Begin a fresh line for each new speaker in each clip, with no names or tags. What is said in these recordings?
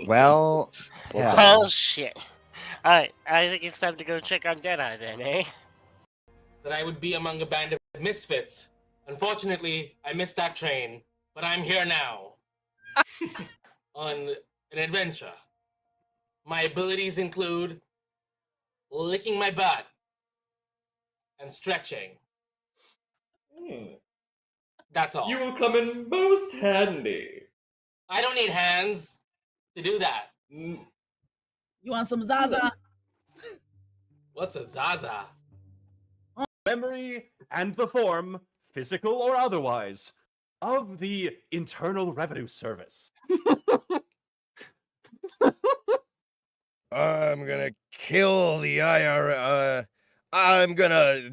Well,
Oh shit! Alright, I think it's time to go check on Deadeye then, eh?
That I would be among a band of misfits. Unfortunately, I missed that train, but I'm here now. On an adventure. My abilities include licking my butt and stretching. That's all.
You will come in most handy.
I don't need hands to do that.
You want some Zaza?
What's a Zaza?
Memory and the form, physical or otherwise, of the Internal Revenue Service.
I'm gonna kill the IRS. I'm gonna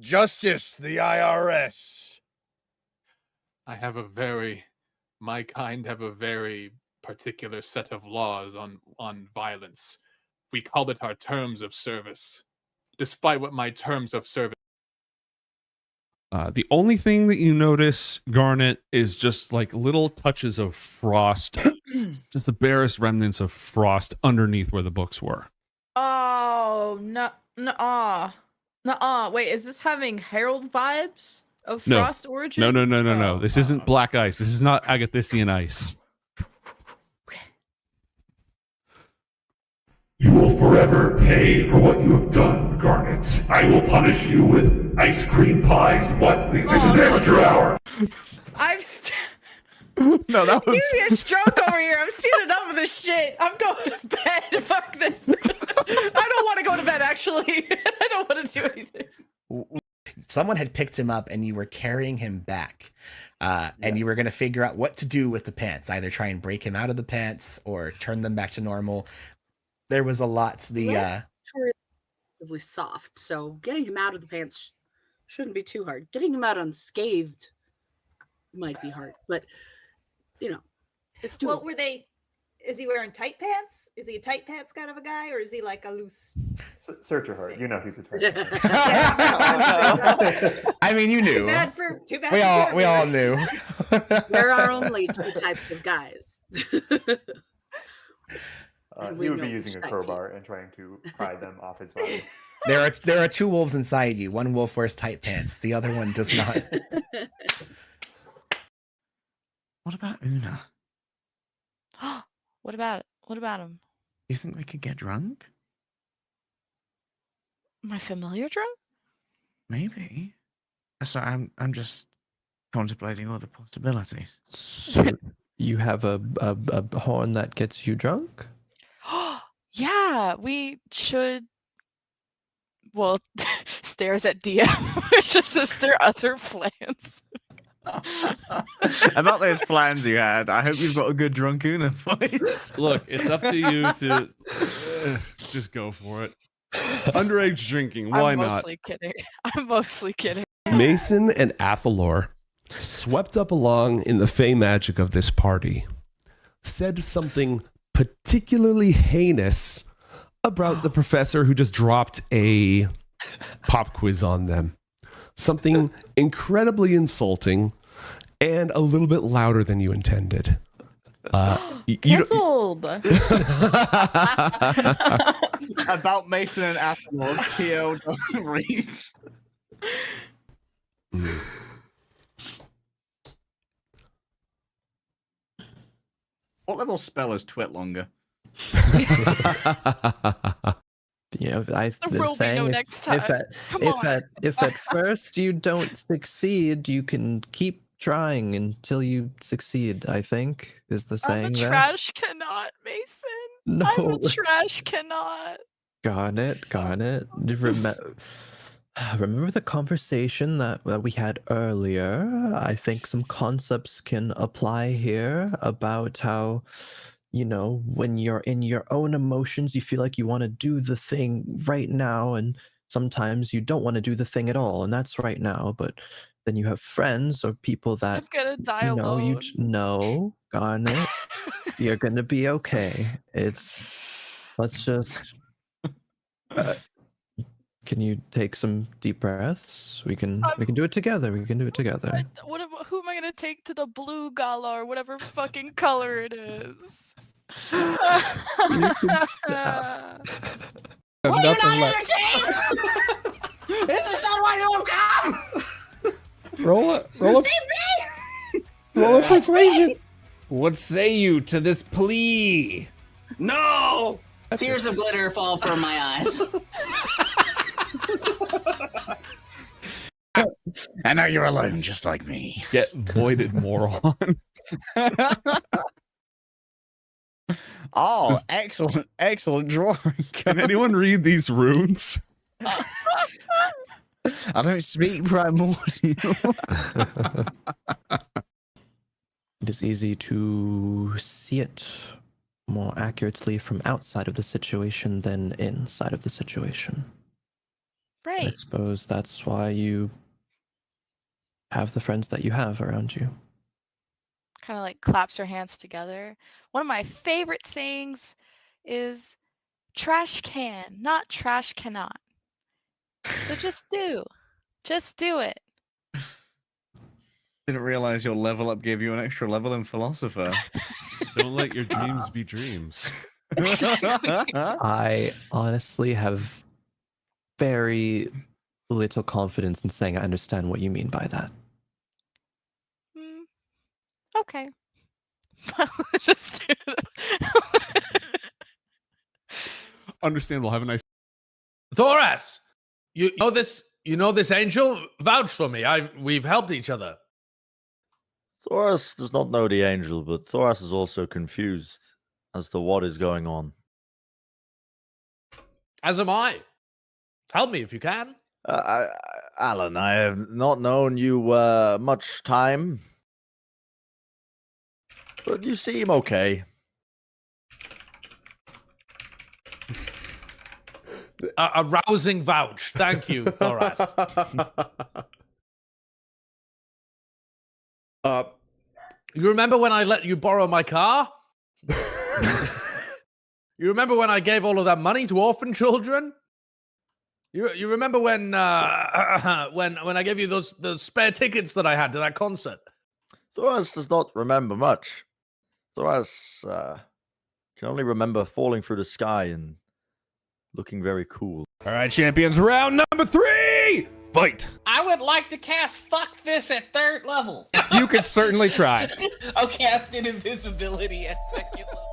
justice the IRS.
My kind have a very particular set of laws on violence. We call it our terms of service. Despite what my terms of service.
The only thing that you notice, Garnet, is just like little touches of frost, just the barest remnants of frost underneath where the books were.
Oh, no. Wait, is this having Herald vibes of
No.
Frost origin?
No. This isn't black ice. This is not Agathissian ice.
You will forever pay for what you have done, Garnet. I will punish you with ice cream pies. What? This is amateur hour.
No, that was.
Give me a stroke over here. I'm seeing enough of this shit. I'm going to bed. Fuck this. I don't want to go to bed, actually. I don't want to do anything.
someone had picked him up and you were carrying him back. And you were going to figure out what to do with the pants, either try and break him out of the pants or turn them back to normal. There was a lot to the
relatively soft, so getting him out of the pants shouldn't be too hard. Getting him out unscathed might be hard, but you know, it's doable.
Well, were they? Is he wearing tight pants? Is he a tight pants kind of a guy, or is he like a loose?
Search your heart. You know he's a tight.
I mean, you knew.
Too bad
We all knew.
There are only two types of guys.
He would be using a crowbar and trying to pry them off his body.
There are two wolves inside you. One wolf wears tight pants. The other one does not.
What about Una?
What about him?
You think we could get drunk?
My familiar drunk?
Maybe. So I'm just contemplating all the possibilities.
So you have a horn that gets you drunk?
Yeah, we should. Well, stares at DM. Just as their other plans.
About those plans you had, I hope you've got a good drunk Una voice.
Look, it's up to you to just go for it. Underage drinking, why not?
I'm mostly kidding.
Mason and Athalor, swept up along in the fey magic of this party, said something particularly heinous about the professor who just dropped a pop quiz on them. Something incredibly insulting and a little bit louder than you intended.
Cancelled.
About Mason and Athalor, Keo doesn't read. What level spell is Twit longer?
You know,
There will be no next time.
If at first you don't succeed, you can keep trying until you succeed, I think, is the saying.
I'm a trash cannot, Mason.
No.
I'm a trash cannot.
Garnet. Remember the conversation that we had earlier? I think some concepts can apply here about how, you know, when you're in your own emotions, you feel like you want to do the thing right now, and sometimes you don't want to do the thing at all, and that's right now. But then you have friends or people that
I'm gonna die alone.
No, Garnet, you're gonna be okay. Let's just. Can you take some deep breaths? We can do it together.
Who am
I gonna take to the blue gala or whatever fucking color it is?
You can stop.
Will you
Nothing
not
left.
entertain? This is not why you have come.
Roll a
Save me.
roll a persuasion.
What say you to this plea?
No!
Tears of glitter fall from my eyes.
And now you're alone, just like me.
Get voided, moron.
Oh, excellent, excellent drawing.
Can anyone read these runes?
I don't speak primordial.
It is easy to see it more accurately from outside of the situation than inside of the situation. I
Right.
suppose that's why you have the friends that you have around you.
Kind of like claps her hands together. One of my favorite sayings is trash can, not trash cannot. So just do it.
Didn't realize your level up gave you an extra level in philosopher.
Don't let your dreams be dreams.
I honestly have very little confidence in saying I understand what you mean by that.
Okay. Just do it.
Understandable. Have a nice.
Thoras, you know this. You know this angel. Vouch for me. We've helped each other.
Thoras does not know the angel, but Thoras is also confused as to what is going on.
As am I. Help me if you can.
Alan, I have not known you much time, but you seem okay.
A rousing vouch. Thank you, Thoras. You remember when I let you borrow my car? You remember when I gave all of that money to orphan children? You remember when when I gave you those spare tickets that I had to that concert?
Thoras does not remember much. Thoras can only remember falling through the sky and looking very cool.
All right, champions, round number 3. Fight.
I would like to cast Fuck This at 3rd level.
You could certainly try.
I'll cast an invisibility at 2nd level.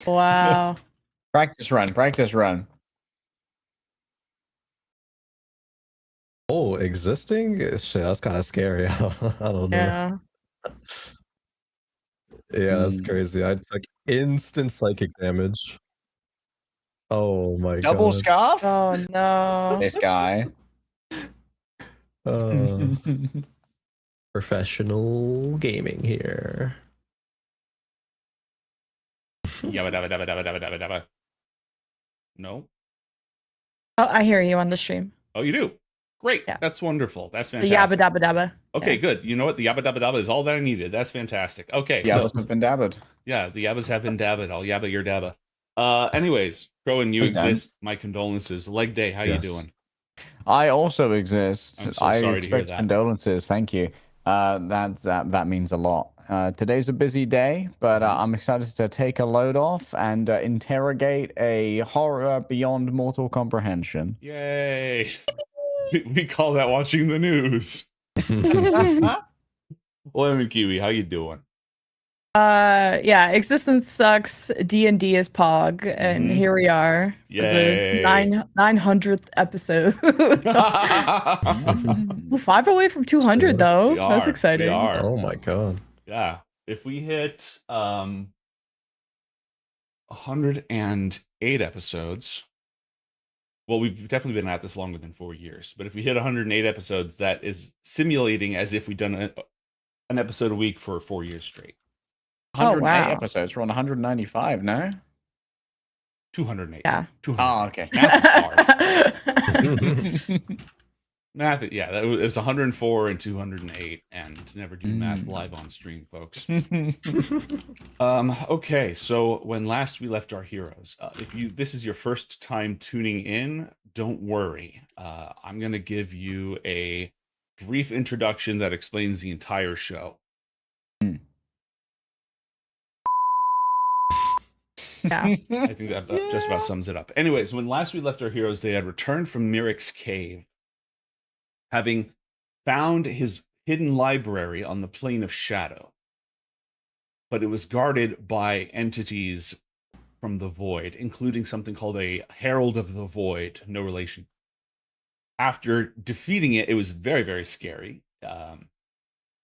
Wow.
Practice run, practice run.
Oh, existing? Shit, that's kind of scary. I don't know.
Yeah.
Yeah, that's crazy. I took instant psychic damage. Oh my god.
Double scarf?
Oh no.
This guy.
Professional gaming here.
Yabba dabba dabba dabba dabba dabba dabba. No.
Oh, I hear you on the stream.
Oh, you do? Great.
Yeah.
That's wonderful. That's
The
fantastic.
yabba dabba dabba.
Okay,
Yeah.
good. You know what? The yabba dabba dabba is all that I needed. That's fantastic. Okay,
Yabbas
so
have been dabbled.
yeah, the yabbas have been dabbed. I'll yabba your dabba. Anyways, Crowan, you
Hey, Dan.
exist. My condolences. Leg day, how you
Yes.
doing?
I also exist.
I'm so
I
sorry to hear
expect
that.
condolences. Thank you. That means a lot. Today's a busy day, but I'm excited to take a load off and interrogate a horror beyond mortal comprehension.
Yay. We call that watching the news. Lemon Kiwi, how you doing?
Yeah, existence sucks. D&D is pog, and here we are for
Yay.
the 900th episode. We're 5 away from 200 though. That's exciting.
We are.
Oh my god.
Yeah. If we hit 108 episodes, well, we've definitely been at this longer than 4 years. But if we hit 108 episodes, that is simulating as if we've done an episode a week for 4 years straight.
108 episodes. We're on 195 now.
208.
Yeah.
200.
Oh, okay.
Math is hard. Math, yeah, it was 104 and 208, and never do math live on stream, folks. Okay, so when last we left our heroes, this is your first time tuning in, don't worry. I'm gonna give you a brief introduction that explains the entire show.
Yeah.
I think that just about sums it up. Anyways, when last we left our heroes, they had returned from Miric's cave, having found his hidden library on the plane of shadow. But it was guarded by entities from the void, including something called a Herald of the Void, no relation. After defeating it, it was very, very scary,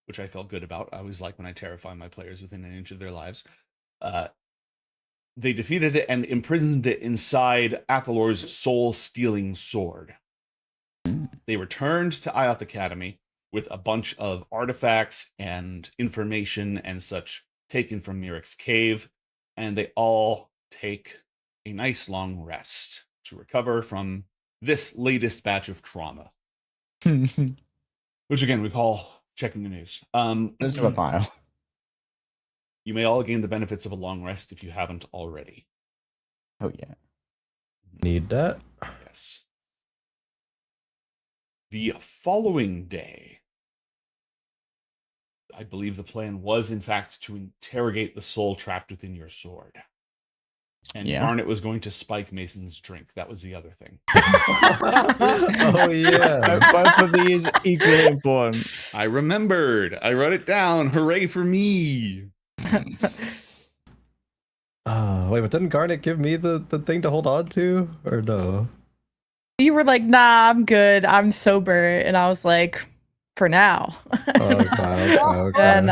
which I felt good about. I always like when I terrify my players within an inch of their lives. They defeated it and imprisoned it inside Athalor's soul-stealing sword. They returned to Ioth Academy with a bunch of artifacts and information and such taken from Miric's cave, and they all take a nice long rest to recover from this latest batch of trauma. Which again, we call checking the news.
It's a pile.
You may all gain the benefits of a long rest if you haven't already.
Oh, yeah.
Need that?
Yes. The following day, I believe the plan was, in fact, to interrogate the soul trapped within your sword. And Garnet was going to spike Mason's drink. That was the other thing.
Oh, yeah.
Both of these equally important.
I remembered. I wrote it down. Hooray for me.
Wait, but didn't Garnet give me the thing to hold on to? Or no?
You were like, nah, I'm good. I'm sober. And I was like, for now.
Okay.
And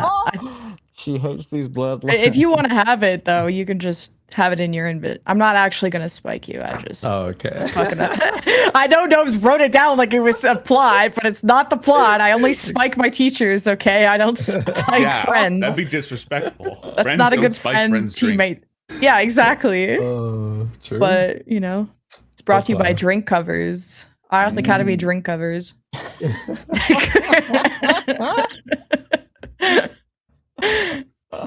She hates these bloodlines.
if you want to have it, though, you can just have it in your invent. I'm not actually going to spike you. I just.
Okay.
Fucking I don't know. Wrote it down like it was a plot, but it's not the plot. I only spike my teachers, okay? I don't spike friends.
That'd be disrespectful.
That's
Friends
not a
don't
good
spike
friend
friends' drink.
teammate. Yeah, exactly.
True.
But, you know, it's brought to you by
fine.
drink covers. Ioth Academy drink covers.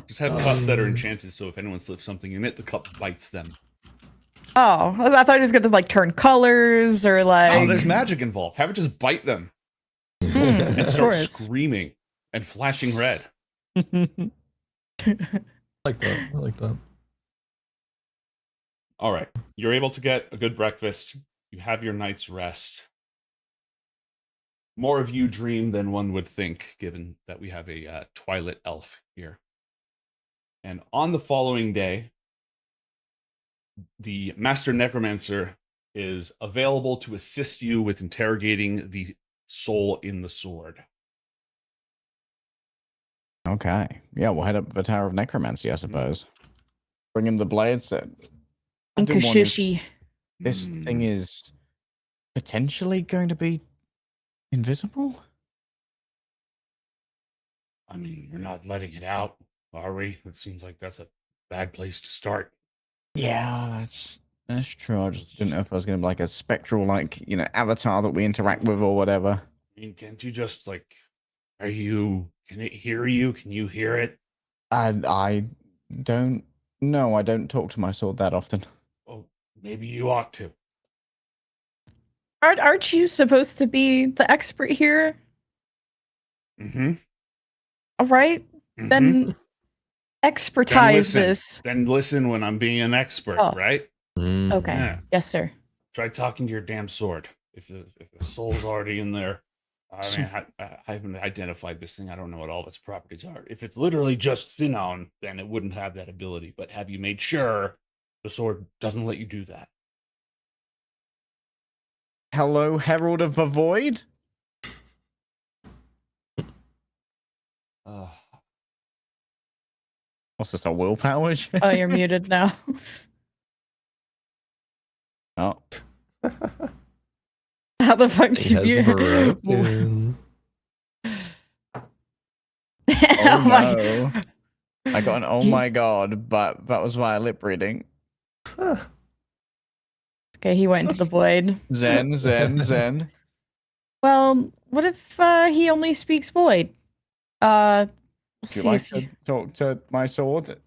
Just have cups that are enchanted, so if anyone slips something in it, the cup bites them.
Oh, I thought it was going to like turn colors or like.
Oh, there's magic involved. Have it just bite them
of
and start
course.
screaming and flashing red.
Like that. I like that.
All right, you're able to get a good breakfast. You have your night's rest. More of you dream than one would think, given that we have a Twilight elf here. And on the following day, the Master Necromancer is available to assist you with interrogating the soul in the sword.
Okay. Yeah, we'll head up the Tower of Necromancy, I suppose. Bring him the blades.
Kashishi.
This thing is potentially going to be invisible?
I mean, we're not letting it out, are we? It seems like that's a bad place to start.
Yeah, that's true. I just didn't know if I was going to be like a spectral, like, avatar that we interact with or whatever.
I mean, can't you just, can it hear you? Can you hear it?
I don't know. I don't talk to my sword that often.
Well, maybe you ought to.
Aren't you supposed to be the expert here?
Mm-hmm.
All right. Then expertise
then
this.
Then listen when I'm being an expert,
Oh.
right?
Okay.
Yeah.
Yes, sir.
Try talking to your damn sword. if the soul's already in there. I mean, I haven't identified this thing. I don't know what all its properties are. If it's literally just Finon, then it wouldn't have that ability. But have you made sure the sword doesn't let you do that?
Hello, Herald of the Void? What's this, a willpower?
Oh, you're muted now.
Oh.
How the fuck did you
He has
mute?
broken.
Oh
my-
no. I got an oh my god, but that was via lip reading.
Okay, he went into the void.
Zen.
Well, what if he only speaks void?
Would you
See
like
if
to talk to my sword?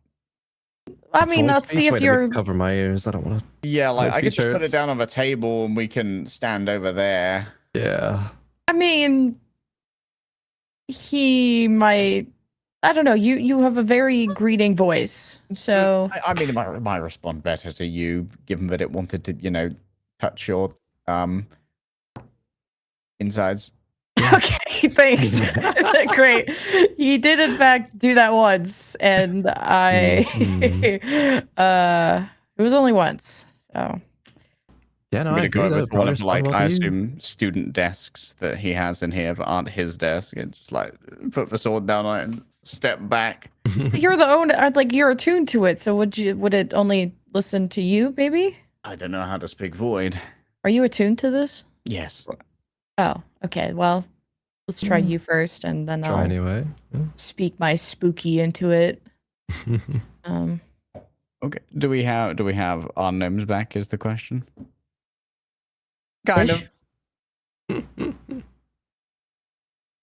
I mean,
Voice
let's see
speech?
if
Wait, let me
you're.
cover my ears. I don't want to.
Yeah, like I could
speech
just put it
hurts.
down on the table and we can stand over there.
Yeah.
I mean, he might. I don't know. You have a very greeting voice, so.
I mean, it might respond better to you, given that it wanted to, you know, touch your insides.
Okay, thanks. Great. He did in fact do that once, and I it was only once. So
Yeah, no,
I'm
I
gonna go
agree.
over
That
to one
probably
of like
respond well
I
to you.
assume student desks that he has in here that aren't his desk, and just like put the sword down on it and step back.
you're the owner, like you're attuned to it. So would it only listen to you? Maybe.
I don't know how to speak void.
Are you attuned to this?
Yes.
Oh, okay. Well, let's try you first, and then
Try
I'll
anyway.
speak my spooky into it.
Okay. Do we have our gnomes back? Is the question. Kind of.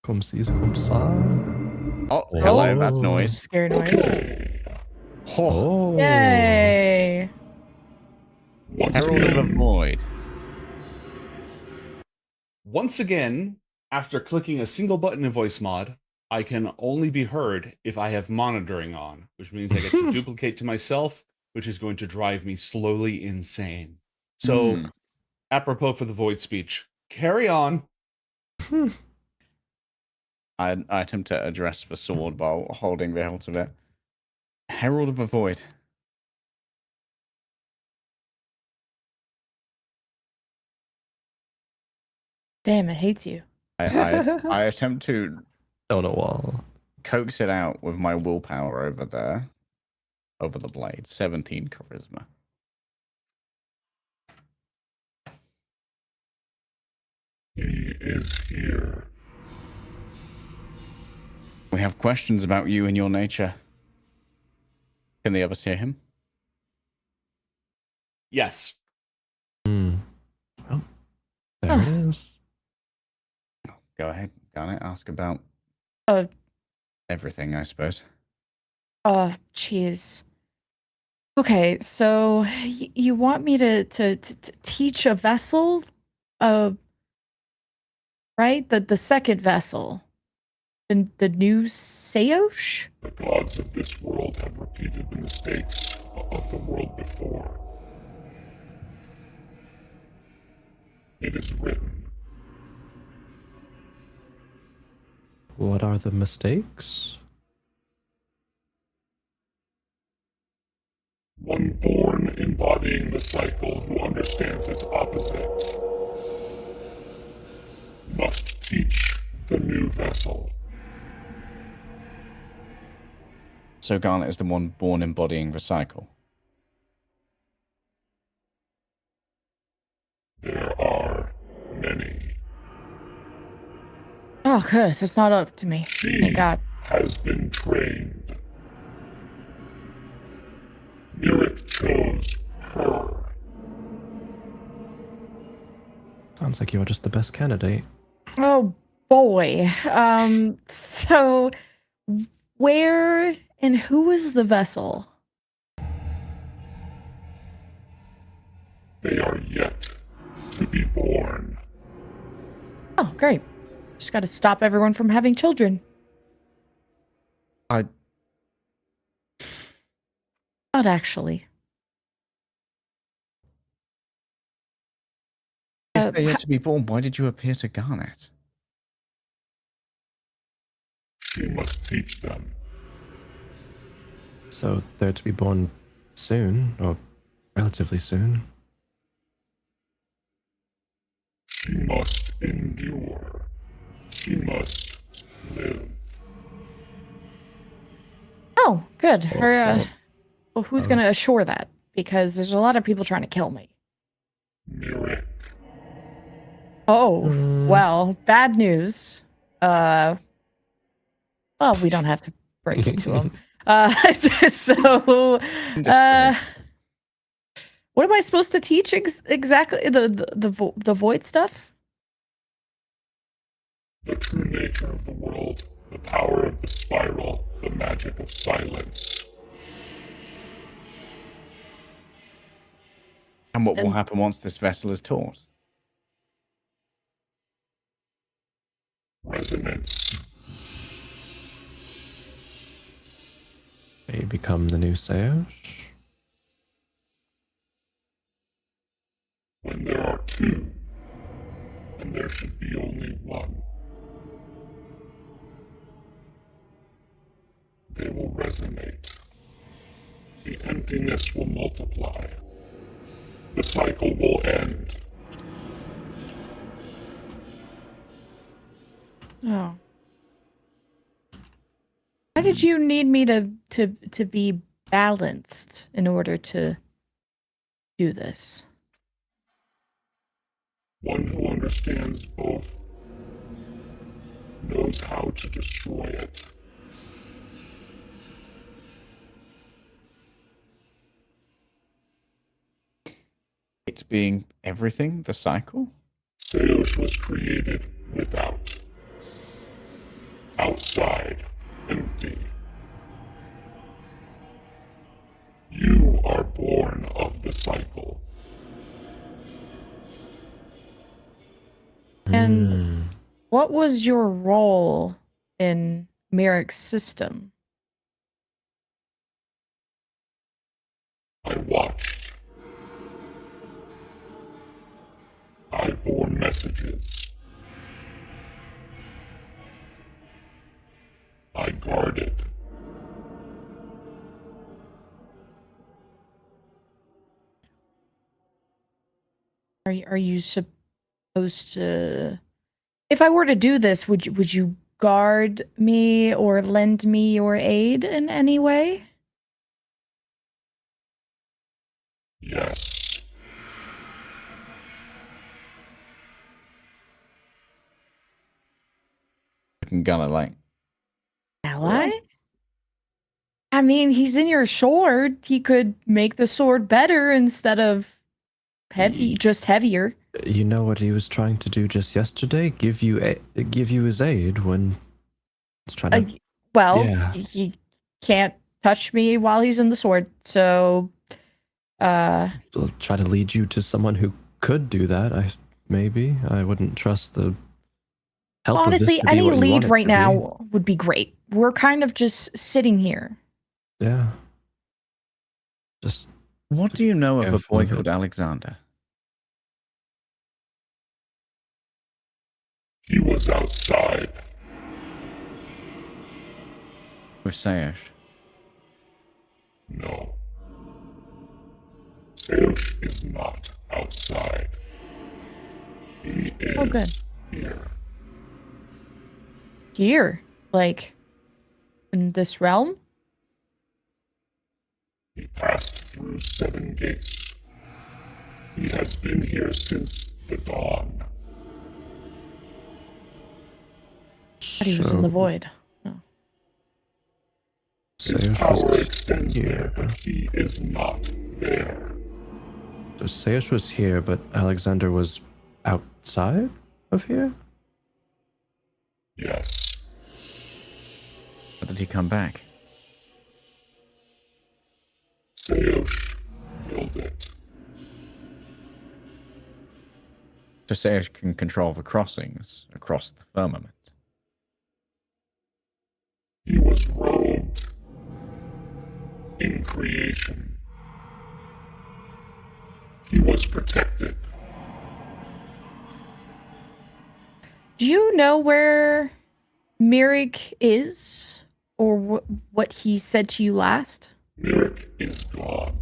Come see, come ça.
Oh, hello. That's
Oh.
noise.
Scary noise.
Oh.
Yay!
Herald of the Void.
Once again, after clicking a single button in voice mod, I can only be heard if I have monitoring on, which means I get to duplicate to myself, which is going to drive me slowly insane. So, apropos for the void speech, carry on.
I attempt to address the sword while holding the hilt of it. Herald of the Void.
Damn, it hates you.
I attempt to
on a wall.
Coax it out with my willpower over there. Over the blade. 17 charisma.
He is here.
We have questions about you and your nature. Can the others hear him?
Yes.
There it is.
Go ahead, Garnet. Ask about everything, I suppose.
Oh, jeez. Okay, so you want me to teach a vessel, right? The second vessel, the new Seosh.
The gods of this world have repeated the mistakes of the world before. It is written.
What are the mistakes?
One born embodying the cycle who understands its opposite must teach the new vessel.
So Garnet is the one born embodying the cycle.
There are many.
Oh, good. That's not up to me.
She
Thank God.
has been trained. Mirik chose her.
Sounds like you're just the best candidate.
Oh boy. So where and who is the vessel?
They are yet to be born.
Oh, great. Just got to stop everyone from having children.
I
Not actually.
If they are to be born, why did you appear to Garnet?
She must teach them.
So they're to be born soon, or relatively soon.
She must endure. She must live.
Oh, good. Her, well, who's going to assure that? Because there's a lot of people trying to kill me. Oh, well, bad news. Well, we don't have to break it to him. So, what am I supposed to teach exactly? The void stuff?
The true nature of the world, the power of the spiral, the magic of silence.
And what will happen once this vessel is taught?
Resonance.
They become the new Seos?
When there are two, and there should be only one, they will resonate. The emptiness will multiply. The cycle will end.
Oh. Why did you need me to be balanced in order to do this?
One who understands both knows how to destroy it.
It's being everything, the cycle?
Seos was created without. Outside, empty. You are born of the cycle.
And what was your role in Merrick's system?
I watched. I bore messages. I guarded.
Are you supposed to? If I were to do this, would you guard me or lend me your aid in any way?
Yes.
Looking gunner like.
Ally? I mean, he's in your sword. He could make the sword better instead of heavy, just heavier.
You know what he was trying to do just yesterday? Give you his aid when he's trying to.
Well,
Yeah.
he can't touch me while he's in the sword, so
I'll try to lead you to someone who could do that. I wouldn't trust the help
honestly,
of this to be
any
what you want
lead
it
right
to be.
now would be great. We're kind of just sitting here.
Yeah. Just.
What do you know of a
careful
boy
of it.
called Alexander?
He was outside.
With Seos?
No. Seos is not outside. He is
Oh, good.
here.
Here, like in this realm.
He passed through 7 gates. He has been here since the dawn.
But he was in the void.
His power extends there, but he is not there.
So Seos was here, but Alexander was outside of here?
Yes.
Or did he come back?
Seos built it.
So Seos can control the crossings across the firmament.
He was robed in creation. He was protected.
Do you know where Mirik is? Or what he said to you last?
Mirik is gone.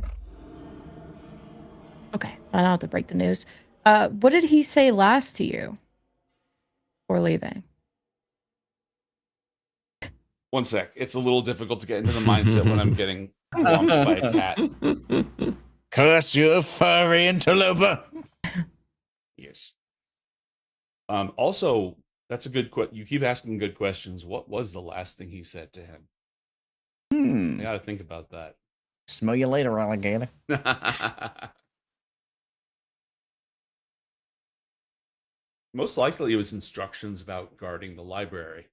Okay, I don't have to break the news. What did he say last to you? Before leaving?
One sec. It's a little difficult to get into the mindset when I'm getting whomped by a cat.
Curse you, furry interloper.
Yes. Also, that's a good question. You keep asking good questions. What was the last thing he said to him? I gotta think about that.
Smell you later, alligator.
Most likely it was instructions about guarding the library.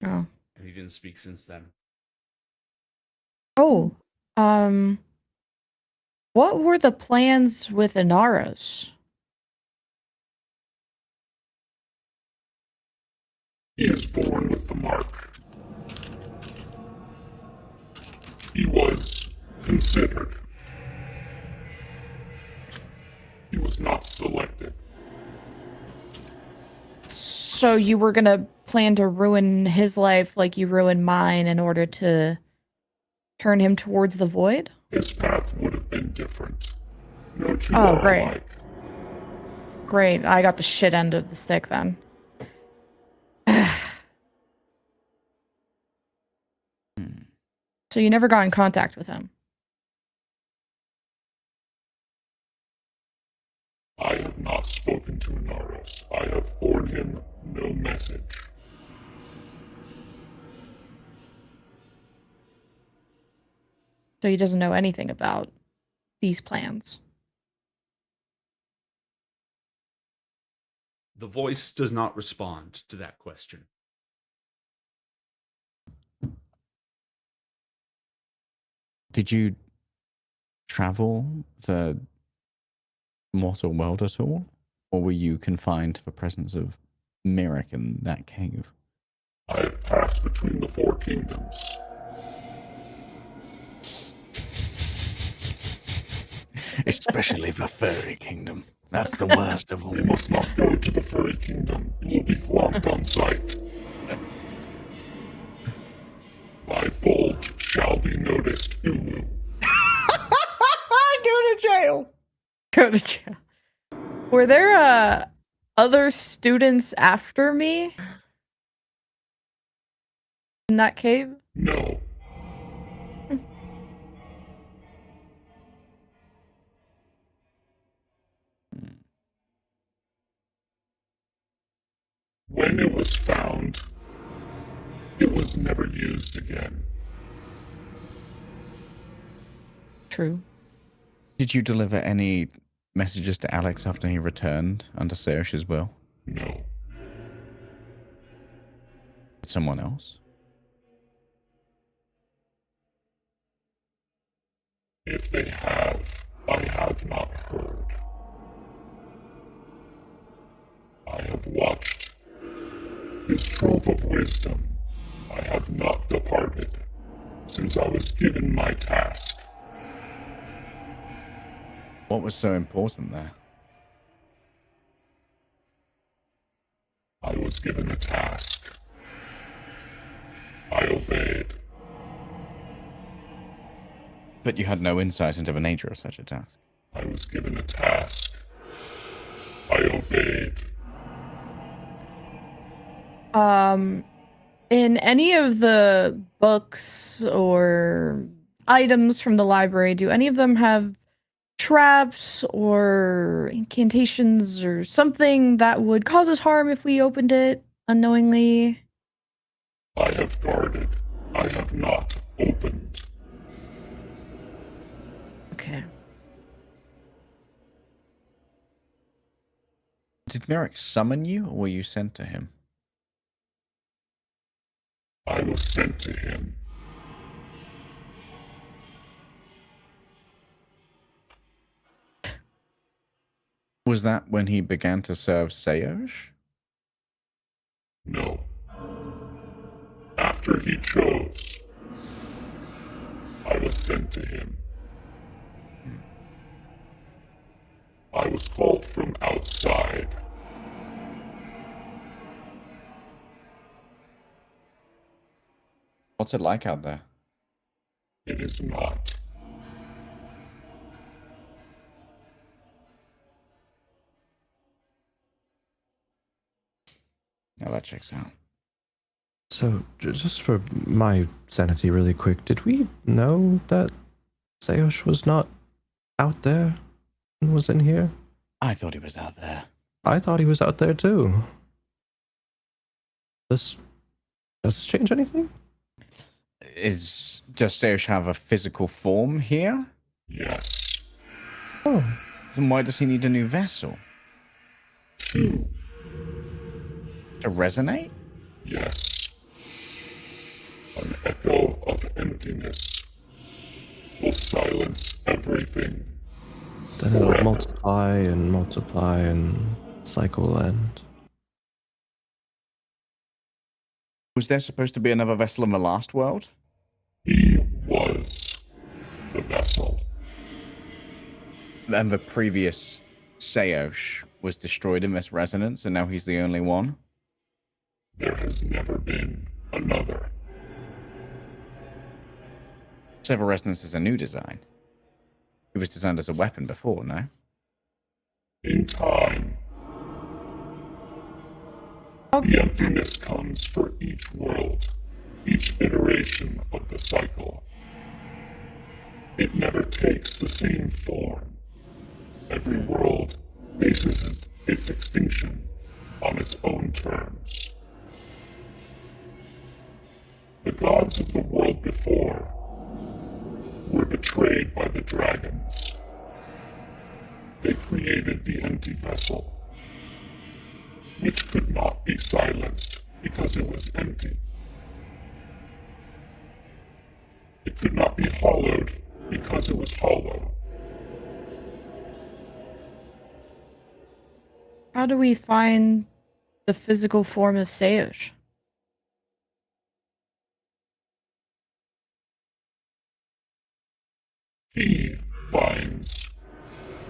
Oh.
And he didn't speak since then.
Oh. What were the plans with Inaros?
He is born with the mark. He was considered. He was not selected.
So you were gonna plan to ruin his life like you ruined mine in order to turn him towards the void?
His path would have been different. No two
Oh,
are
great.
alike.
Great. I got the shit end of the stick then. So you never got in contact with him?
I have not spoken to Inaros. I have borne him no message.
So he doesn't know anything about these plans.
The voice does not respond to that question.
Did you travel the mortal world at all? Or were you confined to the presence of Mirik in that cave?
I have passed between the four kingdoms.
Especially the furry kingdom. That's the worst of all.
You must not go to the furry kingdom. You will be flogged on sight. Thy bulge shall be noticed, Ulu.
Go to jail.
Go to jail. Were there other students after me in that cave?
No. When it was found, it was never used again.
True.
Did you deliver any messages to Alex after he returned under Serish's will?
No.
Someone else?
If they have, I have not heard. I have watched his trove of wisdom. I have not departed since I was given my task.
What was so important there?
I was given a task. I obeyed.
But you had no insight into the nature of such a task.
I was given a task. I obeyed.
In any of the books or items from the library, do any of them have traps or incantations or something that would cause us harm if we opened it unknowingly?
I have guarded. I have not opened.
Okay.
Did Mirik summon you, or were you sent to him?
I was sent to him.
Was that when he began to serve Seosh?
No. After he chose, I was sent to him. I was called from outside.
What's it like out there?
It is not.
Now that checks out.
So, just for my sanity, really quick, did we know that Seosh was not out there and was in here?
I thought he was out there.
I thought he was out there too. Does this change anything?
Does Seosh have a physical form here?
Yes.
Oh.
Then why does he need a new vessel?
To
resonate?
Yes. An echo of emptiness will silence everything.
Then it'll multiply and cycle end.
Was there supposed to be another vessel in the last world?
He was the vessel.
And the previous Seosh was destroyed in this resonance, and now he's the only one?
There has never been another.
Several Resonance is a new design. It was designed as a weapon before, no?
In time, the emptiness comes for each world, each iteration of the cycle. It never takes the same form. Every world bases its extinction on its own terms. The gods of the world before were betrayed by the dragons. They created the empty vessel, which could not be silenced because it was empty. It could not be hollowed because it was hollow.
How do we find the physical form of Seosh?
He finds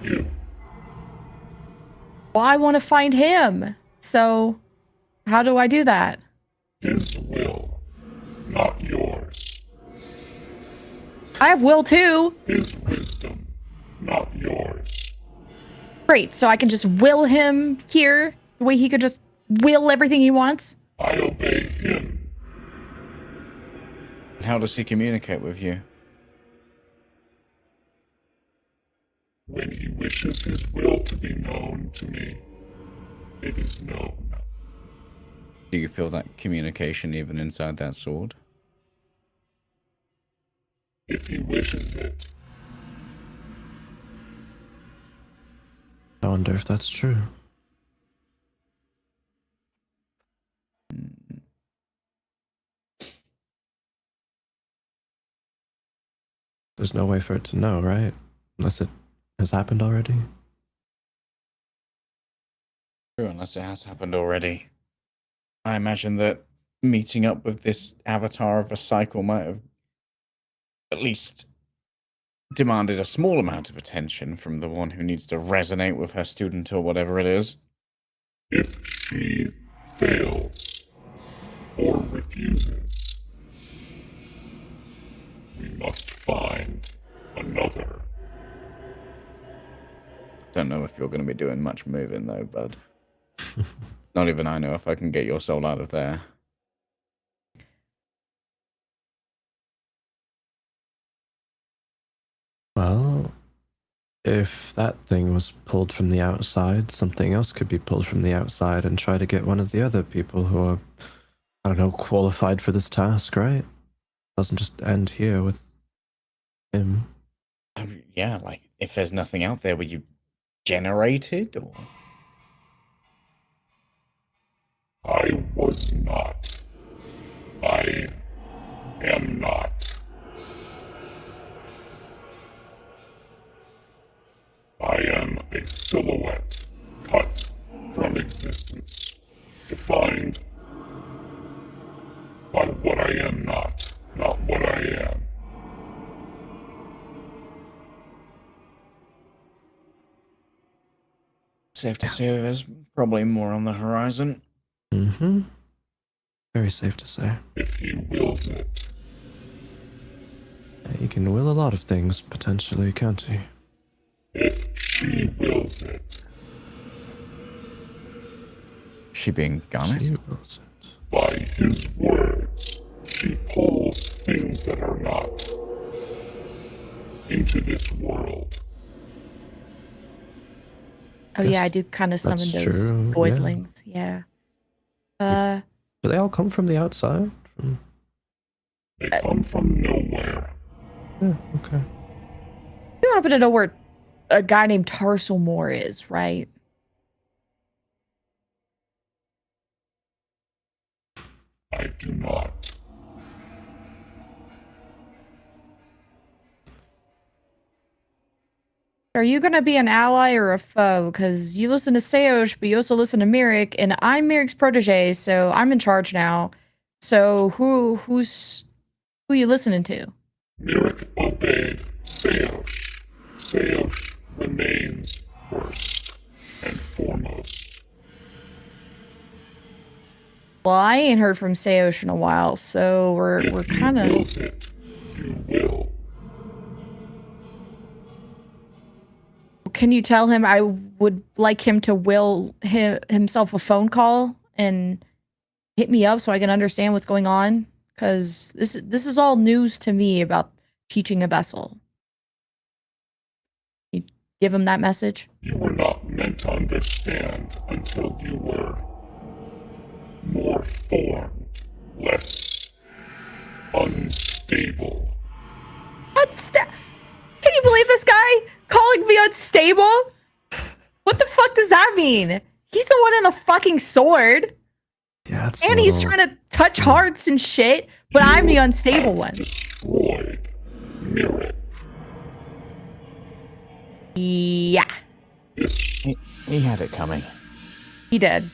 you.
Well, I want to find him. So, how do I do that?
His will, not yours.
I have will too.
His wisdom, not yours.
Great. So I can just will him here the way he could just will everything he wants.
I obey him.
How does he communicate with you?
When he wishes his will to be known to me, it is known.
Do you feel that communication even inside that sword?
If he wishes it.
I wonder if that's true. There's no way for it to know, right? Unless it has happened already.
True, unless it has happened already. I imagine that meeting up with this avatar of a cycle might have at least demanded a small amount of attention from the one who needs to resonate with her student or whatever it is.
If she fails or refuses, we must find another.
Don't know if you're going to be doing much moving though, bud. Not even I know if I can get your soul out of there.
Well, if that thing was pulled from the outside, something else could be pulled from the outside and try to get one of the other people who are, I don't know, qualified for this task, right? Doesn't just end here with him.
Yeah, like if there's nothing out there, were you generated or?
I was not. I am not. I am a silhouette cut from existence, defined by what I am not what I am.
Safe to say there's probably more on the horizon.
Mm-hmm. Very safe to say.
If he wills it.
He can will a lot of things, potentially, can't he?
If she wills it.
She being Garnet?
By his words, she pulls things that are not into this world.
Oh yeah, I do kind of summon
that's
those
true,
voidlings. Yeah.
Do they all come from the outside?
They come from nowhere.
Yeah, okay.
You happen to know where a guy named Tarsal Moore is, right?
I do not.
Are you gonna be an ally or a foe? Because you listen to Seosh, but you also listen to Mirik, and I'm Mirik's protege, so I'm in charge now. So who you listening to?
Mirik obeyed Seosh. Seosh remains first and foremost.
Well, I ain't heard from Seosh in a while, so we're kind of.
You will.
Can you tell him I would like him to will himself a phone call and hit me up so I can understand what's going on? Because this is all news to me about teaching a vessel. You give him that message?
You were not meant to understand until you were more formed, less unstable.
Can you believe this guy calling me unstable? What the fuck does that mean? He's the one in the fucking sword.
Yeah, it's
and he's trying to touch hearts and shit, but I'm the unstable one.
Destroyed Mirik.
Yeah.
He had it coming.
He did.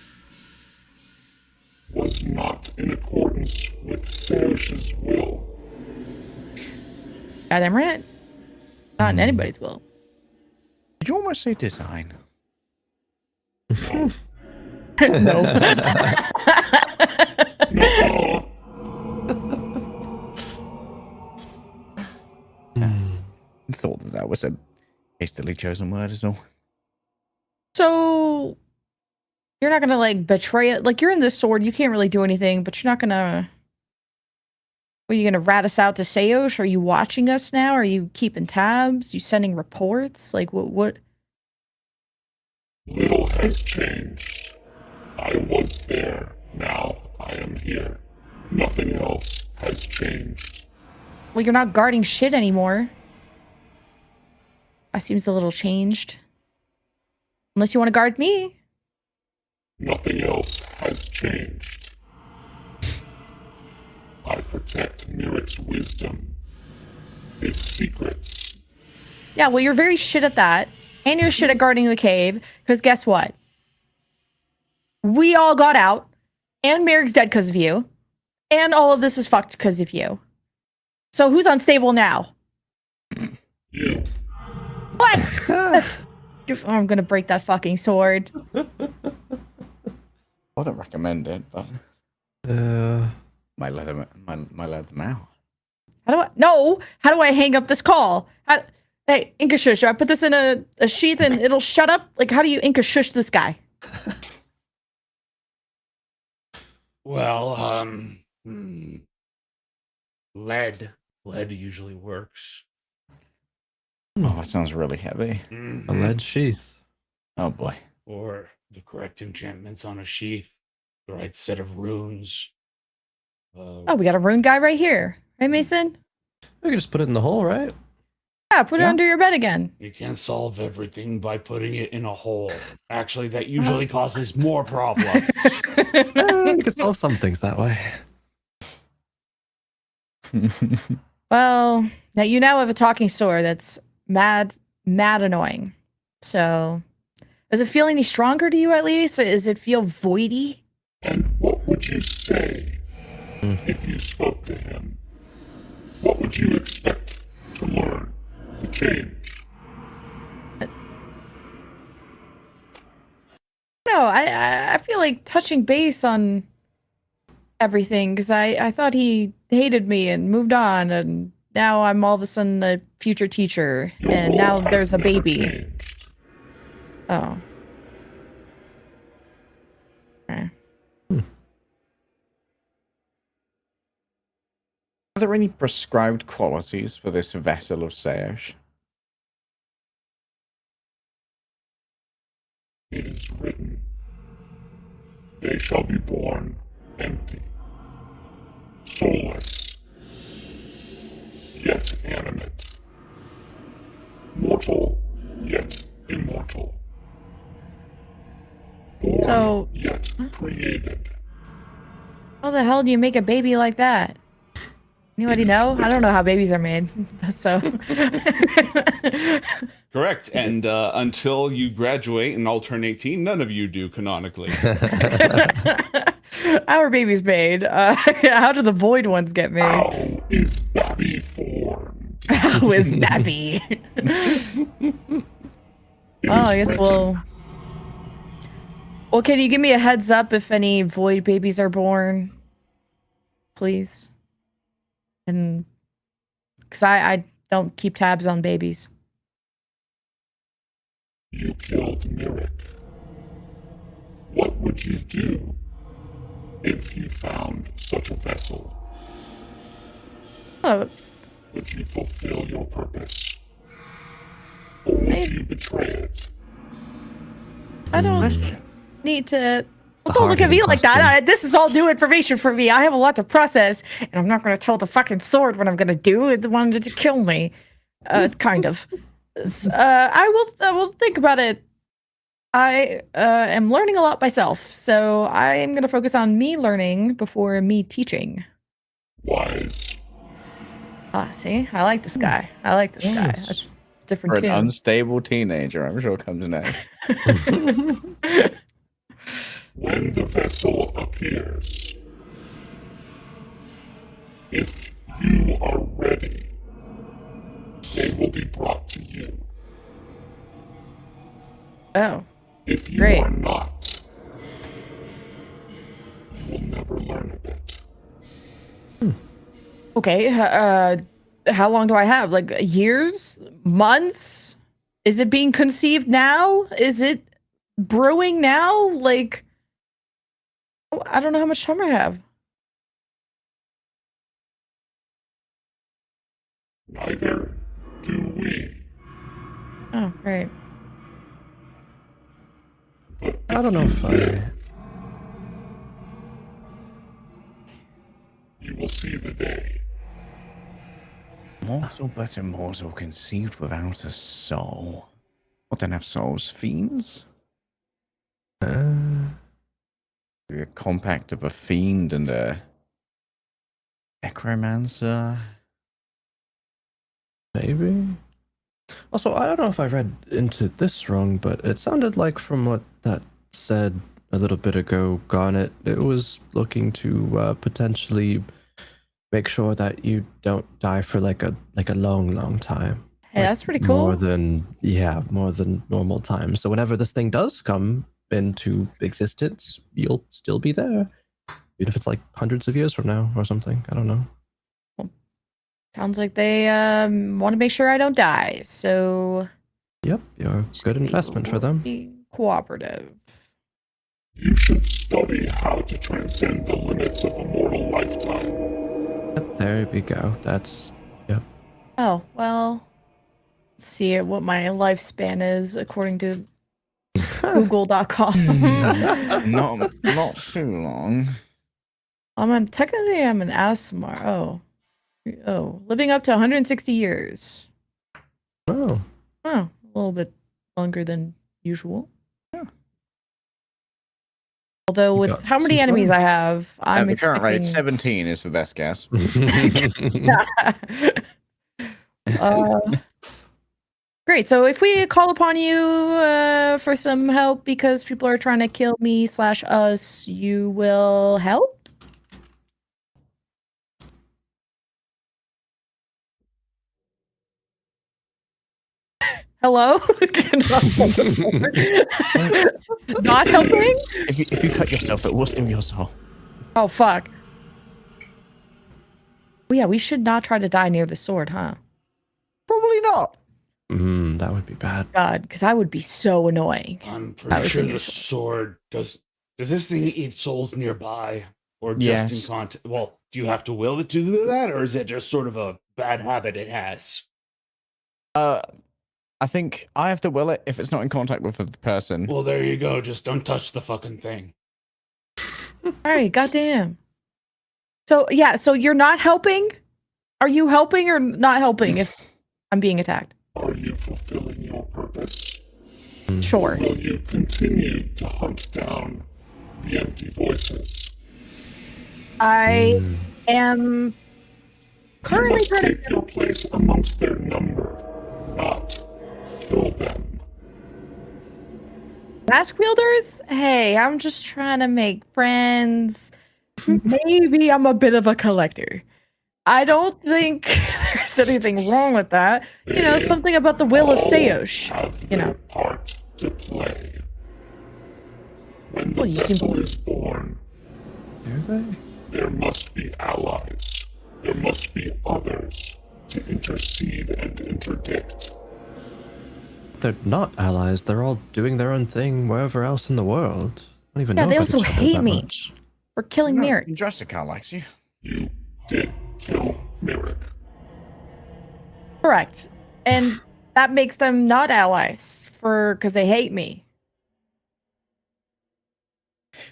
Was not in accordance with Seosh's will.
Goddamn right. Not in anybody's will.
Did you almost say design?
No.
Thought that was a hastily chosen word as all.
So you're not gonna like betray it. Like you're in this sword, you can't really do anything, but you're not gonna. Are you gonna rat us out to Seosh? Are you watching us now? Are you keeping tabs? You sending reports? Like what?
Little has changed. I was there. Now I am here. Nothing else has changed.
Well, you're not guarding shit anymore. That seems a little changed. Unless you want to guard me.
Nothing else has changed. I protect Mirik's wisdom, his secrets.
Yeah, well, you're very shit at that. And you're shit at guarding the cave. Because guess what? We all got out. And Merrick's dead because of you. And all of this is fucked because of you. So who's unstable now?
You.
What? I'm gonna break that fucking sword.
I don't recommend it, but might let them out.
How do I hang up this call? Hey, Inca shush, do I put this in a sheath and it'll shut up? Like, how do you Inca shush this guy?
Well, lead usually works.
Oh, that sounds really heavy.
A lead sheath.
Oh boy.
Or the correct enchantments on a sheath, the right set of runes.
Oh, we got a rune guy right here. Right, Mason?
We can just put it in the hole, right?
Yeah, put it under your bed again.
You can't solve everything by putting it in a hole. Actually, that usually causes more problems.
You can solve some things that way.
Well, you now have a talking sword that's mad annoying. So, does it feel any stronger to you at least? Or does it feel voidy?
And what would you say if you spoke to him? What would you expect to learn, to change?
No, I feel like touching base on everything because I thought he hated me and moved on and now I'm all of a sudden a future teacher, and now there's a baby. Oh. Okay.
Are there any prescribed qualities for this vessel of Seosh?
It is written, they shall be born empty, soulless, yet animate, mortal, yet immortal, born,
So,
yet created.
how the hell do you make a baby like that? Anybody know? I don't know how babies are made. So,
Correct. And until you graduate and all turn 18, none of you do canonically.
how are babies made? How do the void ones get made?
How is Babby formed?
How is Babby? Oh, I guess we'll. Well, can you give me a heads up if any void babies are born, please? And because I don't keep tabs on babies.
You killed Mirik. What would you do if you found such a vessel?
Oh,
Would you fulfill your purpose? Or would you betray it?
I don't need to. Well, don't look at
hard-hitting
me like that.
question.
This is all new information for me. I have a lot to process, and I'm not going to tell the fucking sword what I'm going to do. It wanted to kill me, kind of. I will think about it. I am learning a lot myself, so I am going to focus on me learning before me teaching.
Wise.
Ah, see, I like this guy. I like this guy.
Yes.
That's a different
For an
tune.
unstable teenager, I'm sure comes next.
When the vessel appears, if you are ready, they will be brought to you.
Oh,
If you
great.
are not, you will never learn of it.
Okay, how long do I have? Like years? Months? Is it being conceived now? Is it brewing now? Like, I don't know how much time I have.
Neither do we.
Oh, great.
I don't know if I.
You will see the day.
Mortal but immortal, conceived without a soul. What then have souls? Fiends? A compact of a fiend and a necromancer?
Maybe. Also, I don't know if I read into this wrong, but it sounded like from what that said a little bit ago, Garnet, it was looking to potentially make sure that you don't die for like a long time.
Hey, that's pretty cool.
More than normal time. So whenever this thing does come into existence, you'll still be there. Even if it's like hundreds of years from now or something. I don't know.
Sounds like they want to make sure I don't die. So
Yep, you're a good investment for them.
be cooperative.
You should study how to transcend the limits of a mortal lifetime.
Yep, there we go. That's yep.
Oh, well, let's see what my lifespan is according to Google.com.
Not too long.
I'm an Asmar. Oh, living up to 160 years.
Oh.
Oh, a little bit longer than usual. Although
You
with
got
how many
some
enemies
fun.
I have,
At
I'm
the current rate,
expecting
17 is the best guess.
Great. So if we call upon you for some help because people are trying to kill me / us, you will help? Hello? Not helping?
If you cut yourself, it will steal your soul.
Oh, fuck. Well, yeah, we should not try to die near the sword, huh?
Probably not.
That would be bad.
God, because I would be so annoying.
I'm
I
pretty
was
sure
in your
the sword does. Does this thing eat souls nearby, or just in
Yes.
contact? Well, do you have to will it to do that, or is it just sort of a bad habit it has?
I think I have to will it if it's not in contact with the person.
Well, there you go. Just don't touch the fucking thing.
All right, goddamn. So yeah, so you're not helping? Are you helping or not helping if I'm being attacked?
Are you fulfilling your purpose?
Sure.
Will you continue to hunt down the empty voices?
I am currently
must
trying to
take your place amongst their number, not kill them.
mask wielders? Hey, I'm just trying to make friends. Maybe I'm a bit of a collector. I don't think there's anything wrong with that. You know, something about the will of Seosh. You know.
Part to play. When the
Well, you seem
vessel is born, there must be allies. There must be others to intercede and interdict.
They're not allies. They're all doing their own thing wherever else in the world. I don't even
Yeah,
know
they
about
also
each other
hate
that
me
much.
for killing Merrick.
Jessica likes you.
You did kill Merrick.
Correct. And that makes them not allies because they hate me.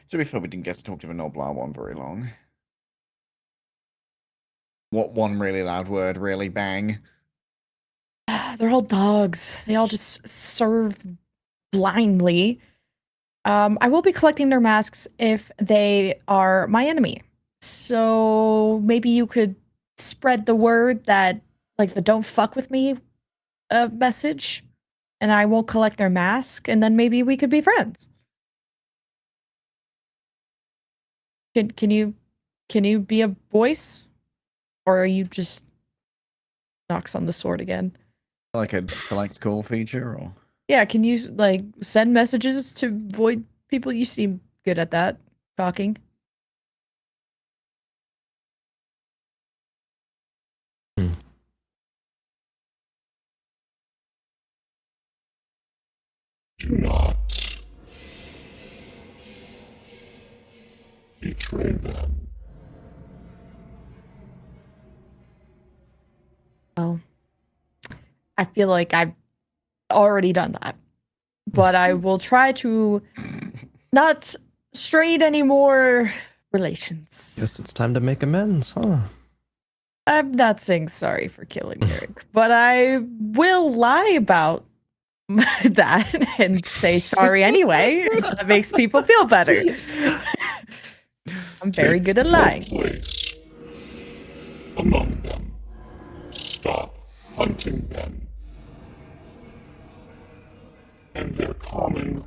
To be fair, we didn't get to talk to the Noblar one very long. What one really loud word, really bang?
They're all dogs. They all just serve blindly. I will be collecting their masks if they are my enemy. So maybe you could spread the word that, like, the don't fuck with me message, and I won't collect their mask, and then maybe we could be friends. Can you be a voice? Or are you just knocks on the sword again?
Like a collect call feature, or
Yeah, can you like send messages to void people? You seem good at that. Talking.
Do not betray them.
Well, I feel like I've already done that. But I will try to not strain any more relations.
Guess it's time to make amends, huh?
I'm not saying sorry for killing Eric, but I will lie about that and say sorry anyway. If that makes people feel better. I'm very good at lying.
Place among them. Stop hunting them. And their common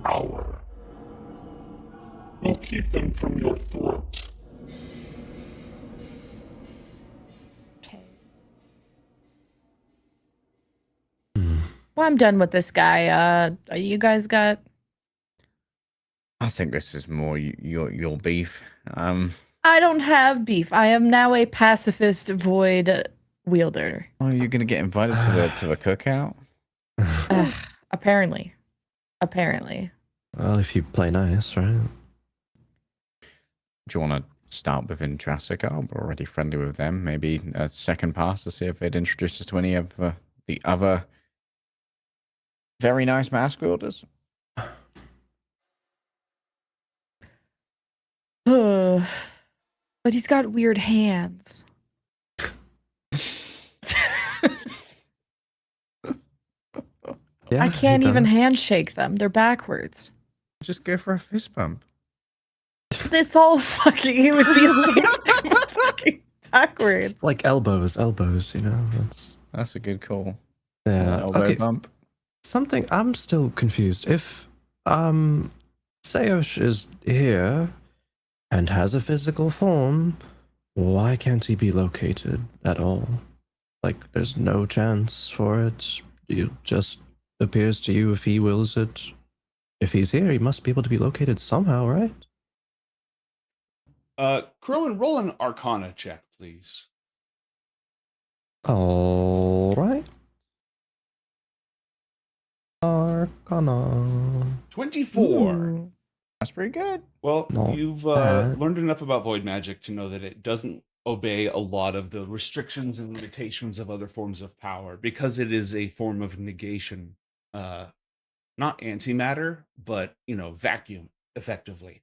hour will keep them from your throat.
Well, I'm done with this guy. You guys got?
I think this is more your beef.
I don't have beef. I am now a pacifist void wielder.
Are you gonna get invited to the cookout?
Apparently. Apparently.
Well, if you play nice, right?
Do you want to start with Intrasica? We're already friendly with them. Maybe a second pass to see if they'd introduce us to any of the other very nice mask wielders.
But he's got weird hands.
Yeah,
I can't
he
even
does.
handshake them. They're backwards.
Just go for a fist bump.
It's all fucking. It would be like fucking backwards.
It's like elbows, you know.
That's a good call.
Yeah.
Elbow
Okay.
bump.
Something I'm still confused. If Seosh is here and has a physical form, why can't he be located at all? Like, there's no chance for it. It just appears to you if he wills it. If he's here, he must be able to be located somehow, right?
Crowin, roll an Arcana check, please.
All right. Arcana.
24.
That's pretty good.
Well,
Not
you've
bad.
learned enough about void magic to know that it doesn't obey a lot of the restrictions and limitations of other forms of power because it is a form of negation. Not antimatter, but vacuum effectively,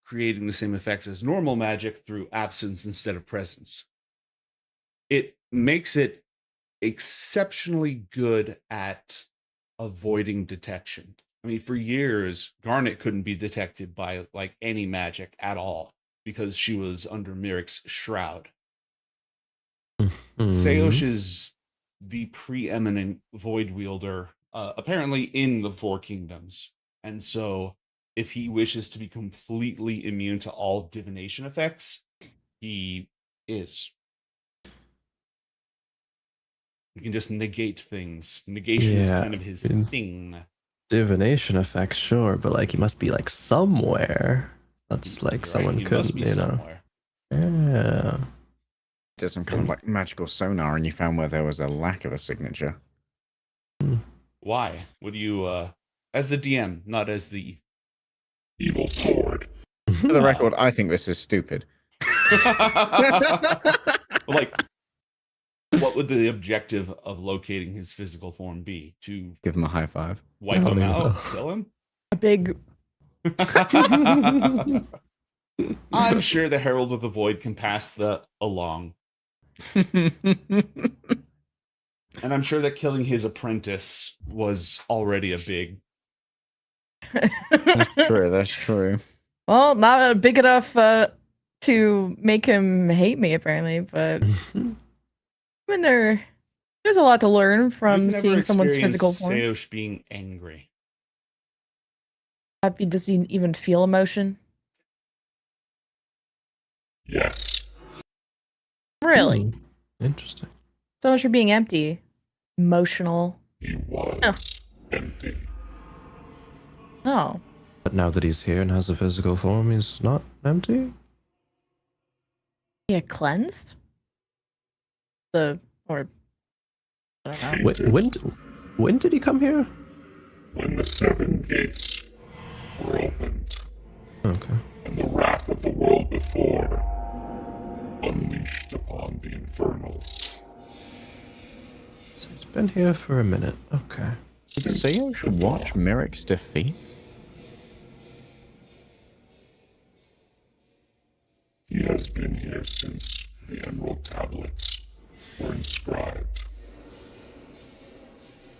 creating the same effects as normal magic through absence instead of presence. It makes it exceptionally good at avoiding detection. I mean, for years, Garnet couldn't be detected by like any magic at all because she was under Miric's shroud. Seosh is the preeminent void wielder, apparently in the Four Kingdoms. And so, if he wishes to be completely immune to all divination effects, he is. He can just negate things. Negation is kind of his thing.
Divination effects, sure, but like he must be like somewhere. Not just like someone
he
couldn't,
must be somewhere.
Yeah.
Did some kind of like magical sonar, and you found where there was a lack of a signature.
Why? What do you, as the DM, not as the
evil sword?
For the record, I think this is stupid.
Like, what would the objective of locating his physical form be? To
give him a high five,
wipe him out, kill him?
A big.
I'm sure the Herald of the Void can pass the along. And I'm sure that killing his apprentice was already a big.
That's true. That's true.
Well, not big enough to make him hate me, apparently. But I mean, there's a lot to learn from seeing someone's physical form.
Seosh being angry.
Does he even feel emotion?
Yes.
Really?
Interesting.
So much for being empty. Emotional.
He was empty.
Oh.
But now that he's here and has a physical form, he's not empty?
Yeah, cleansed? I don't know.
When did he come here?
When the 7 gates were opened.
Okay.
And the wrath of the world before unleashed upon the infernals.
So he's been here for a minute. Okay.
Did Seosh watch Miric's defeat?
He has been here since the Emerald Tablets were inscribed,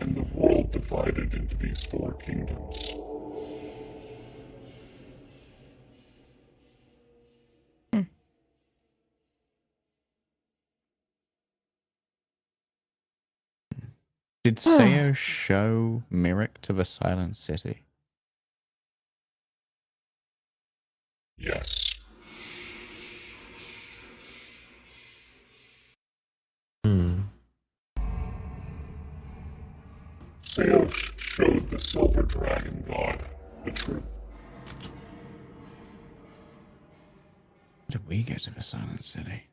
and the world divided into these 4 kingdoms.
Did Seosh show Miric to the Silent City?
Yes. Seosh showed the Silver Dragon God the truth.
How did we get to the Silent City?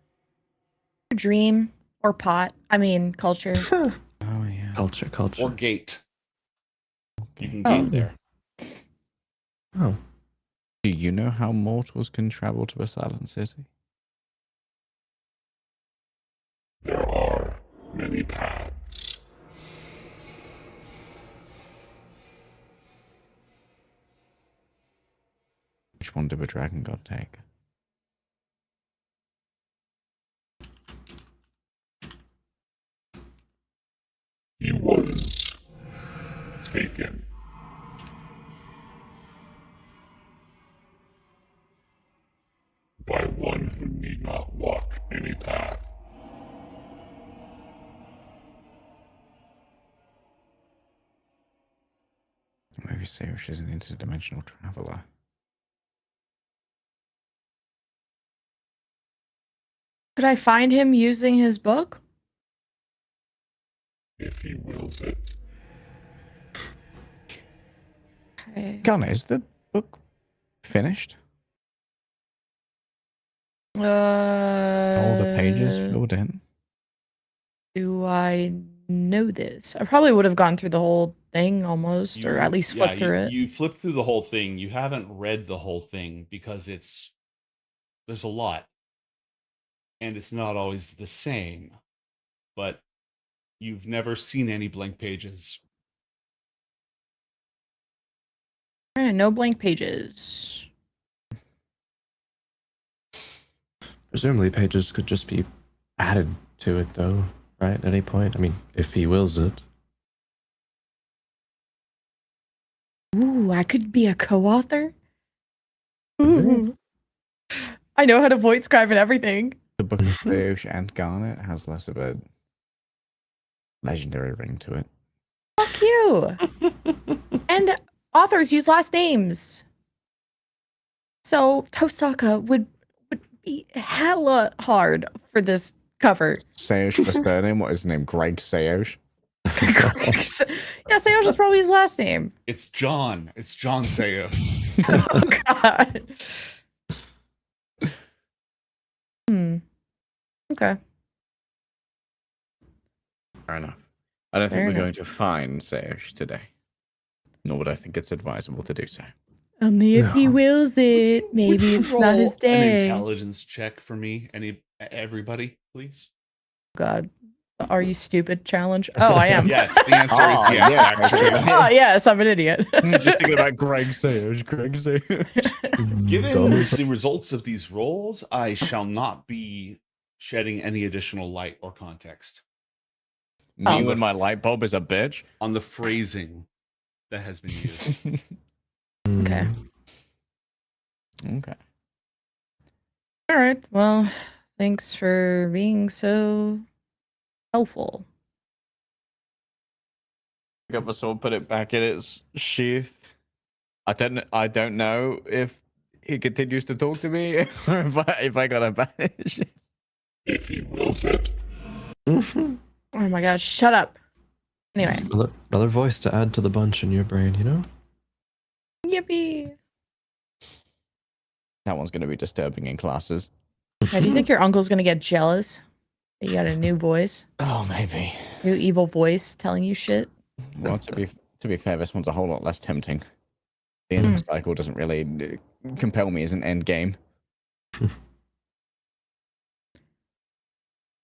Dream or pot. I mean, culture.
Oh, yeah.
Culture.
Or gate. You can gate there.
Oh.
Do you know how mortals can travel to the Silent City?
There are many paths.
Which one did the Dragon God take?
He was taken. By one who need not walk any path.
Maybe Seosh is an interdimensional traveler.
Could I find him using his book?
If he wills it.
Okay.
Gunnar, is the book finished?
All
All the pages filled in?
do I know this? I probably would have gone through the whole thing almost, or at least flipped through it.
You flipped through the whole thing. You haven't read the whole thing because there's a lot. And it's not always the same. But you've never seen any blank pages.
Alright, no blank pages.
Presumably, pages could just be added to it, though, right? At any point. I mean, if he wills it.
Ooh, I could be a co-author. Ooh. I know how to voice scribe and everything.
The Book of Fish and Garnet has less of a legendary ring to it.
Fuck you. And authors use last names. So Tosaka would be hella hard for this cover.
Sayosh for surname? What is his name? Greg Sayosh?
Yeah, Sayosh is probably his last name.
It's John. It's John Sayo.
Oh god. Okay.
Fair enough. I don't think
Fair
we're
enough.
going to find Sayosh today. Nor would I think it's advisable to do so.
Only if he wills it. Maybe it's not his
An
day.
intelligence check for me. Everybody, please.
God. Are you stupid challenge? Oh, I am.
Yes, the answer is yes,
yeah,
actually.
Oh, yes, I'm an idiot.
Just thinking about Greg Sayosh. Greg Sayosh.
Given the results of these rolls, I shall not be shedding any additional light or context.
Me when my light bulb is a bitch?
On the phrasing that has been used.
Okay.
Okay.
All right. Well, thanks for being so helpful.
Pick up the sword, put it back in its sheath. I don't know if he continues to talk to me or if I got a badge.
If he wills it.
Oh my gosh, shut up. Anyway.
Another voice to add to the bunch in your brain, you know?
Yippee.
That one's going to be disturbing in classes.
Yeah, do you think your uncle's gonna get jealous that you got a new voice?
Oh, maybe.
New evil voice telling you shit?
Well, to be fair, this one's a whole lot less tempting. The end of the cycle doesn't really compel me as an end game.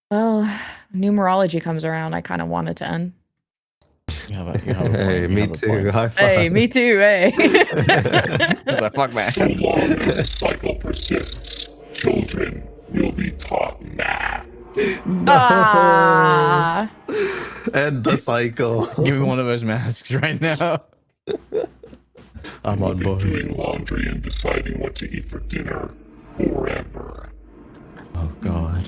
Well, numerology comes around. I kind of want it to end.
Hey, me too. High five.
Hey, me too. Hey.
Fuck man.
So long as the cycle persists, children will be taught math.
Ah.
End the cycle.
Give me one of those masks right now.
I'm on board.
Doing laundry and deciding what to eat for dinner forever.
Oh god.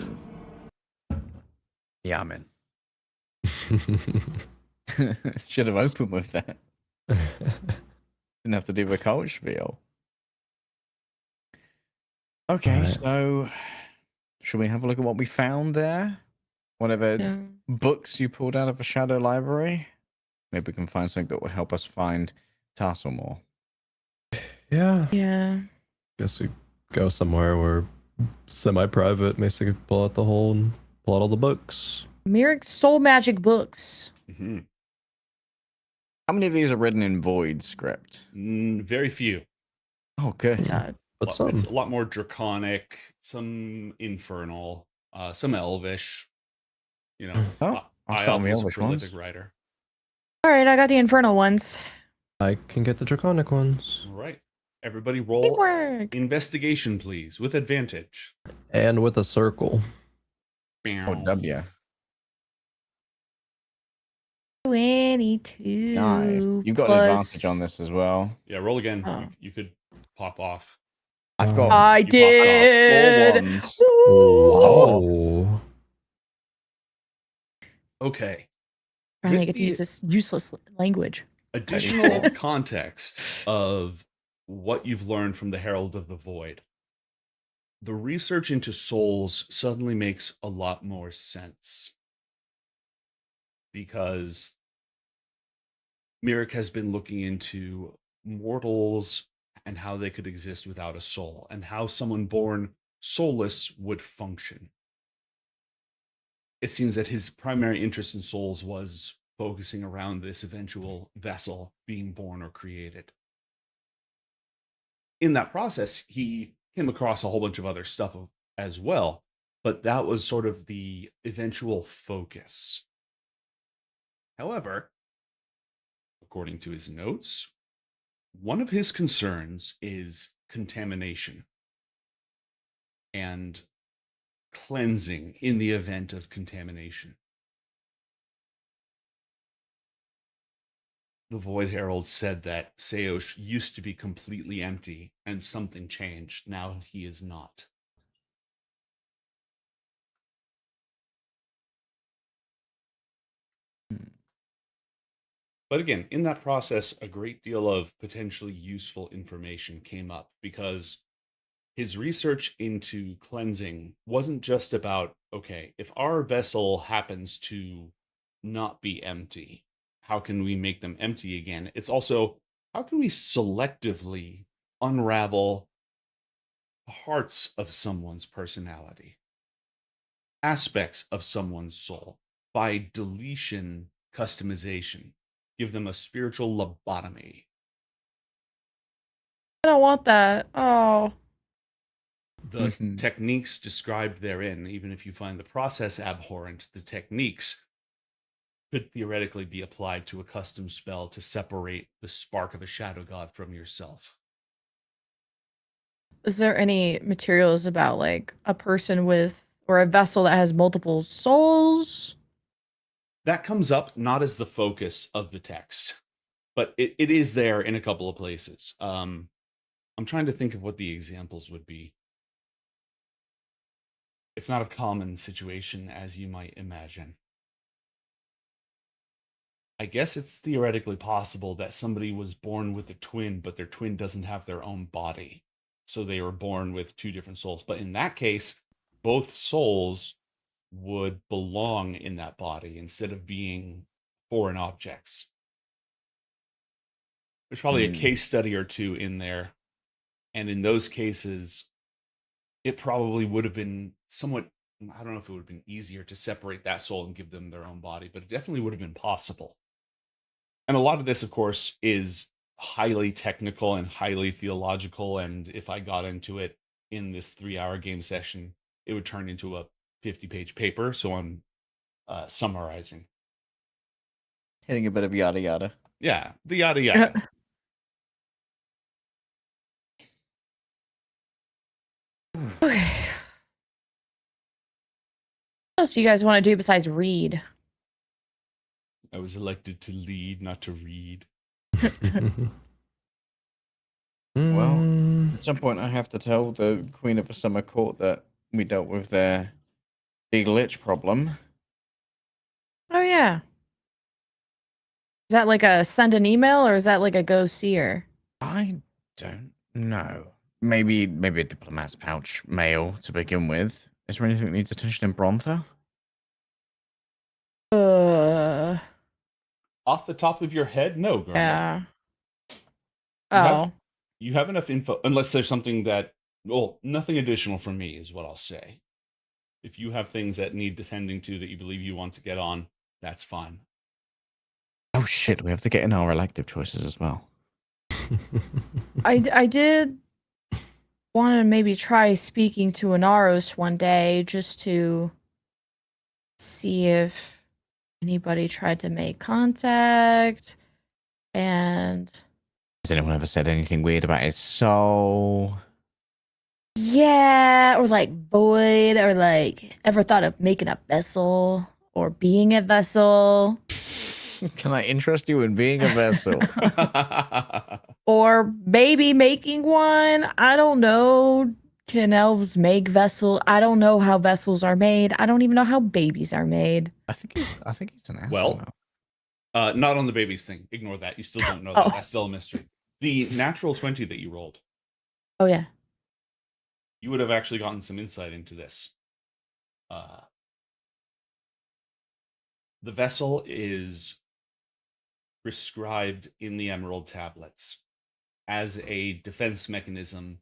Yeah, I'm in. Should have opened with that. Didn't have to do the cold spiel. Okay,
Right.
so should we have a look at what we found there? Whatever books you pulled out of the Shadow Library? Maybe we can find something that will help us find Tasselmore.
Yeah.
Yeah.
Guess we go somewhere where semi-private, basically pull out the hole and pull out all the books.
Mirror soul magic books.
Mm-hmm.
How many of these are written in Void script?
Very few.
Oh, good.
But
It's
some.
a lot more draconic, some infernal, some elvish. You know,
Oh, I'll start with the
Ioth was a
Elvish
prolific
ones.
writer.
All right, I got the infernal ones.
I can get the draconic ones.
All right, everybody roll
Teamwork.
investigation, please, with advantage.
And with a circle.
Oh, W.
22.
Nice. You've got an advantage on this as well.
Yeah, roll again.
Oh.
You could pop off.
I've got.
I
you popped off
did.
4 ones.
Oh.
Okay.
Finally, I
With
get to
the
use this useless language.
additional context of what you've learned from the Herald of the Void, the research into souls suddenly makes a lot more sense. Because Mirik has been looking into mortals and how they could exist without a soul, and how someone born soulless would function. it seems that his primary interest in souls was focusing around this eventual vessel being born or created. In that process, he came across a whole bunch of other stuff as well, but that was sort of the eventual focus. However, according to his notes, one of his concerns is contamination and cleansing in the event of contamination. The Void Herald said that Seosh used to be completely empty and something changed. Now he is not. But again, in that process, a great deal of potentially useful information came up because his research into cleansing wasn't just about, okay, if our vessel happens to not be empty, how can we make them empty again? It's also, how can we selectively unravel parts of someone's personality, aspects of someone's soul, by deletion, customization, give them a spiritual lobotomy.
I don't want that. Oh.
The techniques described therein, even if you find the process abhorrent, the techniques could theoretically be applied to a custom spell to separate the spark of a shadow god from yourself.
Is there any materials about like a person with or a vessel that has multiple souls?
That comes up not as the focus of the text, but it is there in a couple of places. I'm trying to think of what the examples would be. It's not a common situation as you might imagine. I guess it's theoretically possible that somebody was born with a twin, but their twin doesn't have their own body. So they were born with two different souls. But in that case, both souls would belong in that body instead of being foreign objects. There's probably a case study or two in there. And in those cases, it probably would have been somewhat, I don't know if it would have been easier to separate that soul and give them their own body, but it definitely would have been possible. And a lot of this, of course, is highly technical and highly theological. And if I got into it in this 3-hour game session, it would turn into a 50-page paper. So I'm summarizing.
Hitting a bit of yada yada.
Yeah, the yada yada.
Okay. What else do you guys want to do besides read?
I was elected to lead, not to read.
Well, at some point I have to tell the Queen of the Summer Court that we dealt with their big lich problem.
Oh yeah. Is that like a send an email or is that like a go see her?
I don't know. Maybe a diplomat's pouch mail to begin with. Is there anything that needs attention in Brontha?
Off the top of your head, no, Garnet.
Yeah.
You have enough info, unless there's something that, well, nothing additional from me is what I'll say. If you have things that need attending to that you believe you want to get on, that's fine.
Oh shit, we have to get in our elective choices as well.
I did want to maybe try speaking to Anaros one day just to see if anybody tried to make contact. And
has anyone ever said anything weird about his soul?
Yeah, or like void, or like ever thought of making a vessel or being a vessel.
Can I interest you in being a vessel?
Or maybe making one. I don't know. Can elves make vessel? I don't know how vessels are made. I don't even know how babies are made.
I think he's an asshole.
Well, not on the babies thing. Ignore that. You still don't know that. That's still a mystery. The natural 20 that you rolled,
Oh yeah.
you would have actually gotten some insight into this. The vessel is prescribed in the Emerald Tablets as a defense mechanism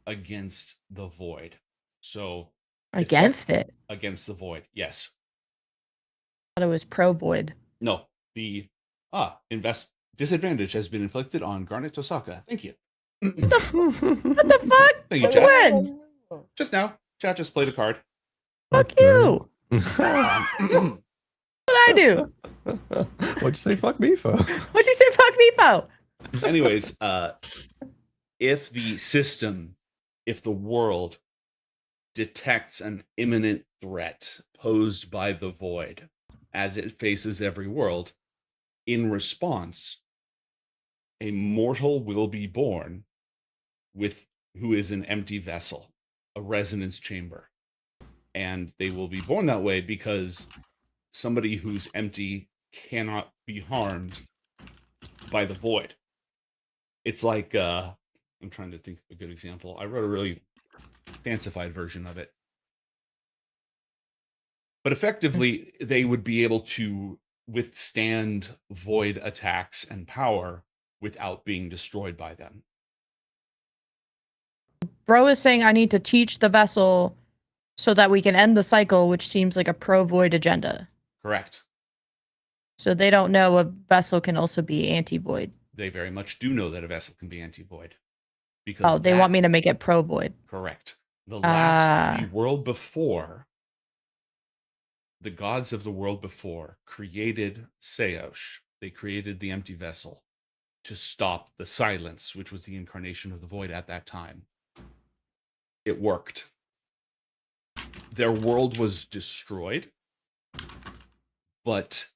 against the void. So
Against it?
Against the void, yes.
thought it was pro void.
No, the disadvantage has been inflicted on Garnet Tosaka. Thank you.
What the fuck?
Thank you,
Since
chat.
when?
Just now. Chat just played a card.
Fuck you. What'd I do?
What'd you say fuck me for?
What'd you say fuck me for?
Anyways, if the system, if the world detects an imminent threat posed by the void as it faces every world, in response, a mortal will be born who is an empty vessel, a resonance chamber. And they will be born that way because somebody who's empty cannot be harmed by the void. It's like, I'm trying to think of a good example. I wrote a really fancified version of it. But effectively, they would be able to withstand void attacks and power without being destroyed by them.
Bro is saying I need to teach the vessel so that we can end the cycle, which seems like a pro void agenda.
Correct.
So they don't know a vessel can also be anti void.
They very much do know that a vessel can be anti-void. Because
They want me to make it pro void.
Correct. The world before, the gods of the world before created Seosh. They created the empty vessel to stop the silence, which was the incarnation of the void at that time. It worked. Their world was destroyed, but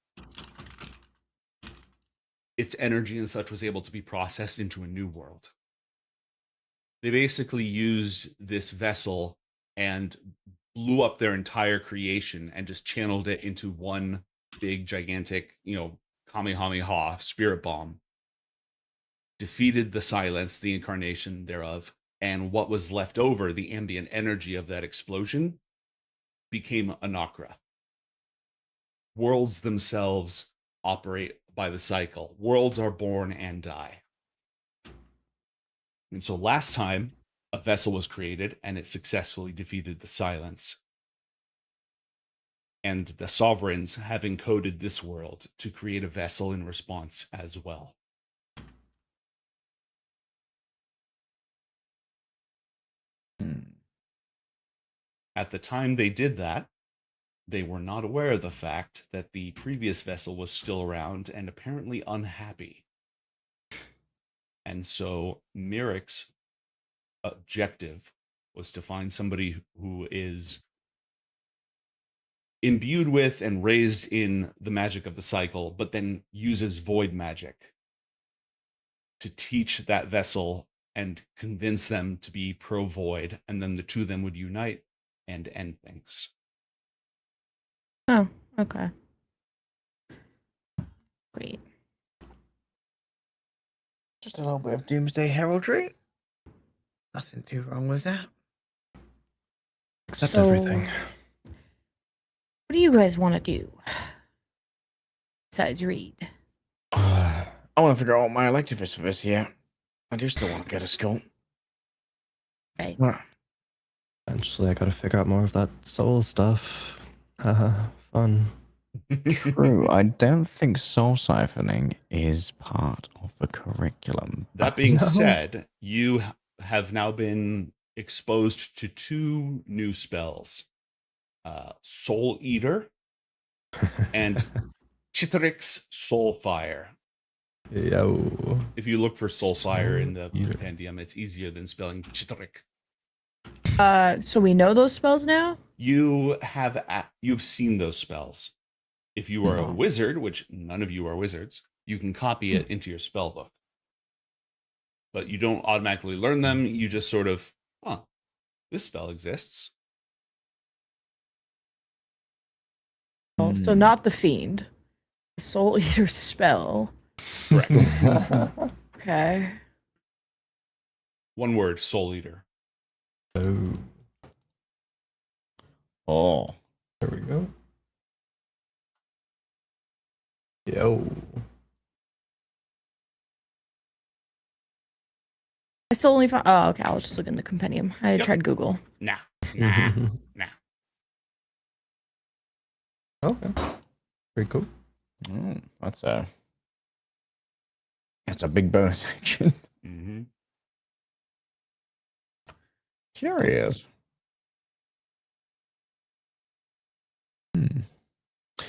its energy and such was able to be processed into a new world. They basically used this vessel and blew up their entire creation and just channeled it into one big, gigantic, Kamehameha spirit bomb. Defeated the silence, the incarnation thereof, and what was left over, the ambient energy of that explosion, became Anakra. Worlds themselves operate by the cycle. Worlds are born and die. And so last time, a vessel was created, and it successfully defeated the silence. And the sovereigns have encoded this world to create a vessel in response as well. At the time they did that, they were not aware of the fact that the previous vessel was still around and apparently unhappy. And so Miric's objective was to find somebody who is imbued with and raised in the magic of the cycle, but then uses void magic to teach that vessel and convince them to be pro-void, and then the two of them would unite and end things.
Oh, okay. Great.
Just a little bit of doomsday heraldry. Nothing too wrong with that.
Accept
So,
everything.
What do you guys want to do? Besides read.
I want to figure out what my elective is for this year. I do still want to get a skull.
Right.
Eventually, I gotta figure out more of that soul stuff. Haha, fun.
True. I don't think soul siphoning is part of the curriculum.
That being said, you have now been exposed to two new spells. Soul Eater and Chitrix Soulfire.
Yo.
If you look for Soulfire in the compendium, it's easier than spelling Chitrik.
So we know those spells now?
You've seen those spells. If you are a wizard, which none of you are wizards, you can copy it into your spell book. But you don't automatically learn them, you just sort of, this spell exists.
Oh, so not the fiend. The Soul Eater spell.
Correct.
Okay.
One word, Soul Eater.
Oh.
There we go. Yo.
I still only found. Oh, okay. I'll just look in the compendium. I tried Google.
Nah.
Okay.
Pretty cool. That's a big bonus action.
Mm-hmm.
Curious.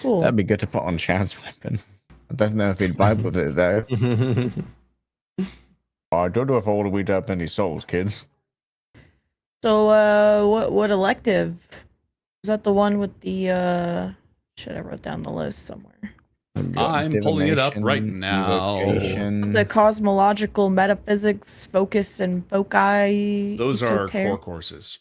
Cool.
That'd be good to put on Chad's weapon. I don't know if he'd vibe with it though. I don't know if I want to weed up any souls, kids.
So, what elective? Is that the one with the shit? I wrote down the list somewhere.
I'm pulling it up right
Divination,
now.
evocation.
The cosmological metaphysics, focus, and foci.
Those are
esoteric-
core courses.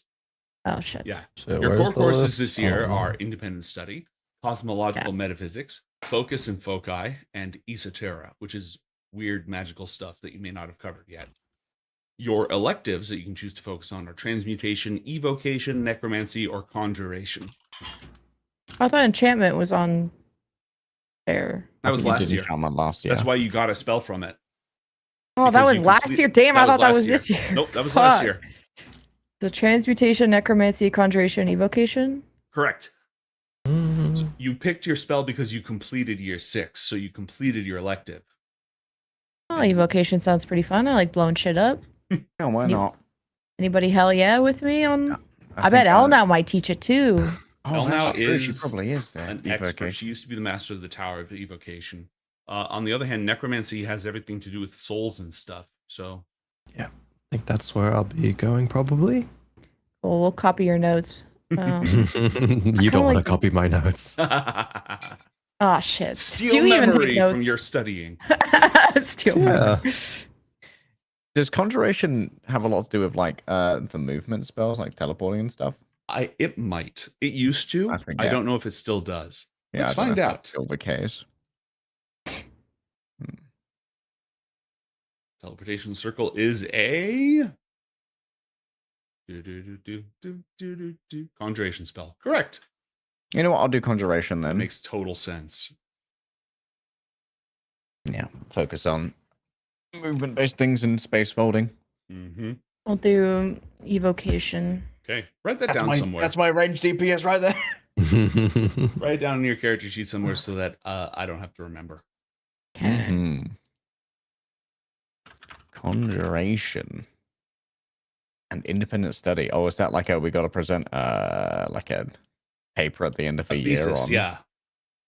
Oh shit.
Yeah.
So
Your
where's
core
the
courses
list?
this year
Oh.
are independent study, cosmological metaphysics, focus and foci, and esoterra, which is weird magical stuff that you may not have covered yet. Your electives that you can choose to focus on are transmutation, evocation, necromancy, or conjuration.
I thought enchantment was on there.
That was last year.
Last year.
That's why you got a spell from it.
Oh, that
Because
was
you
last
complete-
year. Damn, I thought that
last
was this year.
Nope, that was last
Fuck.
year.
The transmutation, necromancy, conjuration, evocation.
Correct. So you picked your spell because you completed year 6, so you completed your elective.
Oh, evocation sounds pretty fun. I like blowing shit up.
Yeah, why not?
Anybody hell yeah with me on? I,
I
bet
think,
Elnow might teach it too.
Elnow
that's true,
is
she probably is there.
an expert. She used to be the master of the Tower of Evocation. On the other hand, necromancy has everything to do with souls and stuff. So
I think that's where I'll be going probably.
Well, we'll copy your notes.
You don't want to
like-
copy my notes.
Oh shit!
steal
Do you even take
memory from
notes?
your studying.
Steal memory.
Does conjuration have a lot to do with like the movement spells, like teleporting and stuff?
It might. It used to. I,
think, yeah.
don't know if it still does.
Yeah,
Let's
I don't know
find
if that's
out.
still the case.
Teleportation circle is a conjuration spell. Correct.
You know what? I'll do conjuration then.
Makes total sense.
Yeah, focus on movement-based things and space folding.
Mm-hmm.
I'll do evocation.
Okay, write that down somewhere.
That's my range DPS right there.
Write it down in your character sheet somewhere so that I don't have to remember.
Mhm. Conjuration and independent study. Oh, is that like we got to present like a paper at the end of the year?
Thesis,
On...
yeah.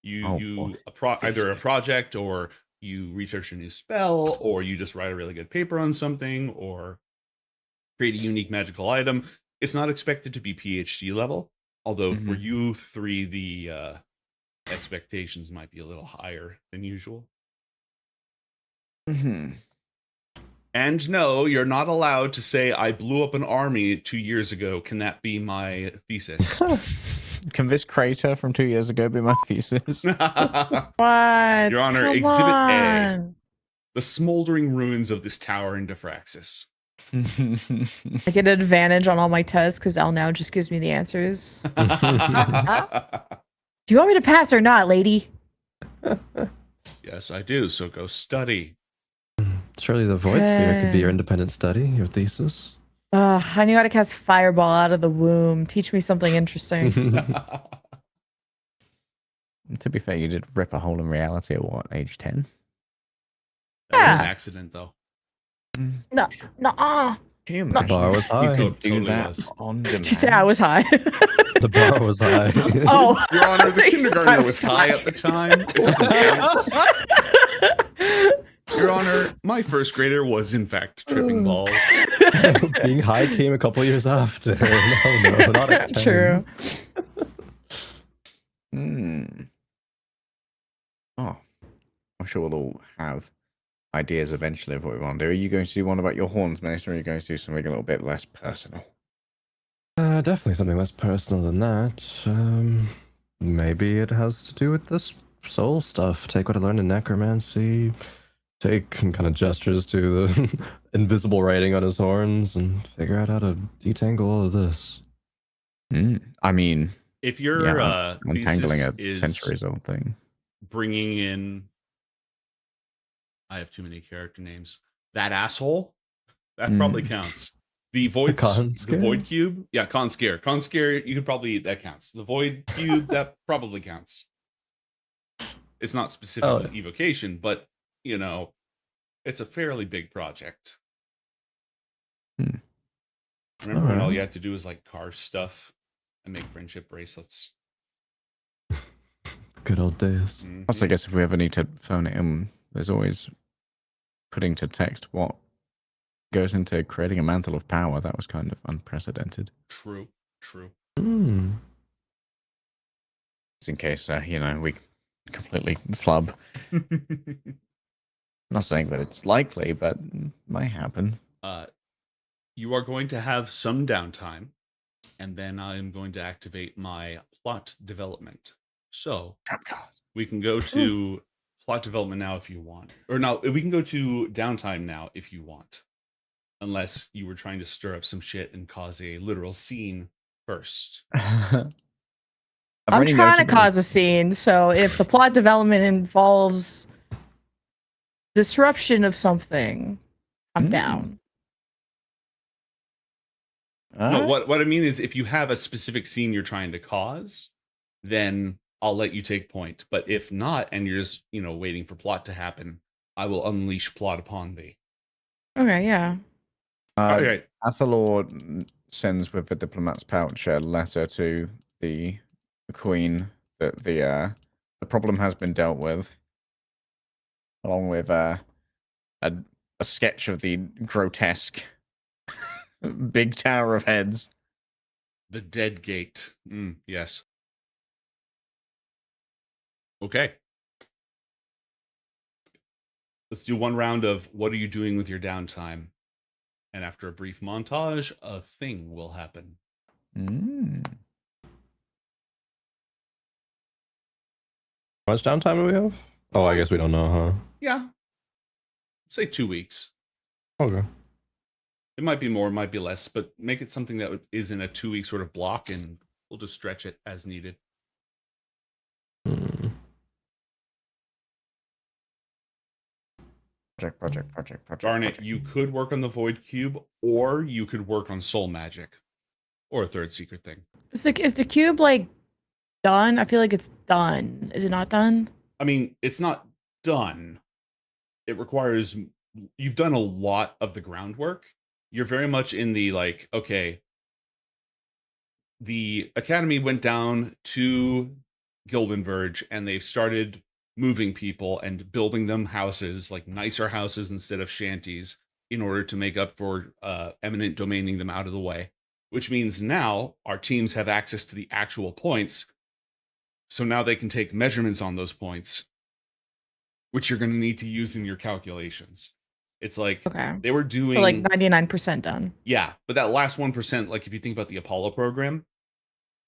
Either a project, or you research a new spell, or you just write a really good paper on something, or create a unique magical item. It's not expected to be PhD level, although for you three, the expectations might be a little higher than usual. And no, you're not allowed to say, I blew up an army 2 years ago. Can that be my thesis?
Can this crater from 2 years ago be my thesis?
What?
Your Honor,
Come
Exhibit A.
on.
The smoldering ruins of this tower in Diffraxis.
I get an advantage on all my tests because Elle now just gives me the answers. Do you want me to pass or not, lady?
Yes, I do. So go study.
Surely the void sphere could be your independent study, your thesis.
I knew how to cast fireball out of the womb. Teach me something interesting.
To be fair, you did rip a hole in reality at what, age 10?
That was an accident, though.
No.
The
bar was high.
You could do
Totally
that
was.
on demand.
She said I was high.
The bar was high.
Oh,
Your Honor, the
They
kindergartner
said
was
I
high at the time. It doesn't count. Your Honor, my first grader was in fact tripping balls.
Being high came a couple years after. No, not at 10.
True.
Oh, I'm sure we'll all have ideas eventually of what we want to do. Are you going to do one about your horns, Mason, or are you going to do something a little bit less personal?
Definitely something less personal than that. Maybe it has to do with this soul stuff. Take what I learned in necromancy. Take kind of gestures to the invisible writing on his horns and figure out how to detangle all of this.
I mean,
If your
untangling
thesis
a
is
centuries-old thing.
bringing in, I have too many character names. That asshole, that probably counts. The void, the void cube, yeah, Conscare, you could probably, that counts. The void cube, that probably counts. It's not specific to evocation, but you know, it's a fairly big project. Remember when all you had to do was like carve stuff and make friendship bracelets?
Good old days.
Plus, I guess if we ever need to phone it in, there's always putting to text what goes into creating a mantle of power. That was kind of unprecedented.
True.
Just in case, we completely flub. Not saying that it's likely, but might happen.
You are going to have some downtime, and then I'm going to activate my plot development. So we can go to plot development now if you want. Or no, we can go to downtime now if you want. Unless you were trying to stir up some shit and cause a literal scene first.
I'm trying to cause a scene, so if the plot development involves disruption of something, I'm down.
No, what I mean is if you have a specific scene you're trying to cause, then I'll let you take point. But if not, and you're just, waiting for plot to happen, I will unleash plot upon thee.
Okay, yeah.
Okay.
Athalor sends with the diplomat's pouch a letter to the queen that the problem has been dealt with, along with a sketch of the grotesque big tower of heads.
The Dead Gate. Yes. Okay. Let's do one round of what are you doing with your downtime? And after a brief montage, a thing will happen.
How much downtime do we have? Oh, I guess we don't know, huh?
Yeah. Say 2 weeks.
Okay.
It might be more, it might be less, but make it something that is in a 2-week sort of block, and we'll just stretch it as needed.
Project.
Darn it, you could work on the Void Cube, or you could work on Soul Magic. Or a third secret thing.
Is the cube, done? I feel like it's done. Is it not done?
I mean, it's not done. It requires... You've done a lot of the groundwork. You're very much in the, okay, the Academy went down to Gildenverge, and they've started moving people and building them houses, nicer houses instead of shanties, in order to make up for eminent domaining them out of the way. Which means now our teams have access to the actual points, so now they can take measurements on those points, which you're going to need to use in your calculations. It's they were doing...
So 99% done.
Yeah, but that last 1%, if you think about the Apollo program,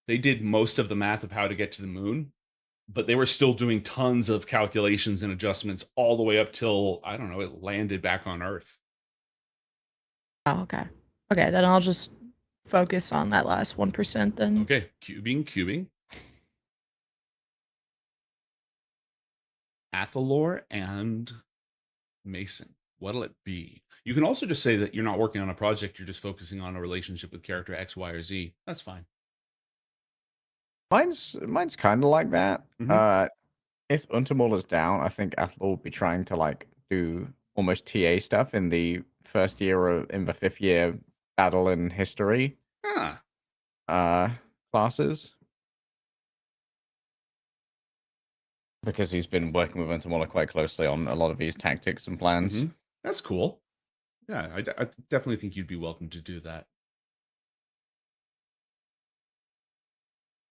they did most of the math of how to get to the moon, but they were still doing tons of calculations and adjustments all the way up till, I don't know, it landed back on Earth.
Oh, okay. Okay, then I'll just focus on that last 1% then.
Okay, cubing. Athalor and Mason. What'll it be? You can also just say that you're not working on a project, you're just focusing on a relationship with character X, Y, or Z. That's fine.
Mine's kind of like that. If Untermall is down, I think Athalor will be trying to do almost TA stuff in the first year or in the 5th year battle in history classes. Because he's been working with Untermall quite closely on a lot of these tactics and plans.
That's cool. Yeah, I definitely think you'd be welcome to do that.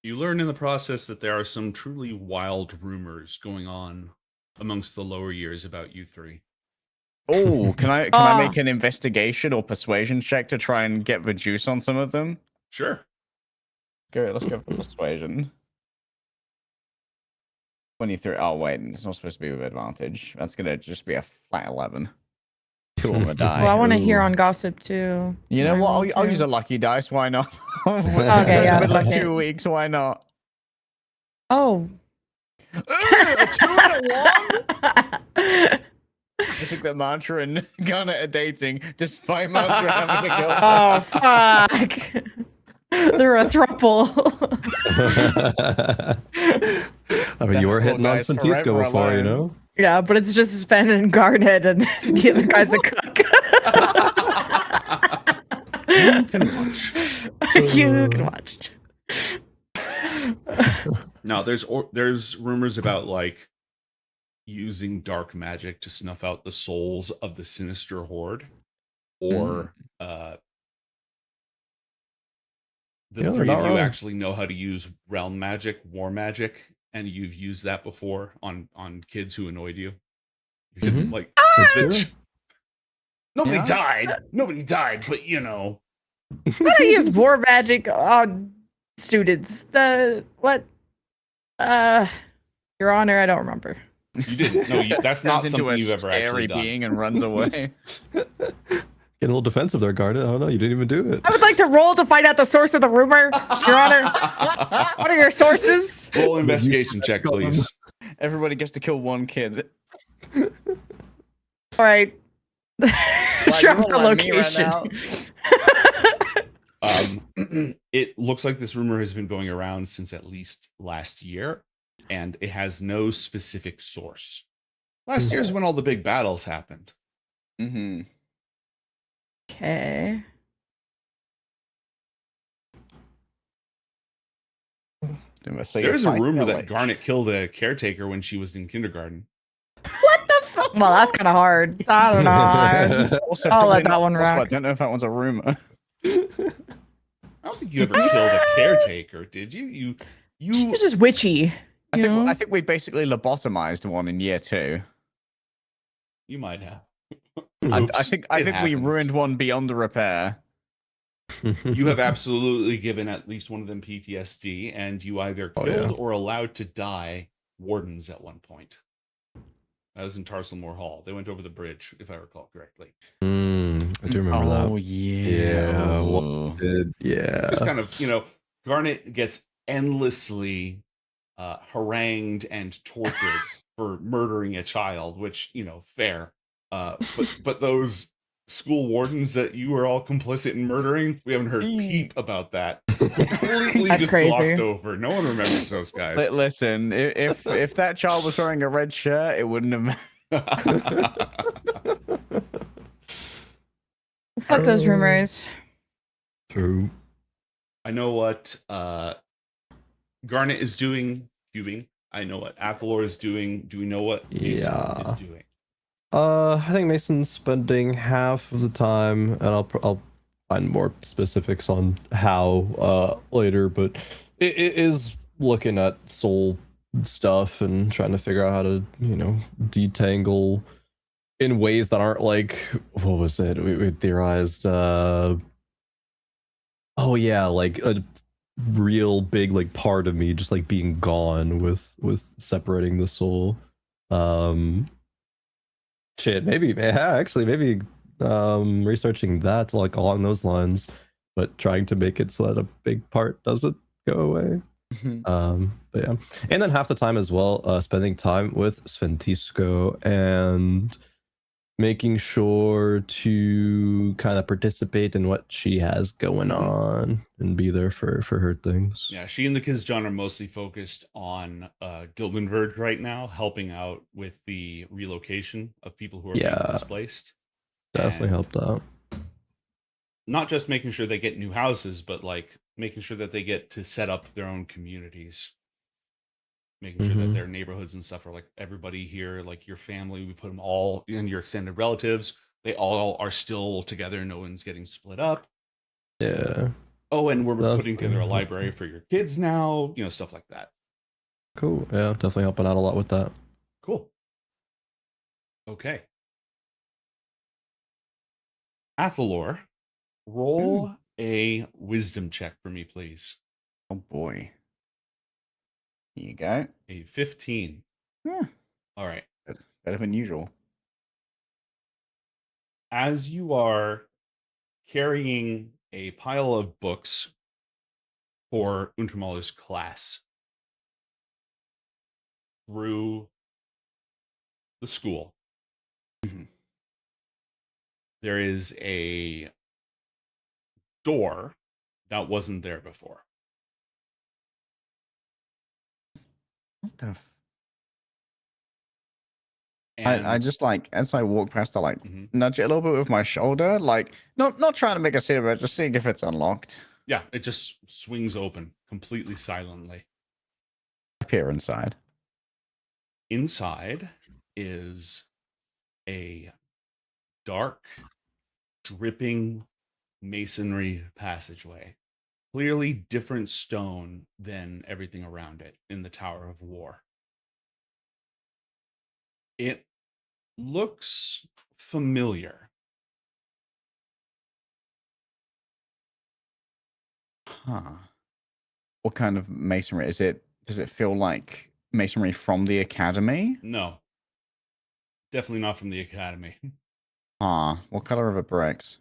You learn in the process that there are some truly wild rumors going on amongst the lower years about you three.
Oh, can I make an investigation or persuasion check to try and get the juice on some of them?
Sure.
Let's go for persuasion. 23. Oh wait, it's not supposed to be with advantage. That's gonna just be a flat 11. 2 on the die.
Well, I want to hear on gossip too.
You know what? I'll use a lucky dice. Why not?
Okay, yeah.
In like 2 weeks. Why not?
Oh.
A 2 and a 1. I think that Mantra and Garnet are dating, despite Mantra having to go.
Oh fuck! They're a throuple.
I mean, you were hitting on Sventisco before, you know?
Yeah, but it's just Sven and Garnet, and the other guy's a cook.
You can watch.
You can watch.
No, there's rumors about like using dark magic to snuff out the souls of the sinister horde, or the
Yeah, they're
three
not
of you
wrong.
actually know how to use realm magic, war magic, and you've used that before on kids who annoyed you. You can, like, bitch. Nobody
Yeah.
died. Nobody died, but you know.
How do you use war magic on students? The what? Your Honor, I don't remember.
You didn't. No, that's not
Turns into
something
a
you've ever actually
scary
done.
being and runs away.
Getting a little defensive there, Garnet. I don't know. You didn't even do it.
I would like to roll to find out the source of the rumor, Your Honor. What are your sources?
Roll an investigation check, please.
Everybody gets to kill one kid.
All right. Sure,
you're
the
all on me right
location.
now.
It looks like this rumor has been going around since at least last year, and it has no specific source. Last year is when all the big battles happened.
Mm-hmm.
Okay.
There's a rumor that Garnet killed a caretaker when she was in kindergarten.
What the fuck? Well, that's kind of hard. I don't know.
Also,
I'll let
probably
that
not
one
possible. I
rock.
don't know if that one's a rumor.
I don't think you ever killed a caretaker, did you? You
This is witchy.
I think we basically lobotomized one in year 2.
You might have.
I
Oops,
think
it
we
happens.
ruined one beyond the repair.
You have absolutely given at least one of them PTSD, and you either killed or allowed to die wardens at one point. That was in Tarselmore Hall. They went over the bridge, if I recall correctly.
I do remember that.
Oh, yeah.
Yeah. What did, yeah.
Just kind of, Garnet gets endlessly harangued and tortured for murdering a child, which, fair. But those school wardens that you were all complicit in murdering, we haven't heard peep about that. Completely
That's
just
crazy.
glossed over. No one remembers those guys.
Listen, if that child was wearing a red shirt, it wouldn't have.
Fuck those rumors.
True.
I know what Garnet is doing, cubing. I know what Athalor is doing. Do we know what Mason is doing?
I think Mason's spending half of the time, and I'll find more specifics on how later, but it is looking at soul stuff and trying to figure out how to, detangle in ways that aren't like, what was it? We theorized, like a real big like part of me just like being gone with separating the soul. Maybe researching that like along those lines, but trying to make it so that a big part doesn't go away. But yeah, and then half the time as well, spending time with Sventisco and making sure to kind of participate in what she has going on and be there for her things.
Yeah, she and the kids, John, are mostly focused on Gilbenverge right now, helping out with the relocation of people who are being displaced.
Definitely helped out.
Not just making sure they get new houses, but like making sure that they get to set up their own communities. Making sure that their neighborhoods and stuff are like everybody here, like your family, we put them all in your extended relatives. They all are still together. No one's getting split up.
Yeah.
Oh, and we're putting together a library for your kids now, stuff like that.
Cool. Yeah, definitely helping out a lot with that.
Cool. Okay. Athalor, roll a wisdom check for me, please.
Oh boy. Here you go.
A 15.
Yeah.
All right.
Better than usual.
As you are carrying a pile of books for Untermaller's class through the school, there is a door that wasn't there before.
What the? I
And
just like as I walk past, I like
Mhm.
nudge it a little bit with my shoulder, like not trying to make a scene, but just seeing if it's unlocked.
yeah, it just swings open completely silently.
Peer inside.
Inside is a dark, dripping masonry passageway. Clearly different stone than everything around it in the Tower of War. It looks familiar.
Huh. What kind of masonry is it? Does it feel like masonry from the academy?
No, definitely not from the Academy.
Ah, what color are the bricks?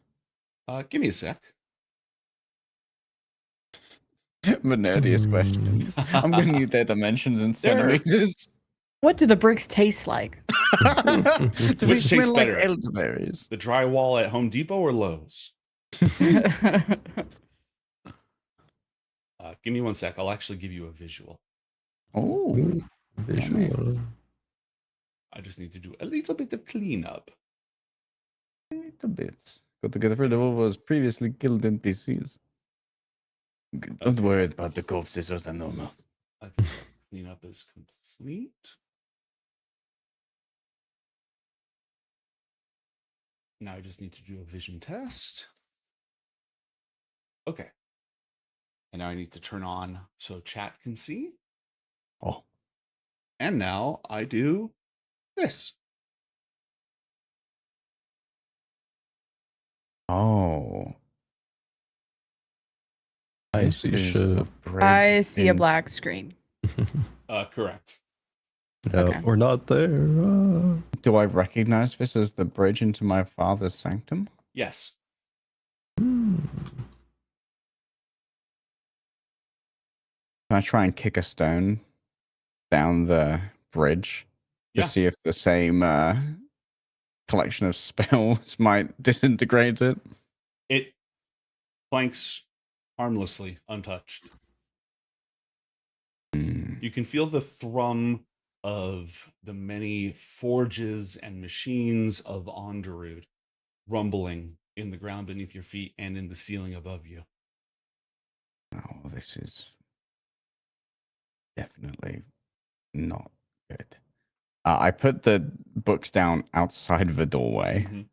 Give me a sec.
The nerdiest questions. I'm gonna need their dimensions in
They're-
centimeters.
What do the bricks taste like?
Do they
Which
smell
tastes
like
better?
elderberries?
The drywall at Home Depot or Lowe's? Give me one sec. I'll actually give you a visual.
Oh,
visual.
I just need to do a little bit of cleanup.
A little bit. Got to get rid of all those previously killed NPCs. Don't worry about the corpses, those are normal.
I think cleanup is complete. Now I just need to do a vision test. Okay. And now I need to turn on so chat can see.
Oh.
And now I do this.
Oh.
I
This
see
is
shit.
the bridge
I see a
into-
black screen.
Correct.
No,
Okay.
we're not there.
Do I recognize this as the bridge into my father's sanctum?
Yes.
Can I try and kick a stone down the bridge to
Yeah.
see if the same collection of spells might disintegrate it?
It planks harmlessly, untouched. You can feel the thrum of the many forges and machines of Onderud rumbling in the ground beneath your feet and in the ceiling above you.
Oh, this is definitely not good. I put the books down outside the doorway.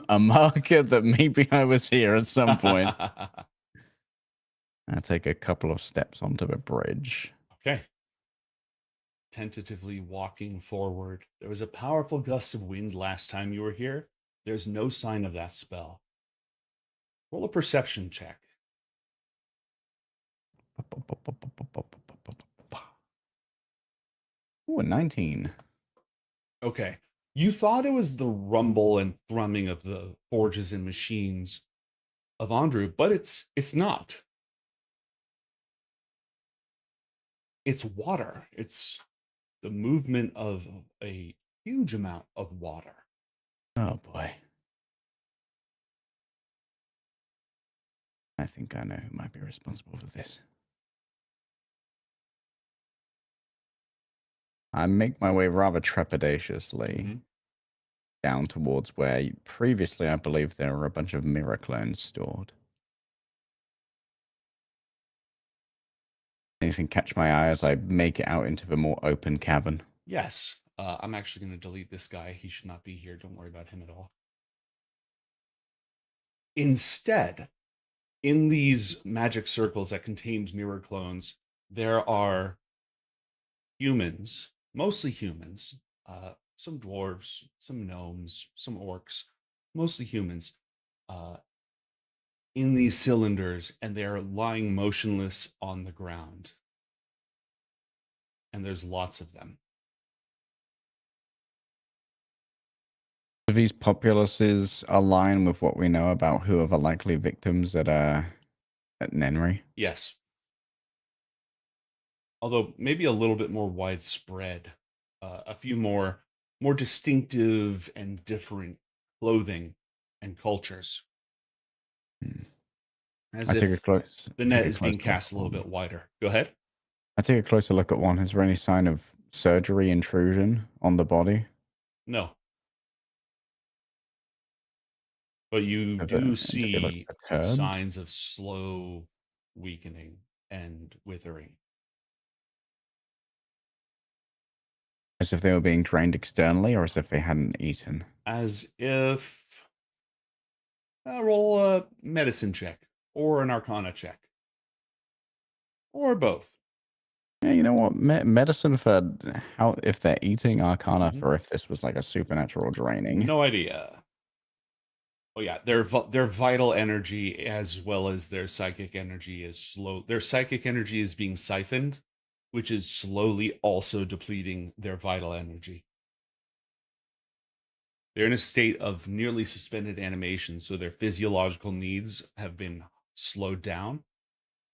A marker that maybe I was here at some point. I take a couple of steps onto the bridge.
Okay. Tentatively walking forward. There was a powerful gust of wind last time you were here. There's no sign of that spell. Roll a perception check.
Ooh, a 19.
Okay. You thought it was the rumble and thrumming of the forges and machines of Andrew, but it's not. It's water. It's the movement of a huge amount of water.
Oh boy. I think I know who might be responsible for this. I make my way rather trepidatiously down towards where previously I believe there were a bunch of mirror clones stored. Anything catch my eye as I make it out into the more open cavern?
Yes. I'm actually going to delete this guy. He should not be here. Don't worry about him at all. Instead, in these magic circles that contained mirror clones, there are humans, mostly humans, some dwarves, some gnomes, some orcs, mostly humans, in these cylinders, and they are lying motionless on the ground. And there's lots of them.
Do these populaces align with what we know about who are the likely victims at Nenri?
Yes. Although maybe a little bit more widespread. A few more distinctive and different clothing and cultures. As
I take a
if
close-
the net
take a
is being
close look
cast a little
for
bit wider. Go ahead.
I take a closer look at one. Is there any sign of surgery intrusion on the body?
No. But you
Does
do
does it look
see
perturbed?
signs of slow weakening and withering.
As if they were being drained externally, or as if they hadn't eaten?
As if roll a medicine check or an arcana check. Or both.
Yeah, you know what? Medicine for how if they're eating, arcana
Mhm.
for if this was like a supernatural draining.
No idea. Oh yeah, their vital energy as well as their psychic energy is slow. Their psychic energy is being siphoned, which is slowly also depleting their vital energy. They're in a state of nearly suspended animation, so their physiological needs have been slowed down.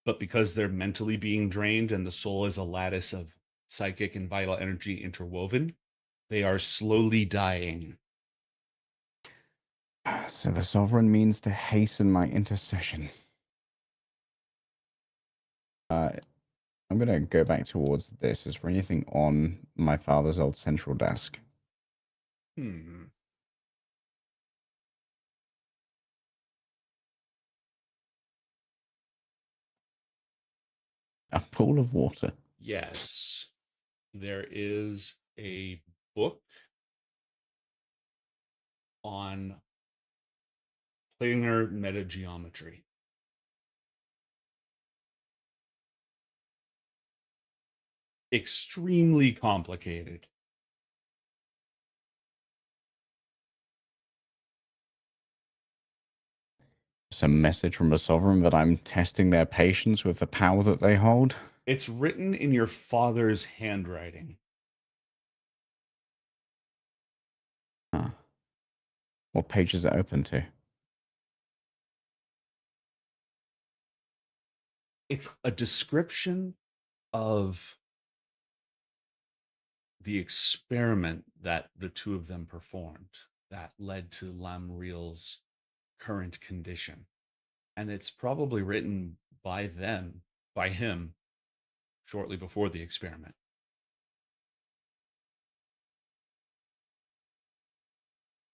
But because they're mentally being drained and the soul is a lattice of psychic and vital energy interwoven, they are slowly dying.
So the sovereign means to hasten my intercession. I'm gonna go back towards this. Is there anything on my father's old central desk?
Hmm.
A pool of water.
Yes. There is a book on planar metageometry. Extremely complicated.
It's a message from a sovereign that I'm testing their patience with the power that they hold.
It's written in your father's handwriting.
Huh. What page is it open to?
It's a description of the experiment that the two of them performed that led to Lamriel's current condition. And it's probably written by him, shortly before the experiment.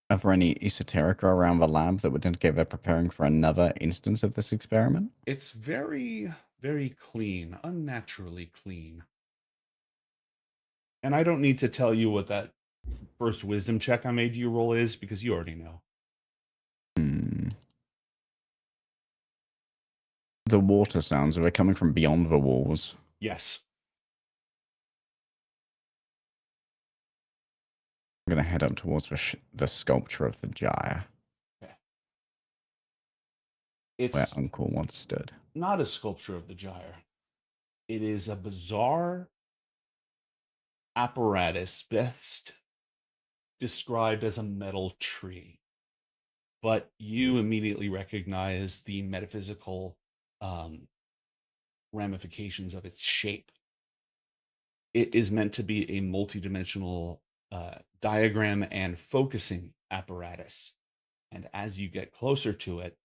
Are there any esoterica around the lab that would indicate they're preparing for another instance of this experiment?
It's very, very clean, unnaturally clean. And I don't need to tell you what that first wisdom check I made you roll is because you already know.
The water sounds, are they coming from beyond the walls?
Yes.
I'm going to head up towards the sculpture of the gyre.
Okay.
Where
It's
Uncle once stood.
not a sculpture of the gyre. It is a bizarre apparatus best described as a metal tree. But you immediately recognize the metaphysical ramifications of its shape. It is meant to be a multidimensional diagram and focusing apparatus. And as you get closer to it,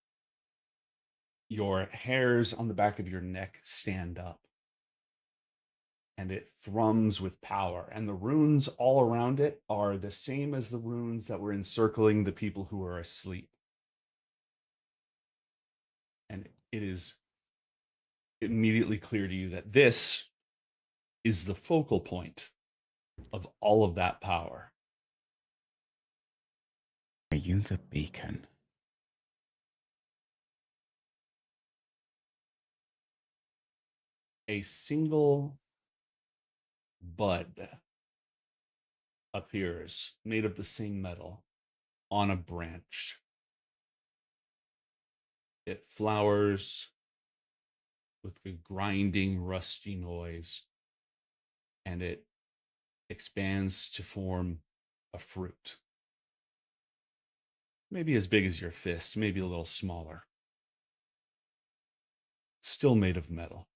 your hairs on the back of your neck stand up. And it thrums with power. And the runes all around it are the same as the runes that were encircling the people who are asleep. And it is immediately clear to you that this is the focal point of all of that power.
Are you the beacon?
A single bud appears made of the same metal on a branch. It flowers with a grinding, rusty noise, and it expands to form a fruit. Maybe as big as your fist, maybe a little smaller. Still made of metal.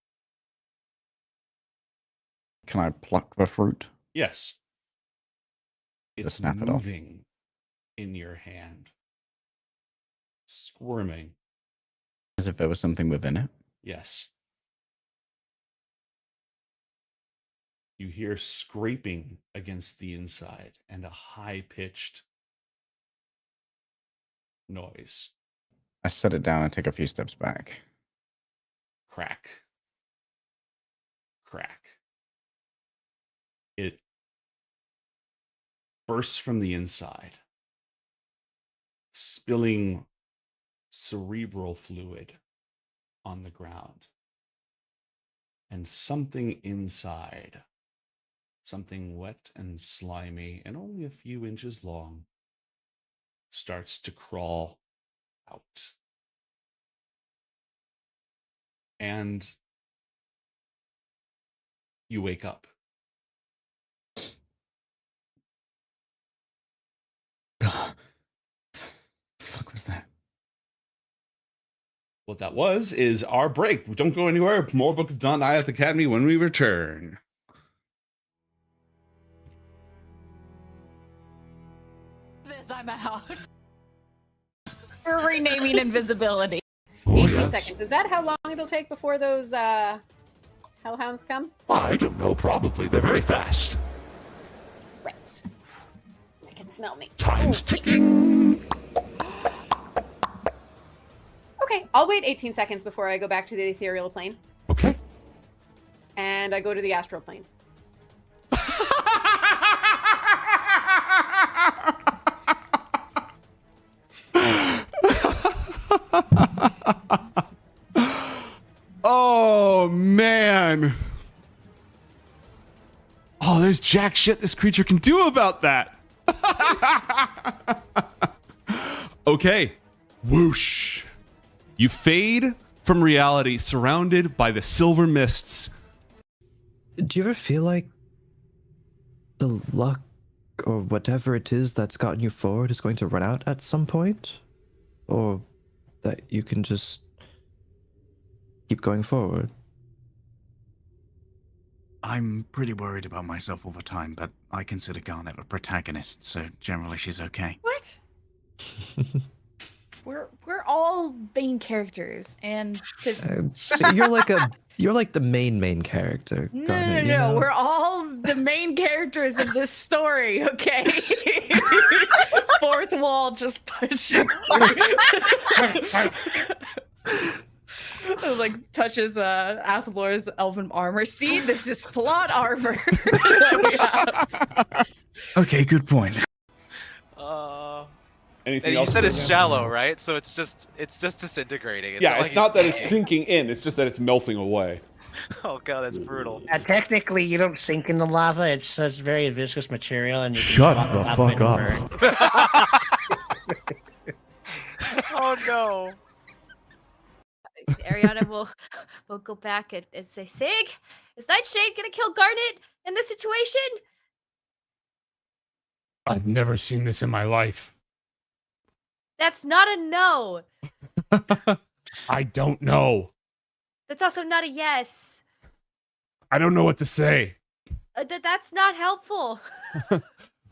Can I pluck the fruit?
Yes.
To
It's
snap it off.
moving in your hand. Squirming.
As if there was something within it?
Yes. You hear scraping against the inside and a high-pitched noise.
I set it down and take a few steps back.
Crack. Crack. It bursts from the inside, spilling cerebral fluid on the ground. And something inside, something wet and slimy and only a few inches long, starts to crawl out. And you wake up.
Fuck was that?
What that was is our break. Don't go anywhere. More Book of Dawn, Ioth Academy when we return.
This, I'm out. We're renaming invisibility.
18 seconds. Is that how long it'll take before those hellhounds come?
I don't know, probably. They're very fast.
Right. They can smell me.
Time's ticking.
Okay, I'll wait 18 seconds before I go back to the ethereal plane.
Okay.
And I go to the astral plane.
Oh man. Oh, there's jack shit this creature can do about that. Okay. Whoosh. You fade from reality, surrounded by the silver mists.
Do you ever feel like the luck or whatever it is that's gotten you forward is going to run out at some point? Or that you can just keep going forward?
I'm pretty worried about myself all the time, but I consider Garnet a protagonist, so generally she's okay.
What? We're all main characters, and
So you're like the main character.
no,
Garnet, you
no,
know?
we're all the main characters of this story. Okay. Fourth wall just punching. Like touches Athalor's elven armor. See, this is plot armor.
Okay, good point.
Anything
And you
else
said
for
it's
them?
shallow, right? So it's just disintegrating.
Yeah,
like
it's not that it's sinking in. It's just that it's melting away.
Oh god, that's brutal.
Technically, you don't sink in the lava. It's very viscous material, and you can
Shut
swallow
the
up
fuck
and
up.
burn.
Oh no.
Ariana will go back and say, Sig, is Nightshade gonna kill Garnet in this situation?
I've never seen this in my life.
That's not a no.
I don't know.
That's also not a yes.
I don't know what to say.
That's not helpful.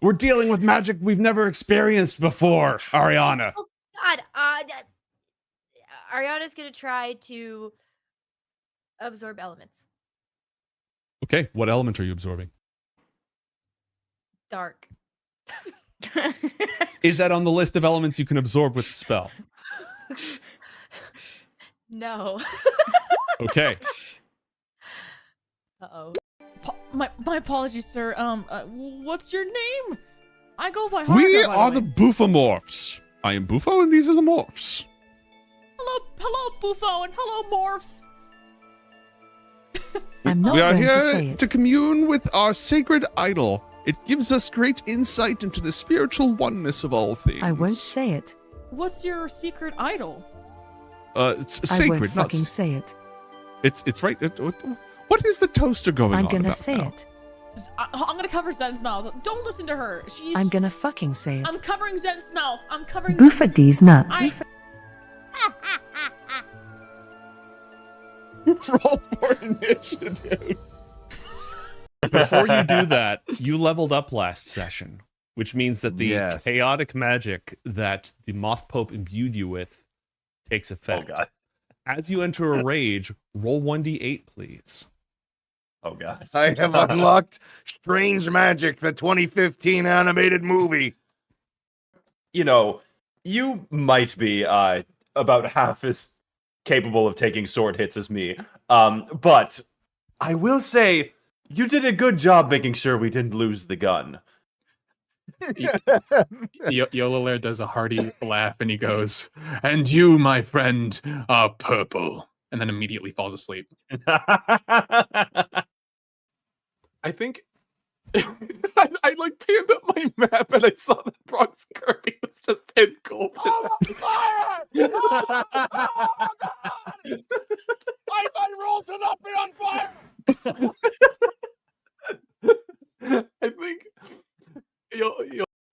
We're dealing with magic we've never experienced before, Ariana.
Oh God, Ariana's gonna try to absorb elements.
Okay, what element are you absorbing?
Dark.
Is that on the list of elements you can absorb with the spell?
No.
Okay.
Uh-oh.
My apologies, sir. What's your name? I go by Harker,
We
by
are
the
the
way.
Bufomorphs. I am Bufo, and these are the morphs.
Hello, Buffo, and hello, Morphs.
I'm not
We are
going to say
here
it.
to commune with our sacred idol. It gives us great insight into the spiritual oneness of all things.
I won't say it.
What's your secret idol?
It's
I
sacred,
won't
not
fucking say it.
It's right. What is the toaster going
I'm
on
gonna
about
say
now?
it.
I'm gonna cover Zen's mouth. Don't listen to her. She's.
I'm gonna fucking say it.
I'm covering Zen's mouth. I'm covering.
Boofa D's nuts.
Roll for initiative. Before you do that, you leveled up last session, which means that the
Yes.
chaotic magic that the Moth Pope imbued you with takes effect.
God.
As you enter a rage, roll 1d8, please.
Oh god.
I have unlocked Strange Magic, the 2015 animated movie.
You know, you might be about half as capable of taking sword hits as me. But I will say you did a good job making sure we didn't lose the gun.
Yolalair does a hearty laugh and he goes, "And you, my friend, are purple," and then immediately falls asleep. I think I like panned up my map and I saw that Bronx Kirby was just engulfed.
Fire! Oh, God! Wi-Fi rolls to not be on fire!
I think you'll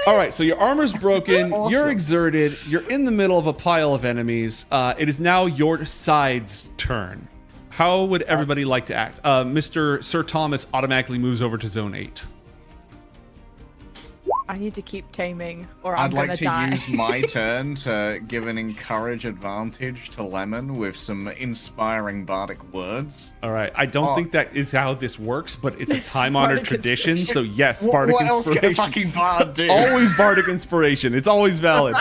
All right, so your armor's broken, you're exerted, you're in the middle of a pile of enemies. It is now your side's turn. How would everybody like to act? Mr. Sir Thomas automatically moves over to zone 8.
I need to keep taming, or I'm
I'd
gonna
like to
die.
use my turn to give an encourage advantage to Lemon with some inspiring bardic words.
All right, I don't think that is how this works, but it's a time-honored
Bardic
tradition, so
inspiration.
yes,
What-
bardic
what else can a
inspiration.
fucking bard do?
Always bardic inspiration. It's always valid.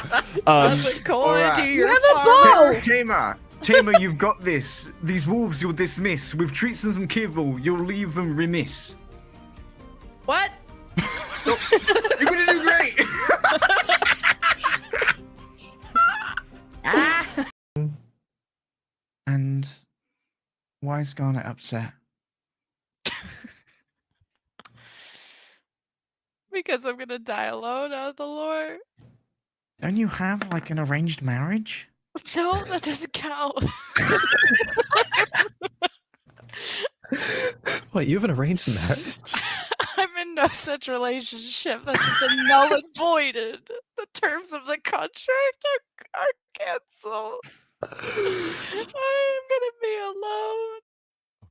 Alright.
You
have
a bow!
Tamer, you've got this. These wolves you'll dismiss. With treats and some kibble, you'll leave them remiss.
What?
You're gonna do great! And why is Garnet upset?
Because I'm gonna die alone out of the lore.
Don't you have like an arranged marriage?
No, that doesn't count.
What, you have an arranged marriage?
I'm in no such relationship that's been null and voided. The terms of the contract are canceled. I'm gonna be alone.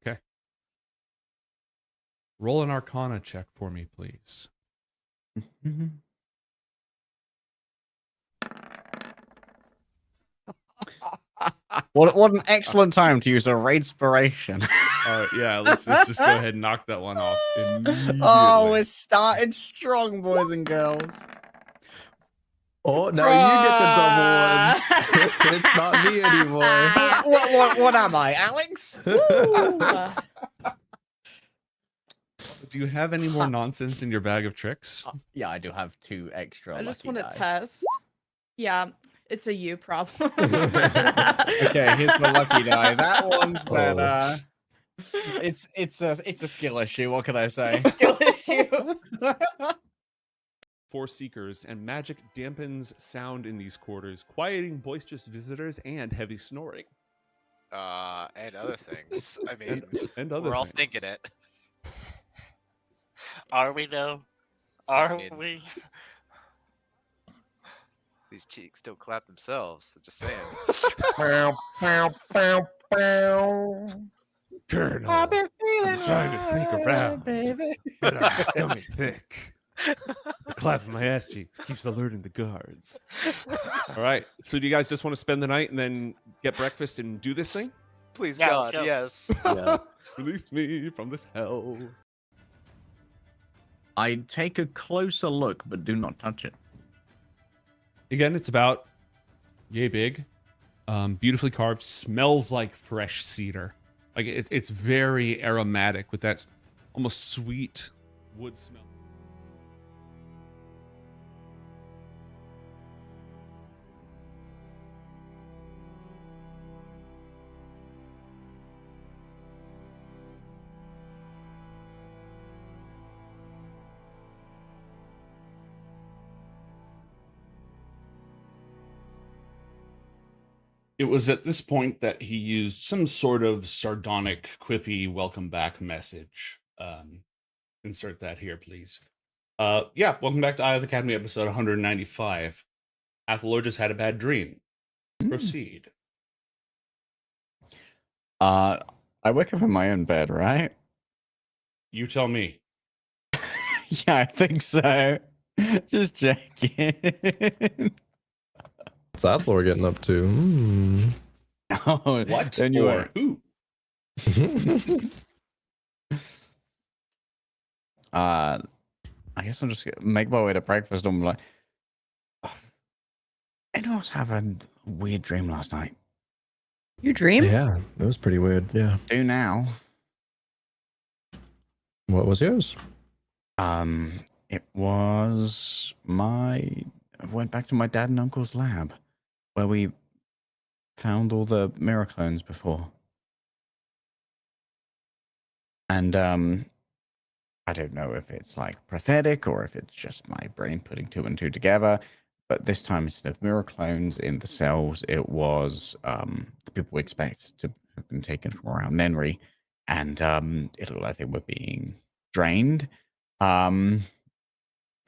Okay. Roll an Arcana check for me, please.
What an excellent time to use a Raidspiration.
All right, yeah, let's just go ahead and knock that one off immediately.
Oh, we're starting strong, boys and girls.
Oh, now you get the double ones. It's not me anymore.
What am I, Alex?
Do you have any more nonsense in your bag of tricks?
Yeah, I do have 2 extra.
I just
lucky
want to
die.
test. Yeah, it's a you problem.
Okay, here's my lucky die. That one's
Oh.
better. It's a skill issue. What can I say?
Skill issue.
4 seekers, and magic dampens sound in these quarters, quieting boisterous visitors and heavy snoring.
And other things. I mean,
And other
we're all
things.
thinking it.
Are we though? Are
mean-
we?
These cheeks don't clap themselves. Just saying.
Colonel,
I've been feeling
I'm trying to sneak
right,
around,
baby.
but I'm stomach thick. The clap of my ass cheeks keeps alerting the guards. All right, so do you guys just want to spend the night and then get breakfast and do this thing?
Please,
Yeah,
God,
let's go.
yes.
Yeah.
Release me from this hell.
I take a closer look, but do not touch it.
Again, it's about yay big, beautifully carved, smells like fresh cedar. Like it's very aromatic with that almost sweet wood smell. It was at this point that he used some sort of sardonic, quippy welcome back message. Insert that here, please. Yeah, welcome back to Ioth Academy episode 195. Athalor just had a bad dream. Proceed.
I wake up in my own bed, right?
You tell me.
Yeah, I think so. Just checking.
What's Athlor getting up to?
Oh,
What?
then you
Or
are.
who?
I guess I'll just make my way to breakfast. I'm like, anyone else have a weird dream last night?
You dream?
Yeah, it was pretty weird. Yeah.
Do now.
What was yours?
It was I went back to my dad and uncle's lab where we found all the mirror clones before. And I don't know if it's like pathetic or if it's just my brain putting two and two together. But this time, instead of mirror clones in the cells, it was the people we expect to have been taken from around memory, and it looked like they were being drained. And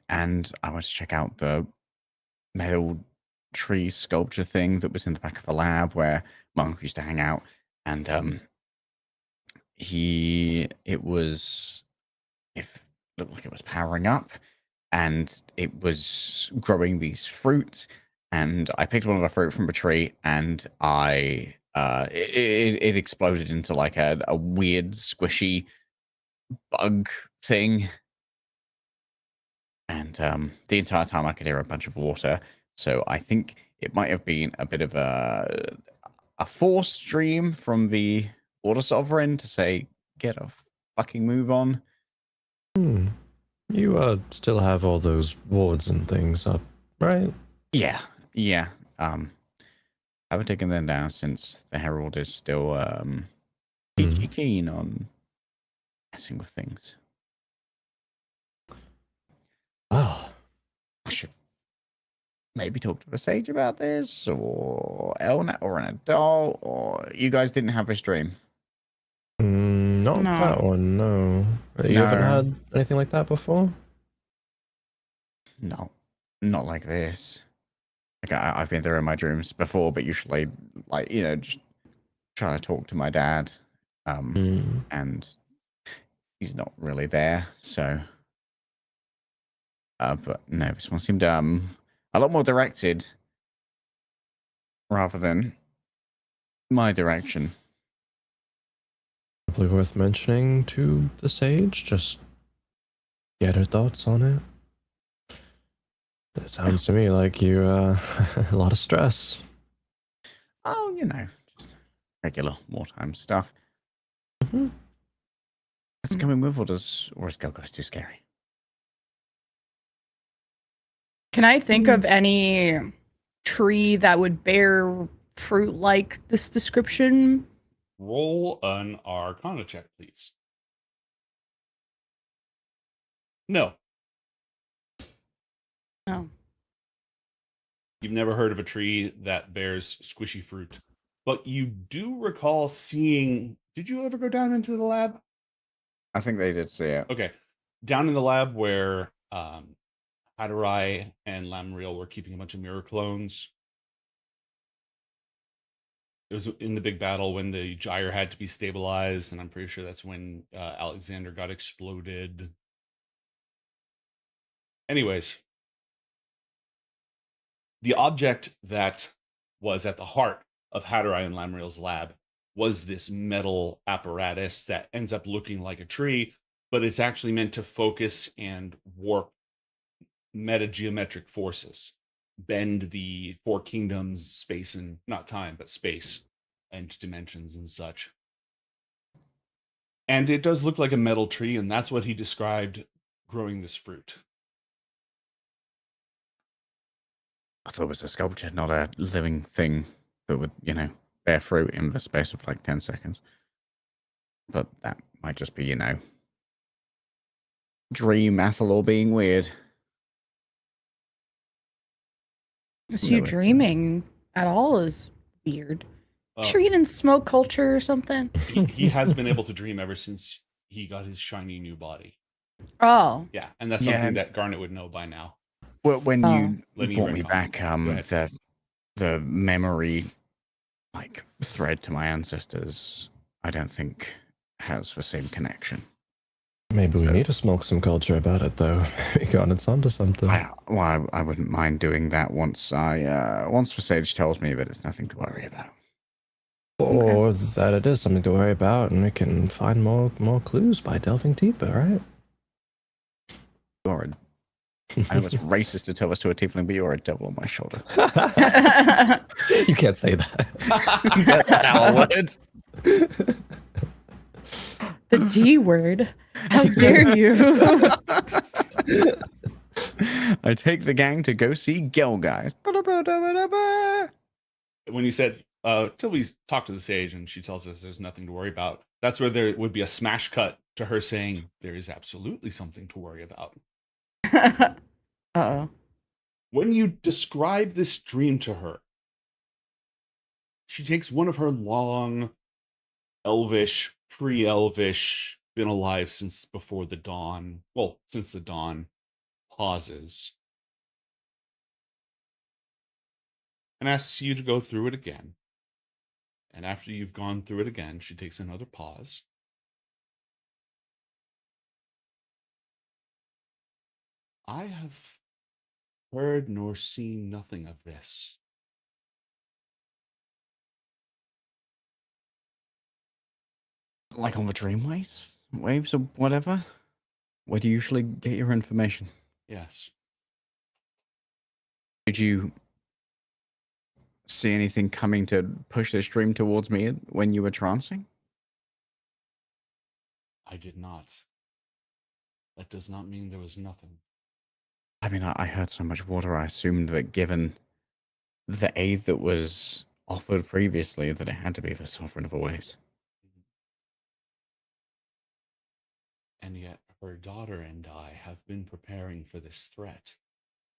I went to check out the metal tree sculpture thing that was in the back of the lab where Monk used to hang out, and it looked like it was powering up, and it was growing these fruits. And I picked one of the fruit from a tree, and it exploded into like a weird squishy bug thing. And the entire time I could hear a bunch of water. So I think it might have been a bit of a force stream from the Water Sovereign to say, get a fucking move on.
You still have all those wards and things up, right?
Yeah. I haven't taken them down since the Herald is still keen on messing with things.
Oh.
I should maybe talk to a sage about this, or Elnat, or an adult, or you guys didn't have this dream.
Not
No.
that one, no. You haven't had anything like that before?
No, not like this. Like I've been there in my dreams before, but usually, like, just trying to talk to my dad, and he's not really there. So, but no, this one seemed a lot more directed rather than my direction.
Probably worth mentioning to the sage, just get her thoughts on it. It sounds to me like you a lot of stress.
Oh, just regular wartime stuff. It's coming with, or is Gilgo's too scary?
Can I think of any tree that would bear fruit like this description?
Roll an Arcana check, please. No.
No.
You've never heard of a tree that bears squishy fruit, but you do recall seeing. Did you ever go down into the lab?
I think they did see it.
Okay. Down in the lab where Hadorai and Lamriel were keeping a bunch of mirror clones. It was in the big battle when the gyre had to be stabilized, and I'm pretty sure that's when Alexander got exploded. Anyways, the object that was at the heart of Hadorai and Lamriel's lab was this metal apparatus that ends up looking like a tree, but it's actually meant to focus and warp metageometric forces, bend the four kingdoms, space and not time, but space and dimensions and such. And it does look like a metal tree, and that's what he described growing this fruit.
I thought it was a sculpture, not a living thing that would, bear fruit in the space of like 10 seconds. But that might just be, dream Athalor being weird.
So you dreaming at all is weird. Sure you didn't smoke culture or something?
He has been able to dream ever since he got his shiny new body.
Oh.
Yeah, and that's something that Garnet would know by now.
Well, when you
Lenny
brought me
retcon.
back, the memory thread to my ancestors, I don't think has the same connection.
Maybe we need to smoke some culture about it, though. Garnet's onto something.
I wouldn't mind doing that once the sage tells me that it's nothing to worry about.
Or that it is something to worry about, and we can find more clues by delving deeper, right?
You're a, I know it's racist to tell us to a tiefling, but you're a devil on my shoulder.
You can't say that.
That's our word.
The D word. How dare you?
I take the gang to go see Gel Guys.
When you said, till we talk to the sage and she tells us there's nothing to worry about, that's where there would be a smash cut to her saying, there is absolutely something to worry about.
Uh-oh.
When you describe this dream to her, she takes one of her long, elvish, pre-elvish, been alive since before the dawn, well, since the dawn, pauses, and asks you to go through it again. And after you've gone through it again, she takes another pause. I have heard nor seen nothing of this.
Like on the dreamwaves? Waves or whatever? Where do you usually get your information?
Yes.
Did you see anything coming to push this dream towards me when you were trancing?
I did not. That does not mean there was nothing.
I mean, I heard so much water, I assumed that given the aid that was offered previously, that it had to be the sovereign of the waves.
And yet her daughter and I have been preparing for this threat,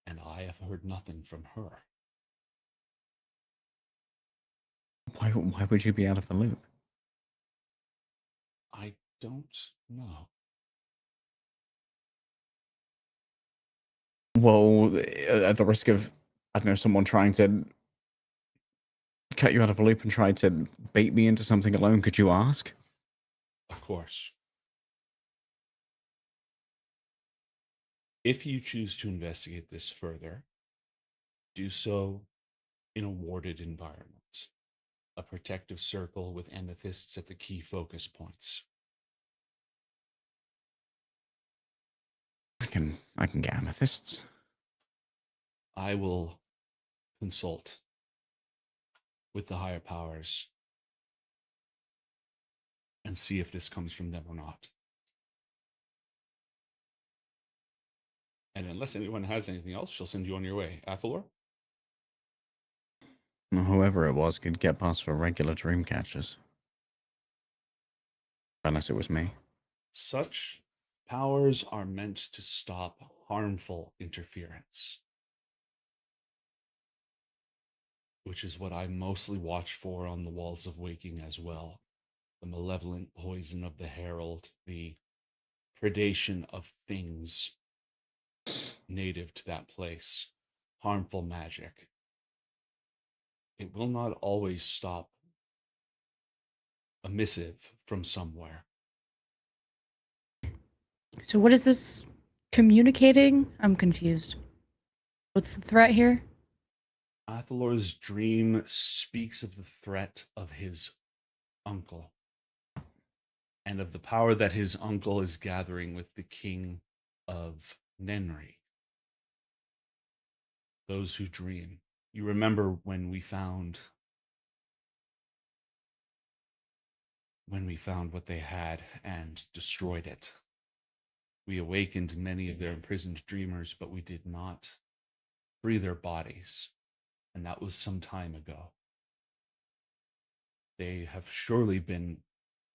and I have heard nothing from her.
Why would you be out of the loop?
I don't know.
Well, at the risk of, I don't know, someone trying to cut you out of the loop and try to bait me into something alone, could you ask?
Of course. If you choose to investigate this further, do so in a warded environment, a protective circle with amethysts at the key focus points.
I can get amethysts.
I will consult with the higher powers and see if this comes from them or not. And unless anyone has anything else, she'll send you on your way. Athalor?
Whoever it was could get past for regular dream catchers. Unless it was me.
Such powers are meant to stop harmful interference, which is what I mostly watch for on the walls of waking as well. The malevolent poison of the herald, the predation of things native to that place, harmful magic. It will not always stop a missive from somewhere.
So what is this communicating? I'm confused. What's the threat here?
Athalor's dream speaks of the threat of his uncle and of the power that his uncle is gathering with the king of Nenri. Those who dream. You remember when we found what they had and destroyed it. We awakened many of their imprisoned dreamers, but we did not free their bodies. And that was some time ago. They have surely been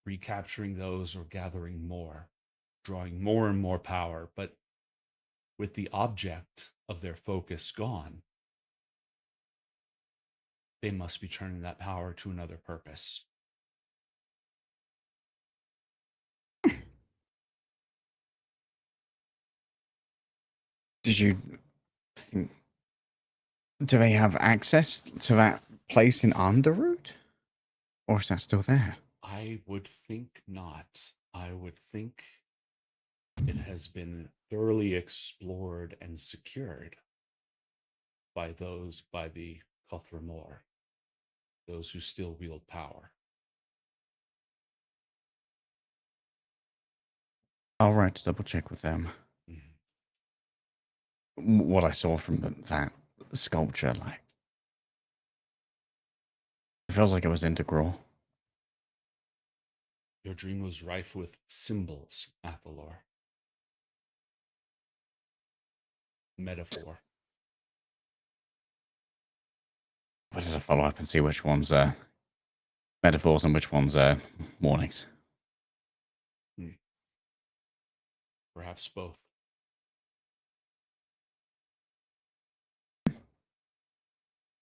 recapturing those or gathering more, drawing more and more power, but with the object of their focus gone, they must be turning that power to another purpose.
Did you think, do they have access to that place in Underroot? Or is that still there?
I would think not. I would think it has been thoroughly explored and secured by the Kothramor, those who still wield power.
I'll write to double check with them. what I saw from that sculpture, like, it feels like it was integral.
Your dream was rife with symbols, Athalor. Metaphor.
What did I follow up and see which ones are metaphors and which ones are warnings?
Perhaps both.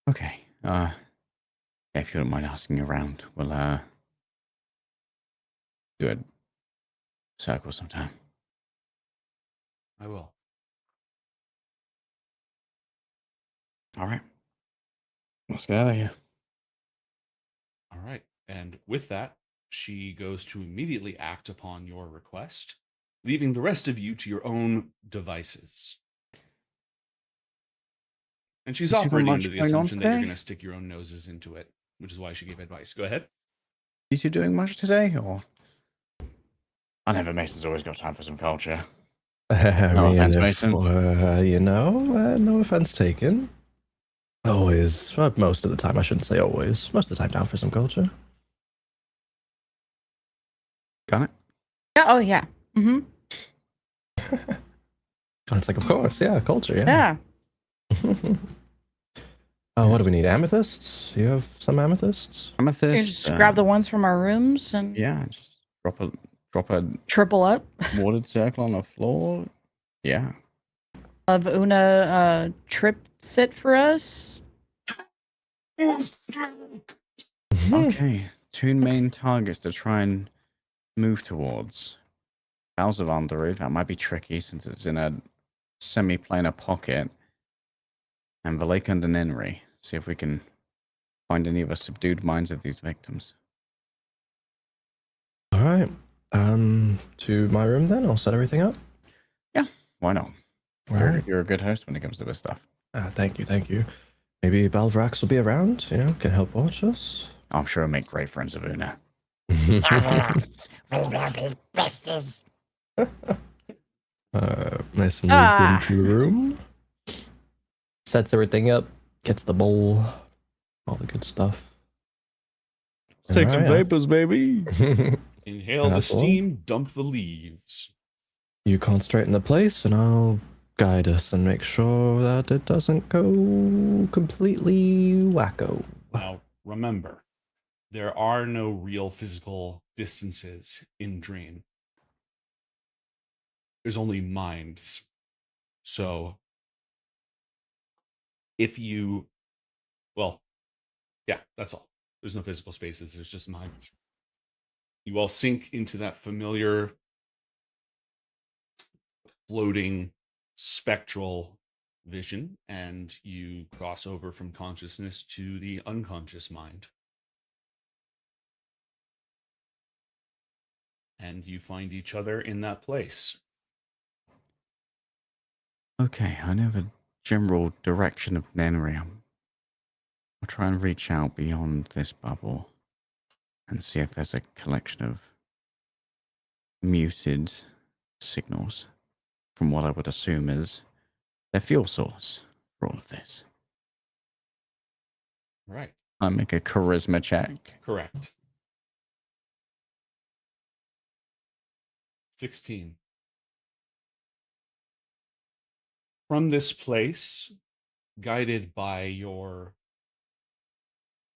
Okay. If you don't mind asking around, we'll do a circle sometime.
I will.
All right. Let's get out of here.
All right. And with that, she goes to immediately act upon your request, leaving the rest of you to your own devices. And she's operating under the assumption that you're going to stick your own noses into it, which is why she gave advice. Go ahead.
You two doing much today, or? I never. Mason's always got time for some culture.
I
No
mean,
offense,
if,
Mason.
no offense taken. Always, well, most of the time, I shouldn't say always. Most of the time down for some culture.
Got it?
Yeah, oh, yeah. Mm-hmm.
It's like, of course, yeah, culture, yeah.
Yeah.
Oh, what do we need? Amethysts? You have some amethysts?
You
Amethyst.
just grab the ones from our rooms and
Yeah, just drop a
triple up.
watered circle on the floor. Yeah.
Of Una trips it for us.
Okay. 2 main targets to try and move towards. Bowels of Underwood. That might be tricky since it's in a semi-planar pocket. And the lake under Nenri. See if we can find any of the subdued minds of these victims.
All right. To my room then. I'll set everything up.
Yeah, why not?
All right.
You're a good host when it comes to this stuff.
Thank you. Maybe Balvrax will be around, can help watch us.
I'm sure I'll make great friends of Una.
We will be besties.
Mason moves into the room, sets everything up, gets the bowl, all the good stuff.
Take some vapors, baby.
Inhale the steam, dump the leaves.
You concentrate in the place, and I'll guide us and make sure that it doesn't go completely wacko.
Now, remember, there are no real physical distances in Dream. There's only minds. So, if you... Well, yeah, that's all. There's no physical spaces. There's just minds. You all sink into that familiar, floating, spectral vision, and you cross over from consciousness to the unconscious mind. And you find each other in that place.
Okay, I know the general direction of Nenri. I'll try and reach out beyond this bubble and see if there's a collection of muted signals from what I would assume is their fuel source for all of this.
Right.
I make a charisma check.
Correct. 16. From this place, guided by your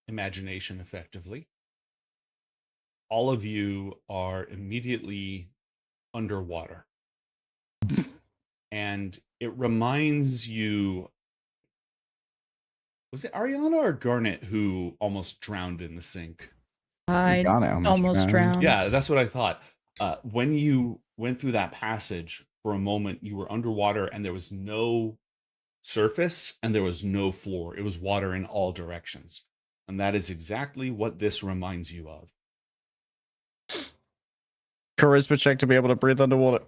imagination effectively, all of you are immediately underwater. And it reminds you... Was it Ariana or Garnet who almost drowned in the sink?
I almost drowned.
Yeah, that's what I thought. When you went through that passage, for a moment, you were underwater and there was no surface and there was no floor. It was water in all directions. And that is exactly what this reminds you of.
Charisma check to be able to breathe underwater.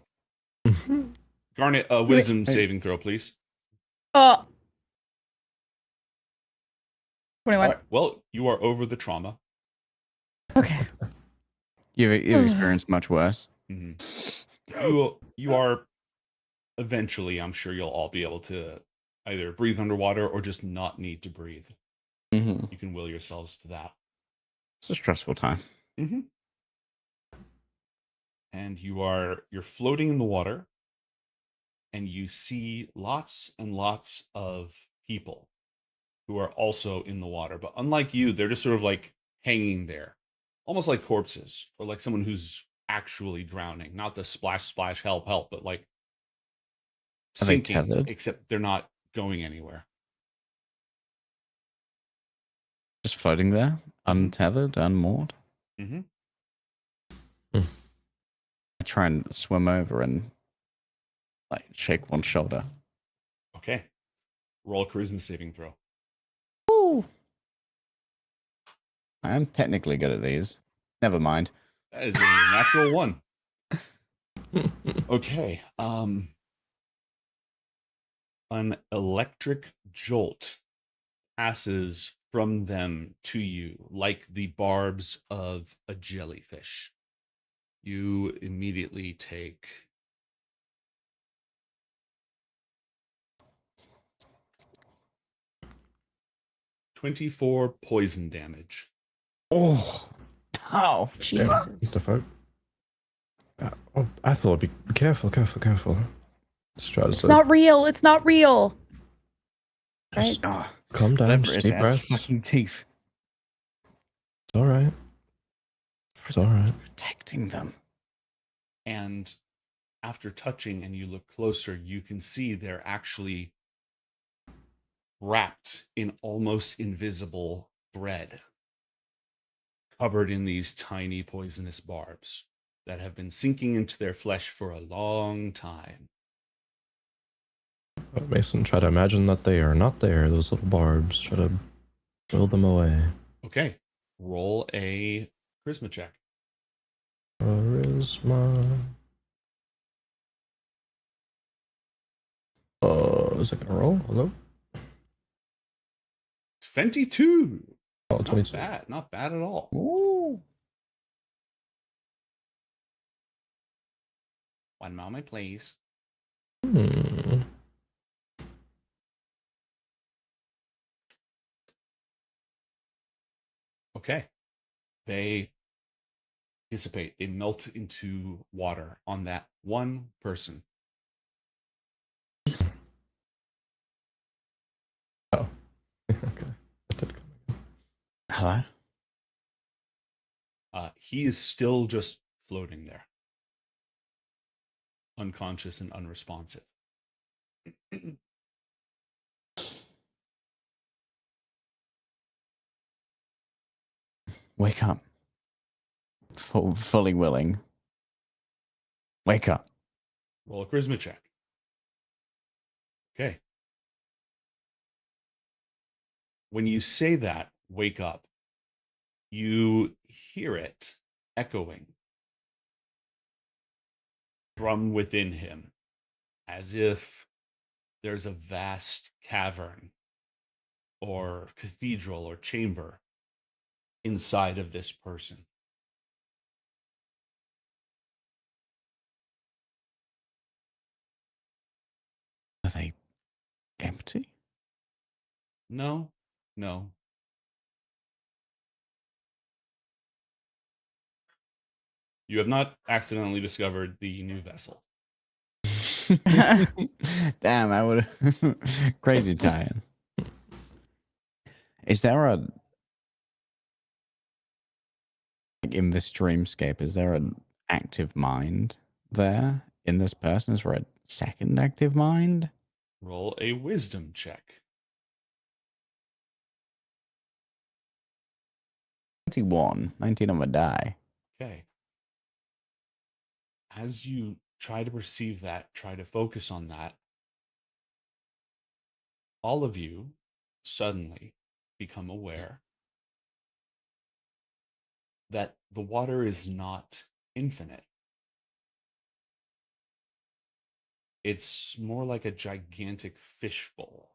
Garnet, wisdom saving throw, please.
21.
Well, you are over the trauma.
Okay.
You've experienced much worse.
Mm-hmm. You are eventually, I'm sure you'll all be able to either breathe underwater or just not need to breathe.
Mm-hmm.
You can will yourselves to that.
It's a stressful time.
Mm-hmm. And you're floating in the water, and you see lots and lots of people who are also in the water. But unlike you, they're just sort of like hanging there, almost like corpses, or like someone who's actually drowning. Not the splash, splash, help, help, but like
Are they
sinking,
tethered?
except they're not going anywhere.
Just floating there, untethered, unmoored.
Mm-hmm.
I try and swim over and like shake one shoulder.
Okay. Roll a charisma saving throw.
Ooh. I am technically good at these. Never mind.
That is a natural one. Okay. An electric jolt passes from them to you like the barbs of a jellyfish. You immediately take 24 poison damage.
Oh,
Damn, what the fuck? I thought be careful, careful, careful. Let's try to
It's not real. It's not real. Right?
calm down,
Whatever
just
it is,
deep
it has
breaths.
fucking teeth.
It's all right. It's all right.
Protecting them.
And after touching and you look closer, you can see they're actually wrapped in almost invisible bread, covered in these tiny poisonous barbs that have been sinking into their flesh for a long time.
Mason, try to imagine that they are not there, those little barbs. Try to will them away.
Okay, roll a charisma check.
Charisma. Is it gonna roll? Hello?
22.
Oh,
Not
22.
bad. Not bad at all.
Ooh.
One moment, please. Okay. They dissipate. They melt into water on that one person.
Oh. Okay.
Hello?
He is still just floating there, unconscious and unresponsive.
Wake up. Fully willing. Wake up.
Roll a charisma check. Okay. When you say that, wake up, you hear it echoing from within him, as if there's a vast cavern or cathedral or chamber inside of this person.
Are they empty?
No, no. You have not accidentally discovered the new vessel.
Damn, I would crazy tie-in. Is there a like in this dreamscape, is there an active mind there in this person? Is there a second active mind?
Roll a wisdom check.
19 on the die.
Okay. As you try to perceive that, try to focus on that, all of you suddenly become aware that the water is not infinite. It's more like a gigantic fishbowl,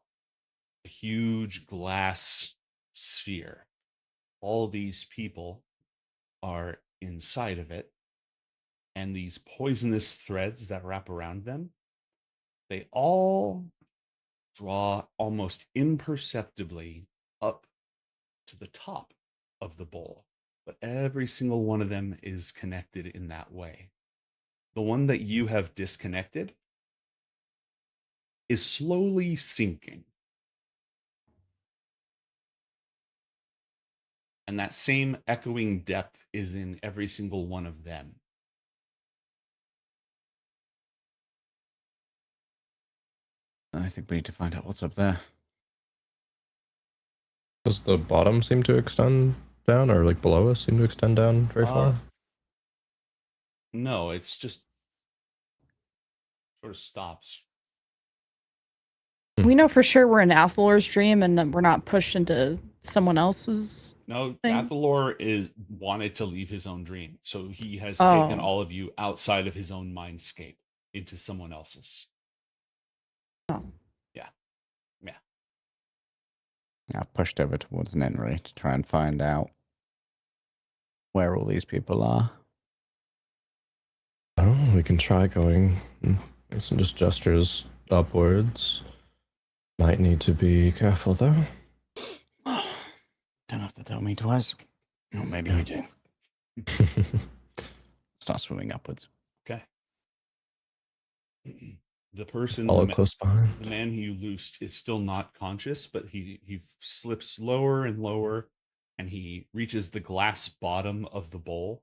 a huge glass sphere. All these people are inside of it, and these poisonous threads that wrap around them They all draw almost imperceptibly up to the top of the bowl, but every single one of them is connected in that way. The one that you have disconnected is slowly sinking. And that same echoing depth is in every single one of them.
I think we need to find out what's up there.
Does the bottom seem to extend down, or like below us seem to extend down very far?
No, it's just sort of stops.
We know for sure we're in Athalor's dream and that we're not pushed into someone else's.
No,
thing?
Athalor is wanted to leave his own dream, so he has taken
Oh.
all of you outside of his own mindscape into someone else's.
Oh.
Yeah. Yeah.
I pushed over towards Nenri to try and find out where all these people are.
Oh, we can try going. Some just gestures upwards. Might need to be careful though.
Don't have to tell me twice. Or maybe we do. Start swimming upwards.
Okay. The person,
Follow close behind.
the man who you loosed, is still not conscious, but he slips lower and lower, and he reaches the glass bottom of the bowl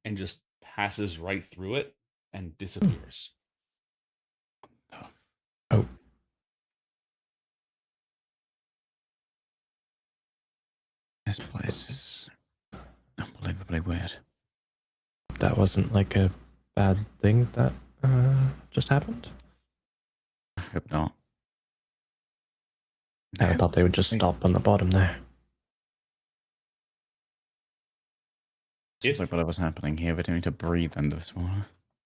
and just passes right through it and disappears.
Oh.
This place is unbelievably weird.
That wasn't like a bad thing that just happened?
I hope not.
I thought they would just stop on the bottom there.
Seems like whatever's happening here, we don't need to breathe under this water.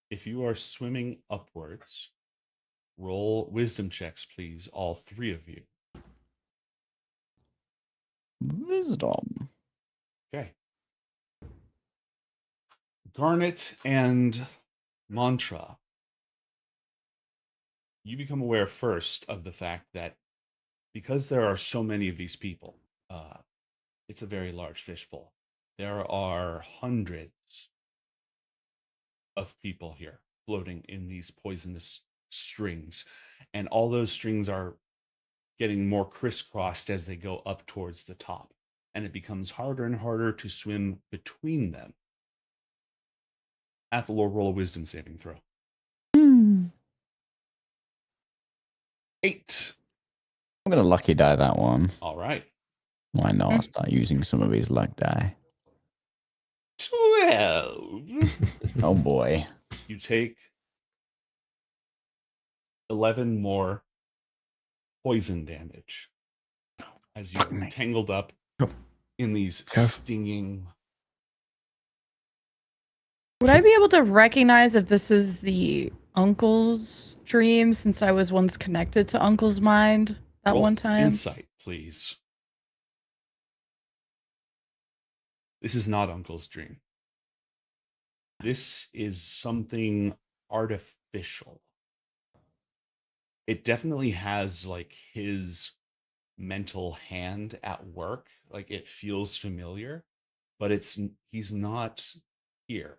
If you are swimming upwards, roll wisdom checks, please, all three of you.
Wisdom.
Okay. Garnet and Mantra, you become aware first of the fact that because there are so many of these people, it's a very large fishbowl. There are hundreds of people here floating in these poisonous strings, and all those strings are getting more crisscrossed as they go up towards the top, and it becomes harder and harder to swim between them. Athalor, roll a wisdom saving throw. 8.
I'm gonna lucky die that one.
All right.
Why not start using some of these luck die?
12.
Oh boy.
You take 11 more poison damage as you're entangled up in these stinging.
Would I be able to recognize if this is the uncle's dream since I was once connected to uncle's mind that
Roll
one time?
Insight, please. This is not Uncle's dream. This is something artificial. It definitely has like his mental hand at work. Like it feels familiar, but he's not here.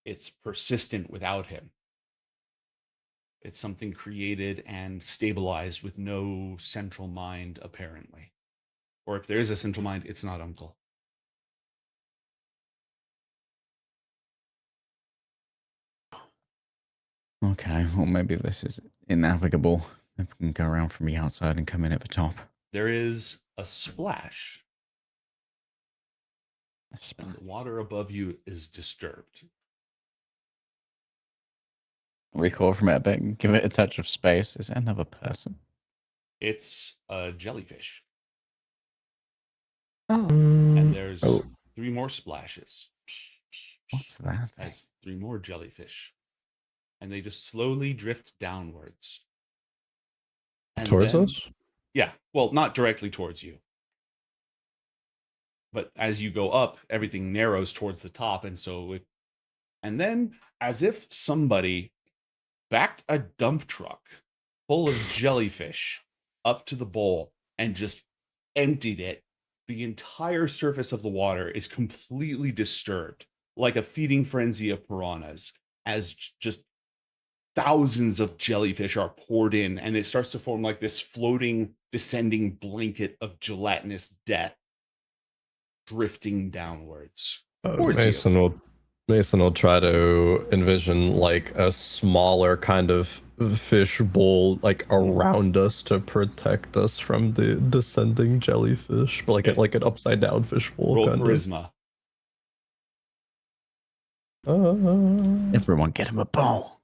It's persistent without him. It's something created and stabilized with no central mind, apparently. Or if there is a central mind, it's not Uncle.
Okay, well maybe this is innavigable. If we can go around from the outside and come in at the top.
There is a splash. And the water above you is disturbed.
Recoil from it a bit, give it a touch of space. Is it another person?
It's a jellyfish.
Oh.
And there's 3 more splashes.
What's that?
As 3 more jellyfish. And they just slowly drift downwards. And
Towards us?
Yeah. Well, not directly towards you. But as you go up, everything narrows towards the top. And then, as if somebody backed a dump truck full of jellyfish up to the bowl and just emptied it, the entire surface of the water is completely disturbed, like a feeding frenzy of piranhas, as just thousands of jellyfish are poured in, and it starts to form like this floating, descending blanket of gelatinous death drifting downwards towards you.
Mason will try to envision like a smaller kind of fish bowl like around us to protect us from the descending jellyfish, but like an upside down fish bowl.
Roll
kind
charisma.
Everyone get him a bowl.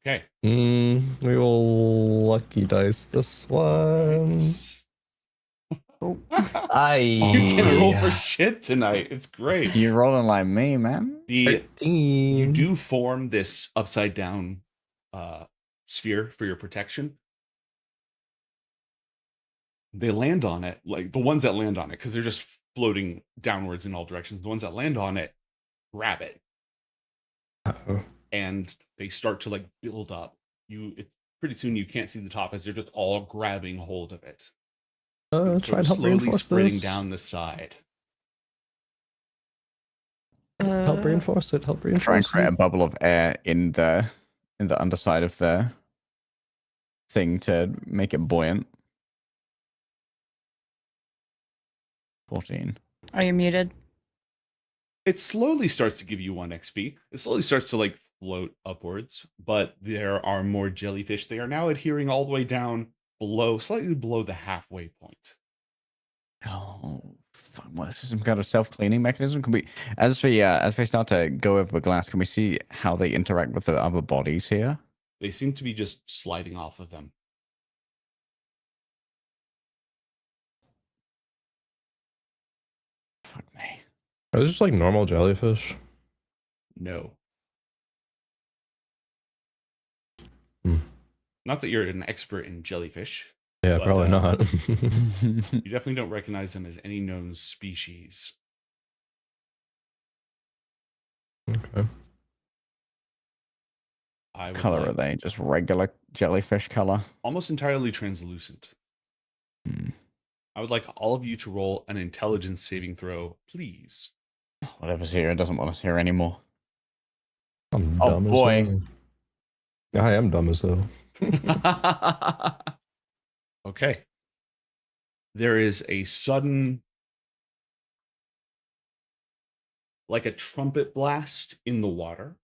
Okay.
We will lucky dice this one.
You can roll for shit tonight. It's great.
You're rolling like me, man.
You do form this upside down sphere for your protection. They land on it, like the ones that land on it, because they're just floating downwards in all directions. The ones that land on it grab it. And they start to like build up. Pretty soon you can't see the top as they're just all grabbing hold of it.
Try and help
slowly
reinforce
spreading
this.
down the side.
Help reinforce it. Help reinforce
Try and create
it.
a bubble of air in the underside of the thing to make it buoyant. 14.
Are you muted?
It slowly starts to give you 1 XP. It slowly starts to like float upwards, but there are more jellyfish. They are now adhering all the way down below, slightly below the halfway point.
Oh, fuck! What is this, some kind of self-cleaning mechanism? Can we, as we start to go over the glass, can we see how they interact with the other bodies here?
They seem to be just sliding off of them.
Fuck me.
Are those just like normal jellyfish?
No.
Hmm.
Not that you're an expert in jellyfish.
Yeah,
but,
probably not.
You definitely don't recognize them as any known species.
Okay.
I would
Color
like
are they? Just regular jellyfish color?
almost entirely translucent. I would like all of you to roll an intelligence saving throw, please.
Whatever's here, it doesn't want us here anymore.
I'm
Oh,
dumb
boy.
as hell. I am dumb as hell.
Okay. There is a sudden, like a trumpet blast in the water,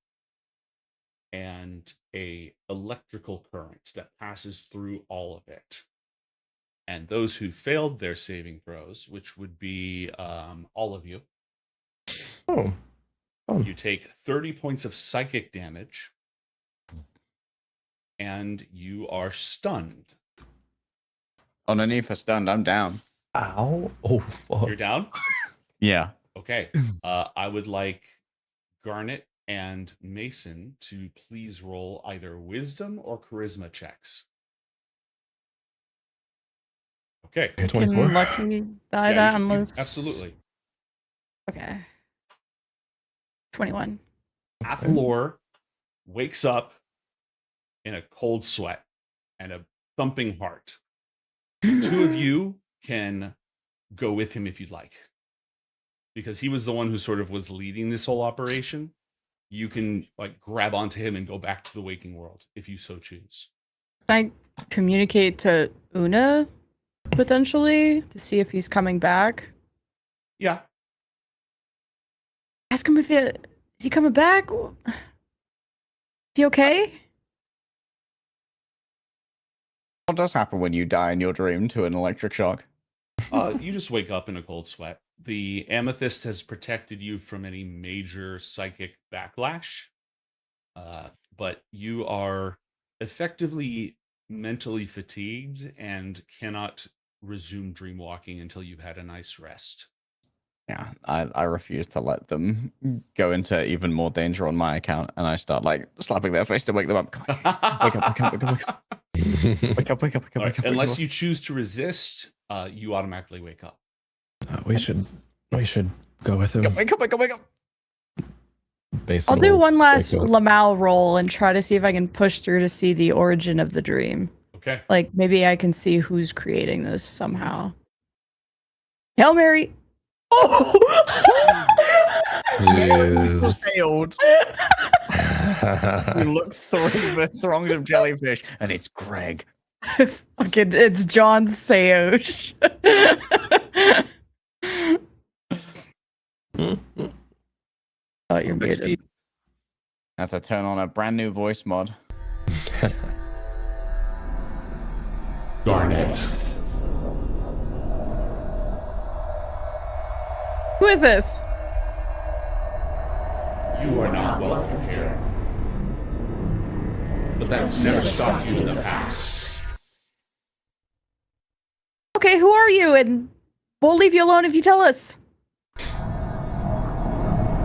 and a electrical current that passes through all of it. And those who failed their saving throws, which would be all of you, you take 30 points of psychic damage, and you are stunned.
Oh, no need for stunned. I'm down.
Ow. Oh, fuck.
You're down?
Yeah.
Okay. I would like Garnet and Mason to please roll either wisdom or charisma checks. Okay.
Can lucky die
Yeah,
that
you-
unless
absolutely.
Okay. 21.
Athalor wakes up in a cold sweat and a thumping heart. 2 of you can go with him if you'd like, because he was the one who sort of was leading this whole operation. You can like grab onto him and go back to the waking world if you so choose.
Can I communicate to Una potentially to see if he's coming back?
Yeah.
Ask him if is he coming back? Is he okay?
What does happen when you die in your dream to an electric shock?
You just wake up in a cold sweat. The amethyst has protected you from any major psychic backlash, but you are effectively mentally fatigued and cannot resume dream walking until you've had a nice rest.
Yeah, I refuse to let them go into even more danger on my account, and I start like slapping their face to wake them up. Come on, wake up, wake up, wake up, wake up. Wake up, wake up, wake up, wake up.
Unless you choose to resist, you automatically wake up.
We should go with him.
Wake up, wake up, wake up.
base
I'll do
little
one last
breakout.
Lamal roll and try to see if I can push through to see the origin of the dream.
Okay.
Like maybe I can see who's creating this somehow. Hail Mary!
Jeez.
Failed. You look through the throngs of jellyfish, and it's Greg.
Fucking, it's John Sayosh. Oh, you're muted.
Have to turn on a brand new voice mod.
Garnet.
Who is this?
You are not welcome here.
But that's never stopped you in the past.
Okay, who are you? And we'll leave you alone if you tell us.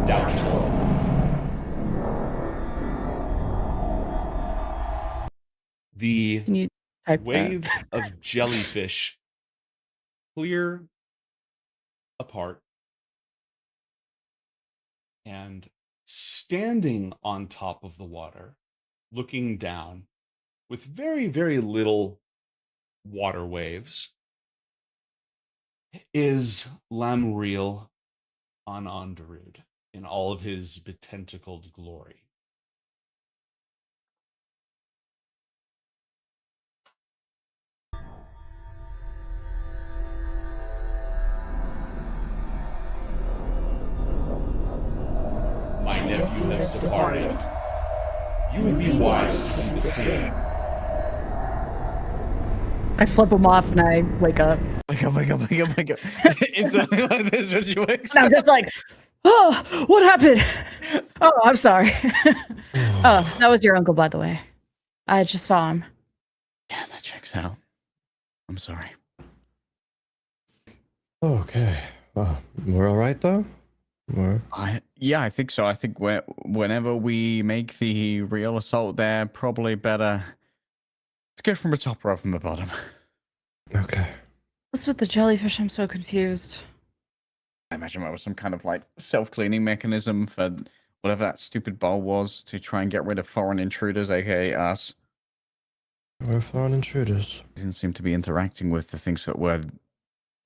Doubtful.
The
Can you type that?
waves of jellyfish clear apart, and standing on top of the water, looking down with very, very little water waves, is Lamriel on Onderud in all of his betentacled glory. My nephew has departed. You would be wise to do the same.
I flip him off and I wake up.
Wake up. It's like this when she wakes
And I'm just like, oh, what happened? Oh, I'm sorry. Oh, that was your uncle, by the way. I just saw him.
Yeah, that checks out. I'm sorry.
Okay. Well, we're all right though.
Yeah, I think so. I think whenever we make the real assault there, probably better. Let's go from the top rather than the bottom.
Okay.
What's with the jellyfish? I'm so confused.
I imagine that was some kind of like self-cleaning mechanism for whatever that stupid bowl was to try and get rid of foreign intruders, aka us.
We're foreign intruders.
Didn't seem to be interacting with the things that were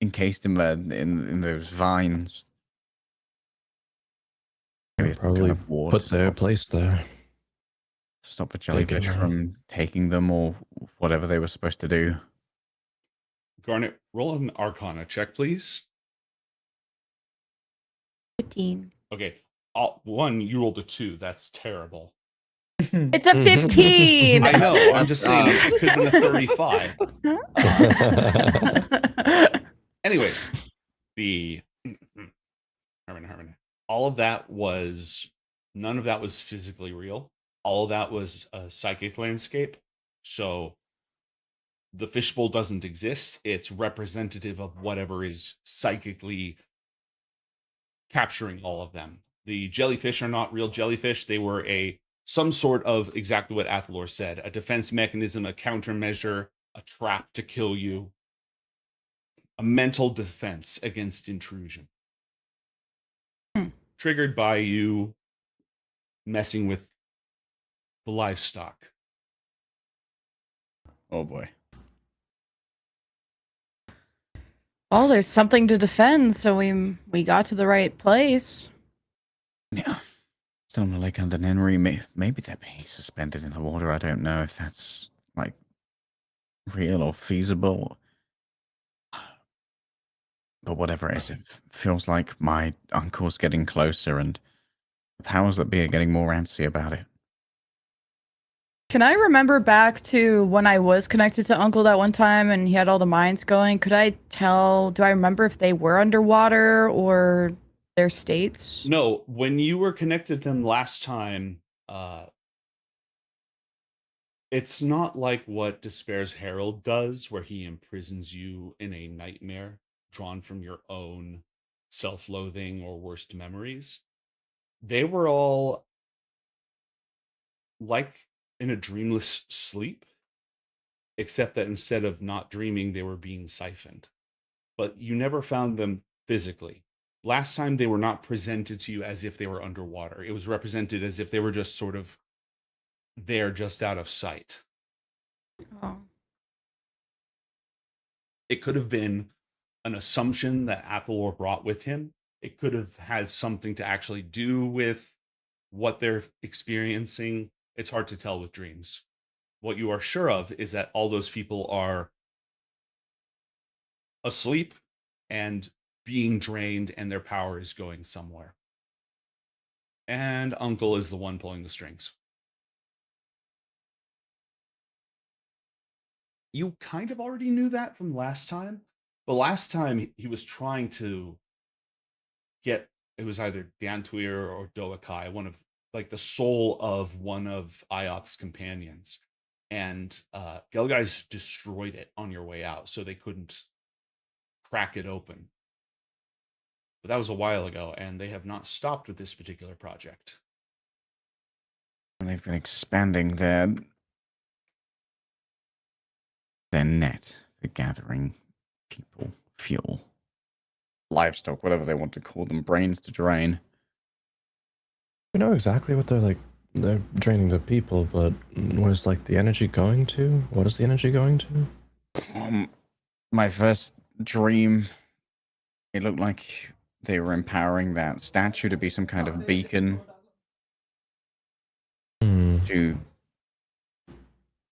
encased in those vines.
Maybe probably put their place there.
Stop the jellyfish from taking them or whatever they were supposed to do.
Garnet, roll an Arcana check, please.
15.
Okay. One, you rolled a 2. That's terrible.
It's a 15.
I know. I'm just saying it could have been a 35. Anyways, the Herman. All of that was none of that was physically real. All of that was a psychic landscape. So the fishbowl doesn't exist. It's representative of whatever is psychically capturing all of them. The jellyfish are not real jellyfish. They were some sort of exactly what Athalor said, a defense mechanism, a countermeasure, a trap to kill you, a mental defense against intrusion. Triggered by you messing with the livestock.
Oh boy.
Well, there's something to defend, so we got to the right place.
Yeah. Still on the lake under Nenri. Maybe they're being suspended in the water. I don't know if that's like real or feasible. But whatever it is, it feels like my uncle's getting closer and the powers that be are getting more antsy about it.
Can I remember back to when I was connected to Uncle that one time and he had all the mines going? Do I remember if they were underwater or their states?
No, when you were connected to them last time, it's not like what Despair's Herald does, where he imprisons you in a nightmare drawn from your own self-loathing or worst memories. They were all like in a dreamless sleep, except that instead of not dreaming, they were being siphoned. But you never found them physically. last time they were not presented to you as if they were underwater. It was represented as if they were just sort of there, just out of sight.
Oh.
It could have been an assumption that Appelor brought with him. It could have had something to actually do with what they're experiencing. It's hard to tell with dreams. What you are sure of is that all those people are asleep and being drained, and their power is going somewhere. And Uncle is the one pulling the strings. You kind of already knew that from last time, but last time he was trying to get, it was either Dantuir or Doakai, one of like the soul of one of Ioth's companions, and Gelgai's destroyed it on your way out, so they couldn't crack it open. But that was a while ago, and they have not stopped with this particular project.
And they've been expanding their net for gathering people, fuel, livestock, whatever they want to call them, brains to drain.
We know exactly what they're draining the people, but where's like the energy going to? What is the energy going to?
My first dream, it looked like they were empowering that statue to be some kind of beacon to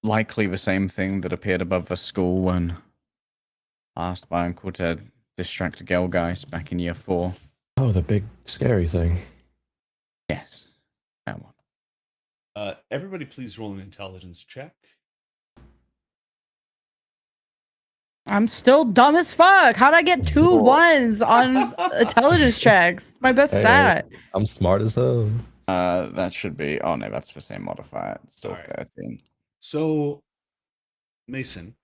likely the same thing that appeared above the school when asked by Uncle to distract Gelgeist back in year 4.
Oh, the big scary thing.
Yes, that one.
Everybody please roll an intelligence check.
I'm still dumb as fuck. How'd I get 2 1s on intelligence checks? My best stat.
I'm smart as hell.
That should be. Oh no, that's the same modifier. It's still 13.
So, Mason,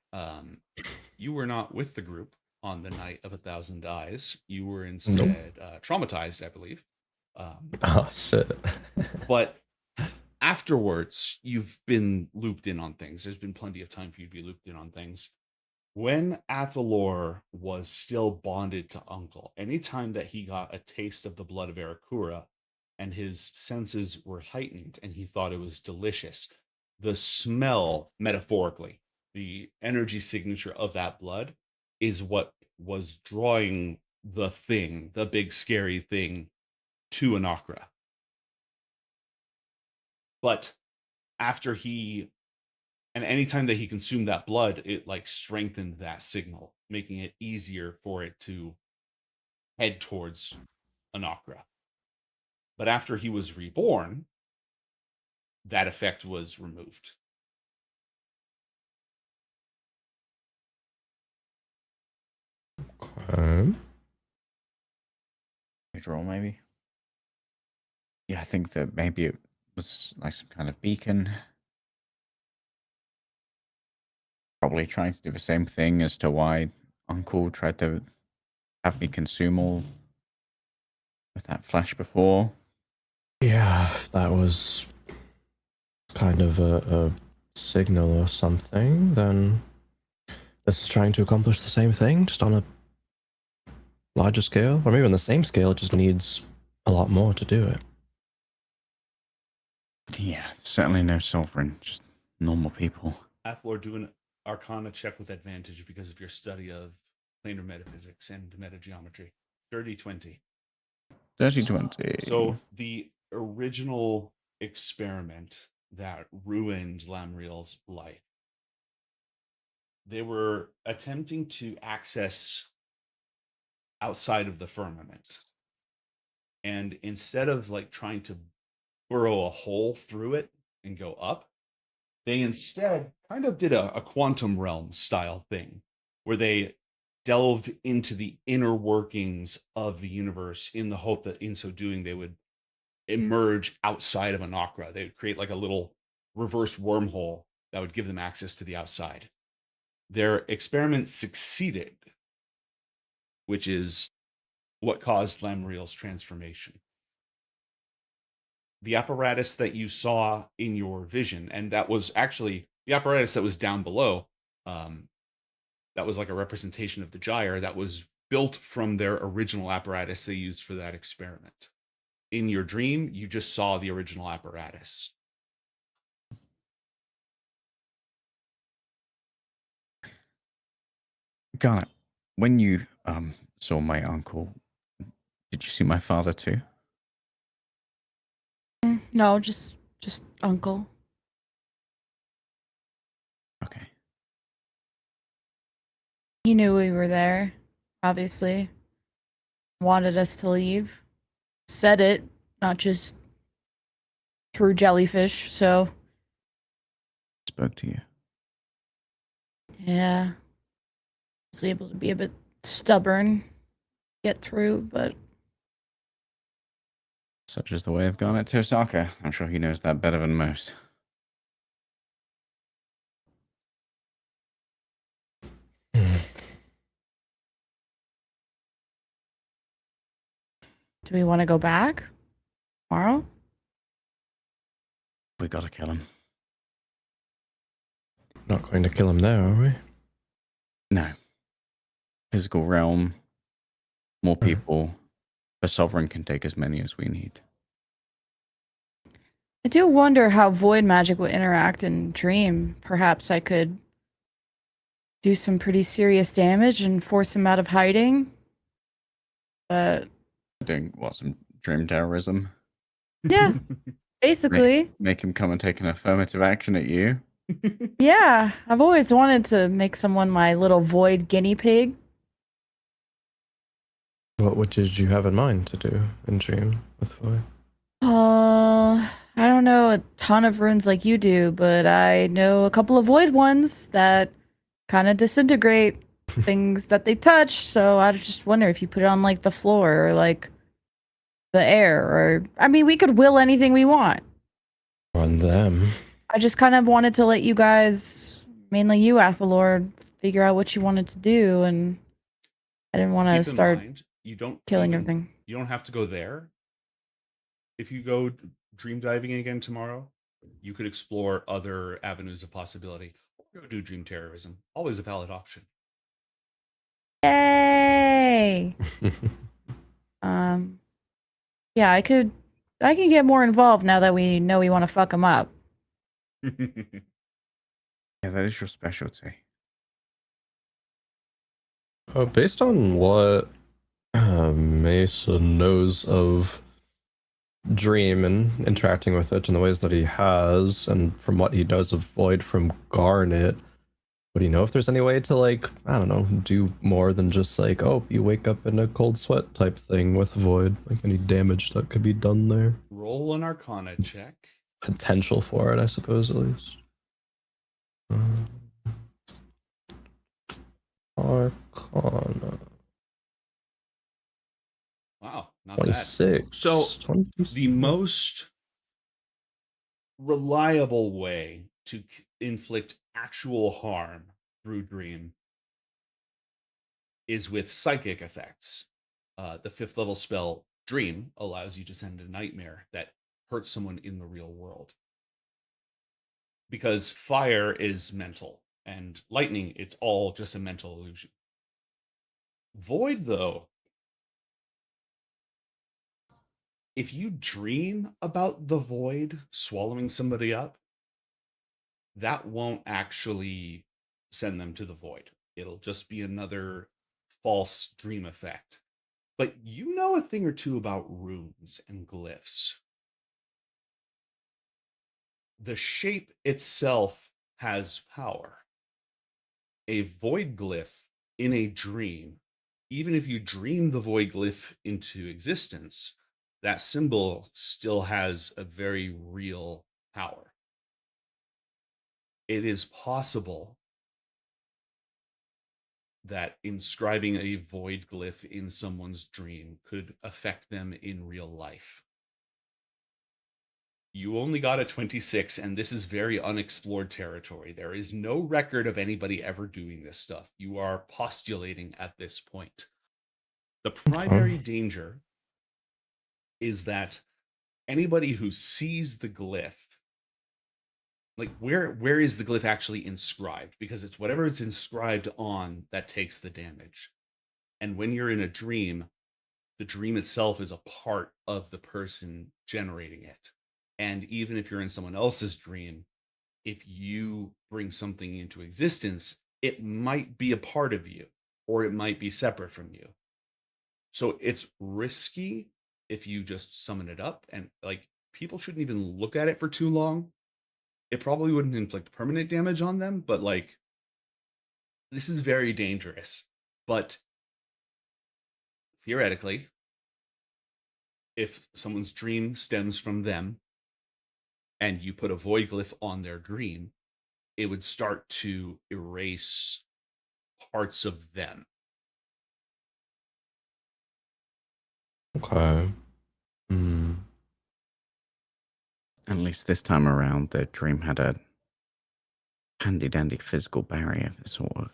you were not with the group on the night of 1,000 Eyes. You were instead traumatized, I believe.
Oh shit!
But afterwards, you've been looped in on things. There's been plenty of time for you to be looped in on things. When Athalor was still bonded to Uncle, anytime that he got a taste of the blood of Arakura and his senses were heightened and he thought it was delicious, the smell, metaphorically, the energy signature of that blood is what was drawing the thing, the big scary thing, to Anakra. But after he, and anytime that he consumed that blood, it like strengthened that signal, making it easier for it to head towards Anakra. But after he was reborn, that effect was removed.
Draw maybe. Yeah, I think that maybe it was like some kind of beacon. Probably trying to do the same thing as to why Uncle tried to have me consume all with that flash before.
Yeah, that was kind of a signal or something, then this is trying to accomplish the same thing, just on a larger scale, or maybe on the same scale, it just needs a lot more to do it.
Yeah, certainly no sovereign, just normal people.
Athlor, do an Arcana check with advantage because of your study of planar metaphysics and metageometry. Dirty 20.
Dirty 20.
So the original experiment that ruined Lamriel's life, they were attempting to access outside of the firmament. And instead of like trying to burrow a hole through it and go up, they instead kind of did a quantum realm style thing where they delved into the inner workings of the universe in the hope that in so doing they would emerge outside of Anakra. They would create like a little reverse wormhole that would give them access to the outside. Their experiment succeeded, which is what caused Lamriel's transformation. The apparatus that you saw in your vision, and that was actually the apparatus that was down below, that was like a representation of the gyre that was
built from their original apparatus they used for that experiment. In your dream, you just saw the original apparatus.
Garnet, when you saw my uncle, did you see my father too?
No, just uncle.
Okay.
He knew we were there, obviously. Wanted us to leave. Said it, not just through jellyfish, so.
Spoke to you.
Yeah. Was able to be a bit stubborn, get through, but.
Such is the way of Garnet to Osaka. I'm sure he knows that better than most.
Do we want to go back tomorrow?
We gotta kill him.
Not going to kill him there, are we?
No. Physical realm, more people. The Sovereign can take as many as we need.
I do wonder how void magic would interact in Dream. Perhaps I could do some pretty serious damage and force him out of hiding. But
Doing what, some dream terrorism?
yeah, basically.
Make him come and take an affirmative action at you.
Yeah, I've always wanted to make someone my little void guinea pig.
What did you have in mind to do in Dream with Void?
I don't know a ton of runes like you do, but I know a couple of void ones that kind of disintegrate things that they touch. So I just wonder if you put it on like the floor or like the air, or I mean, we could will anything we want.
On them.
I just kind of wanted to let you guys, mainly you, Athalord, figure out what you wanted to do, and I didn't want to
Keep in
start
mind, you don't
killing
even-
everything.
You don't have to go there. If you go dream diving again tomorrow, you could explore other avenues of possibility. Or go do dream terrorism. Always a valid option.
Yay! Yeah, I can get more involved now that we know we want to fuck him up.
Yeah, that is your specialty.
Based on what Mason knows of Dream and interacting with it in the ways that he has, and from what he does of Void from Garnet, would he know if there's any way to, like, I don't know, do more than just like, oh, you wake up in a cold sweat type thing with Void? Like any damage that could be done there?
Roll an Arcana check.
Potential for it, I suppose, at least. Arcana.
Wow, not
26.
bad. So
26.
the most reliable way to inflict actual harm through dream is with psychic effects. The 5th level spell Dream allows you to send a nightmare that hurts someone in the real world. Because fire is mental, and lightning, it's all just a mental illusion. Void, though, if you dream about the void swallowing somebody up, that won't actually send them to the void. It'll just be another false dream effect. But you know a thing or two about runes and glyphs. The shape itself has power. A void glyph in a dream, even if you dream the void glyph into existence, that symbol still has a very real power. It is possible that inscribing a void glyph in someone's dream could affect them in real life. You only got a 26, and this is very unexplored territory. There is no record of anybody ever doing this stuff. You are postulating at this point. The primary danger is that anybody who sees the glyph, like where is the glyph actually inscribed? Because it's whatever it's inscribed on that takes the damage. And when you're in a dream, the dream itself is a part of the person generating it. And even if you're in someone else's dream, if you bring something into existence, it might be a part of you or it might be separate from you. So it's risky if you just summon it up, and like people shouldn't even look at it for too long. It probably wouldn't inflict permanent damage on them, but like this is very dangerous. But theoretically, if someone's dream stems from them and you put a void glyph on their dream, it would start to erase parts of them.
Okay.
At least this time around, the dream had a handy-dandy physical barrier that sort of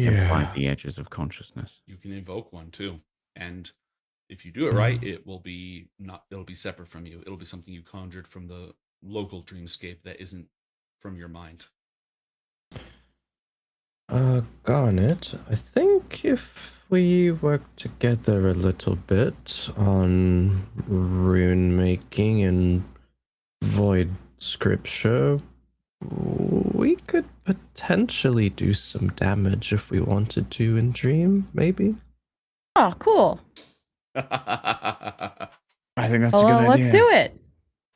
kept the edges of consciousness.
You can invoke one too. And if you do it right, it'll be separate from you. It'll be something you conjured from the local dreamscape that isn't from your mind.
Garnet, I think if we work together a little bit on rune making and void scripture, we could potentially do some damage if we wanted to in Dream, maybe?
Oh, cool.
I think that's
well,
a good idea.
Let's do it.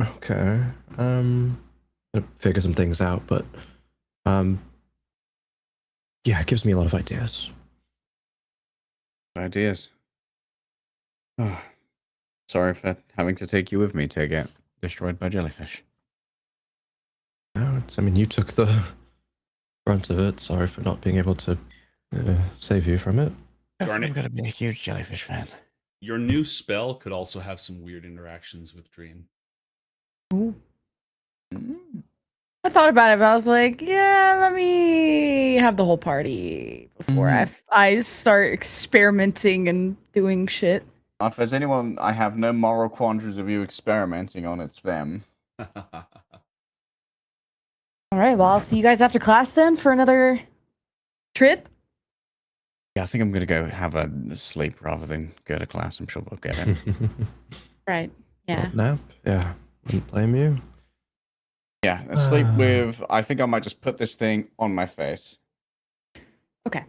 Okay. I'll figure some things out, but yeah, it gives me a lot of ideas.
Ideas. Oh, sorry for having to take you with me to get destroyed by jellyfish.
No, I mean, you took the brunt of it. Sorry for not being able to save you from it.
I'm gonna be a huge jellyfish fan.
Your new spell could also have some weird interactions with Dream.
Ooh. I thought about it, but I was like, yeah, let me have the whole party before I start experimenting and doing shit.
If there's anyone I have no moral quandaries of you experimenting on, it's them.
All right, well, I'll see you guys after class then for another trip.
Yeah, I think I'm gonna go have a sleep rather than go to class. I'm sure we'll get it.
Right. Yeah.
Nap? Yeah. Wouldn't blame you.
Yeah, a sleep with. I think I might just put this thing on my face.
Okay.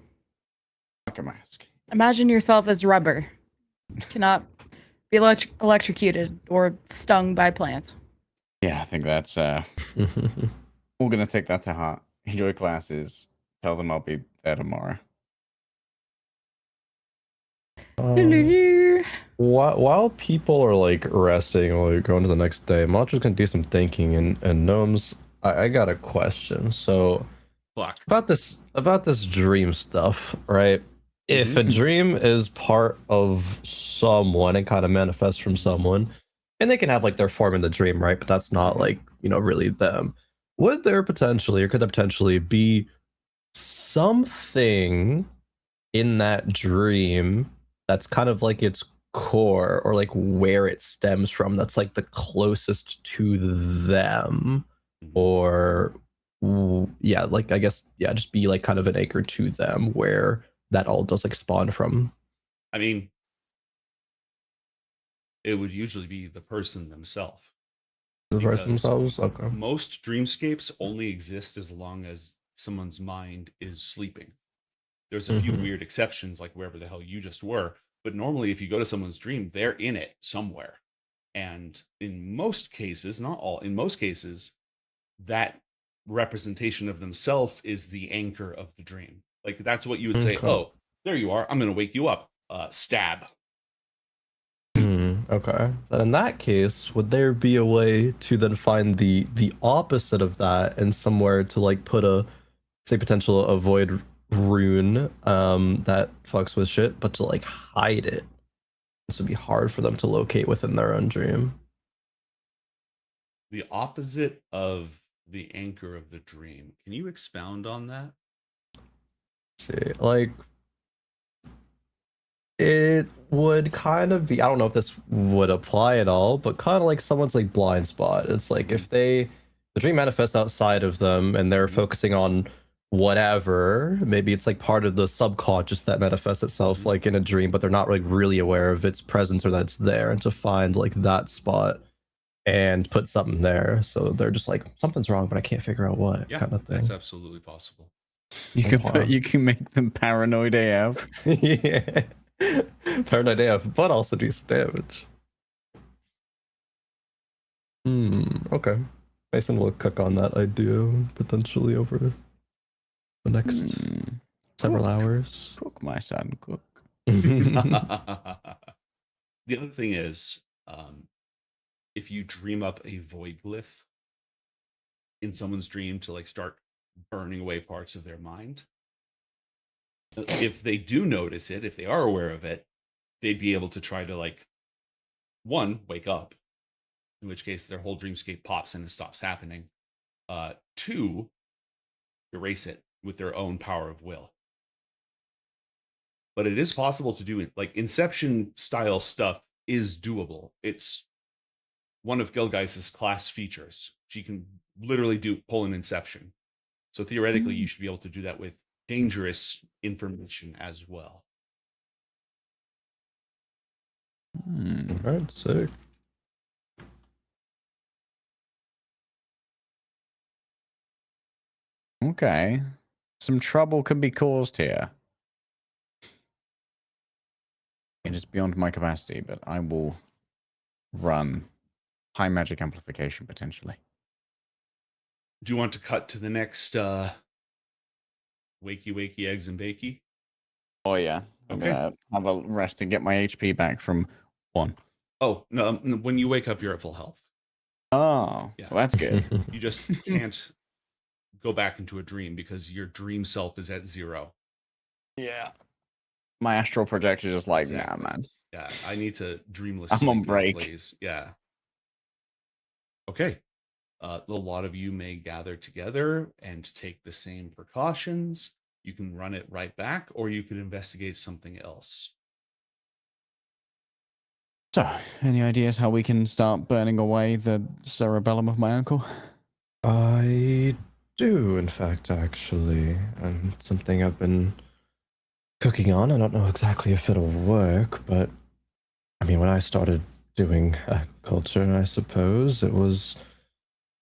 Like a mask.
Imagine yourself as rubber. Cannot be electrocuted or stung by plants.
Yeah, I think that's. We're gonna take that to heart. Enjoy classes. Tell them I'll be there tomorrow.
While people are like resting or going to the next day, I'm just gonna do some thinking. And Gnomes, I got a question. So about this dream stuff, right? If a dream is part of someone, it kind of manifests from someone, and they can have like their form in the dream, right? But that's not like, you know, really them. Would there potentially, or could there potentially be something in that dream that's kind of like its core, or like where it stems from, that's like the closest to them? Or yeah, like I guess, yeah, just be like kind of an anchor to them where that all does like spawn from?
I mean, it would usually be the person themselves.
The person themselves? Okay.
Most dreamscapes only exist as long as someone's mind is sleeping. There's a few weird exceptions, like wherever the hell you just were. But normally, if you go to someone's dream, they're in it somewhere. And in most cases, not all, in most cases, that representation of themselves is the anchor of the dream. Like, that's what you would say, oh, there you are. I'm going to wake you up. Stab.
Okay. Then in that case, would there be a way to then find the opposite of that and somewhere to like put a, say, potential avoid rune that fucks with shit, but to like hide it? This would be hard for them to locate within their own dream.
The opposite of the anchor of the dream. Can you expound on that?
Let's see, like, it would kind of be, I don't know if this would apply at all, but kind of like someone's like blind spot. It's like if the dream manifests outside of them and they're focusing on whatever. Maybe it's like part of the subconscious that manifests itself like in a dream, but they're not like really aware of its presence or that it's there, and to find like that spot and put something there. So they're just like, something's wrong, but I can't figure out what
Yeah,
kind of thing.
that's absolutely possible.
You can make them paranoid AF.
Yeah. Paranoid AF, but also do some damage. Okay. Mason will cook on that idea potentially over the next several hours.
Cook, my son, cook.
The other thing is, if you dream up a void glyph in someone's dream to like start burning away parts of their mind, if they do notice it, if they are aware of it, they'd be able to try to like, one, wake up, in which case their whole dreamscape pops and it stops happening. Two, erase it with their own power of will. But it is possible to do it. Like Inception style stuff is doable. It's one of Gilgeist's class features. She can literally pull an Inception. So theoretically, you should be able to do that with dangerous information as well.
Alright, sick.
Okay. Some trouble can be caused here. It is beyond my capacity, but I will run high magic amplification potentially.
Do you want to cut to the next wakey wakey eggs and bakey?
Oh yeah. I'm
Okay.
gonna have a rest and get my HP back from 1.
Oh, no, when you wake up, you're at full health.
Oh,
Yeah.
well, that's good.
You just can't go back into a dream because your dream self is at 0.
Yeah. My astral projector just like,
Exactly.
nah, man.
Yeah, I need to dreamless
I'm on
sleep now,
break.
please. Yeah. Okay. A lot of you may gather together and take the same precautions. You can run it right back, or you could investigate something else.
So, any ideas how we can start burning away the cerebellum of my uncle?
I do, in fact, actually. Something I've been cooking on. I don't know exactly if it'll work, but I mean, when I started doing culture, I suppose, it was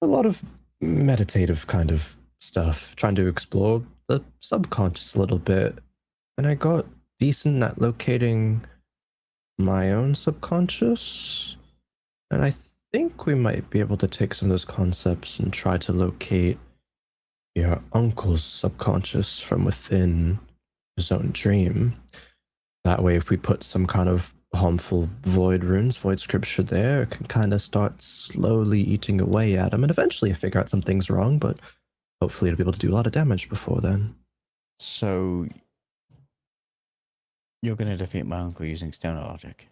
a lot of meditative kind of stuff, trying to explore the subconscious a little bit. And I got decent at locating my own subconscious. And I think we might be able to take some of those concepts and try to locate your uncle's subconscious from within his own dream. That way, if we put some kind of harmful void runes, void scripture there, it can kind of start slowly eating away at him, and eventually figure out something's wrong, but hopefully it'll be able to do a lot of damage before then.
So, you're going to defeat my uncle using stoner logic?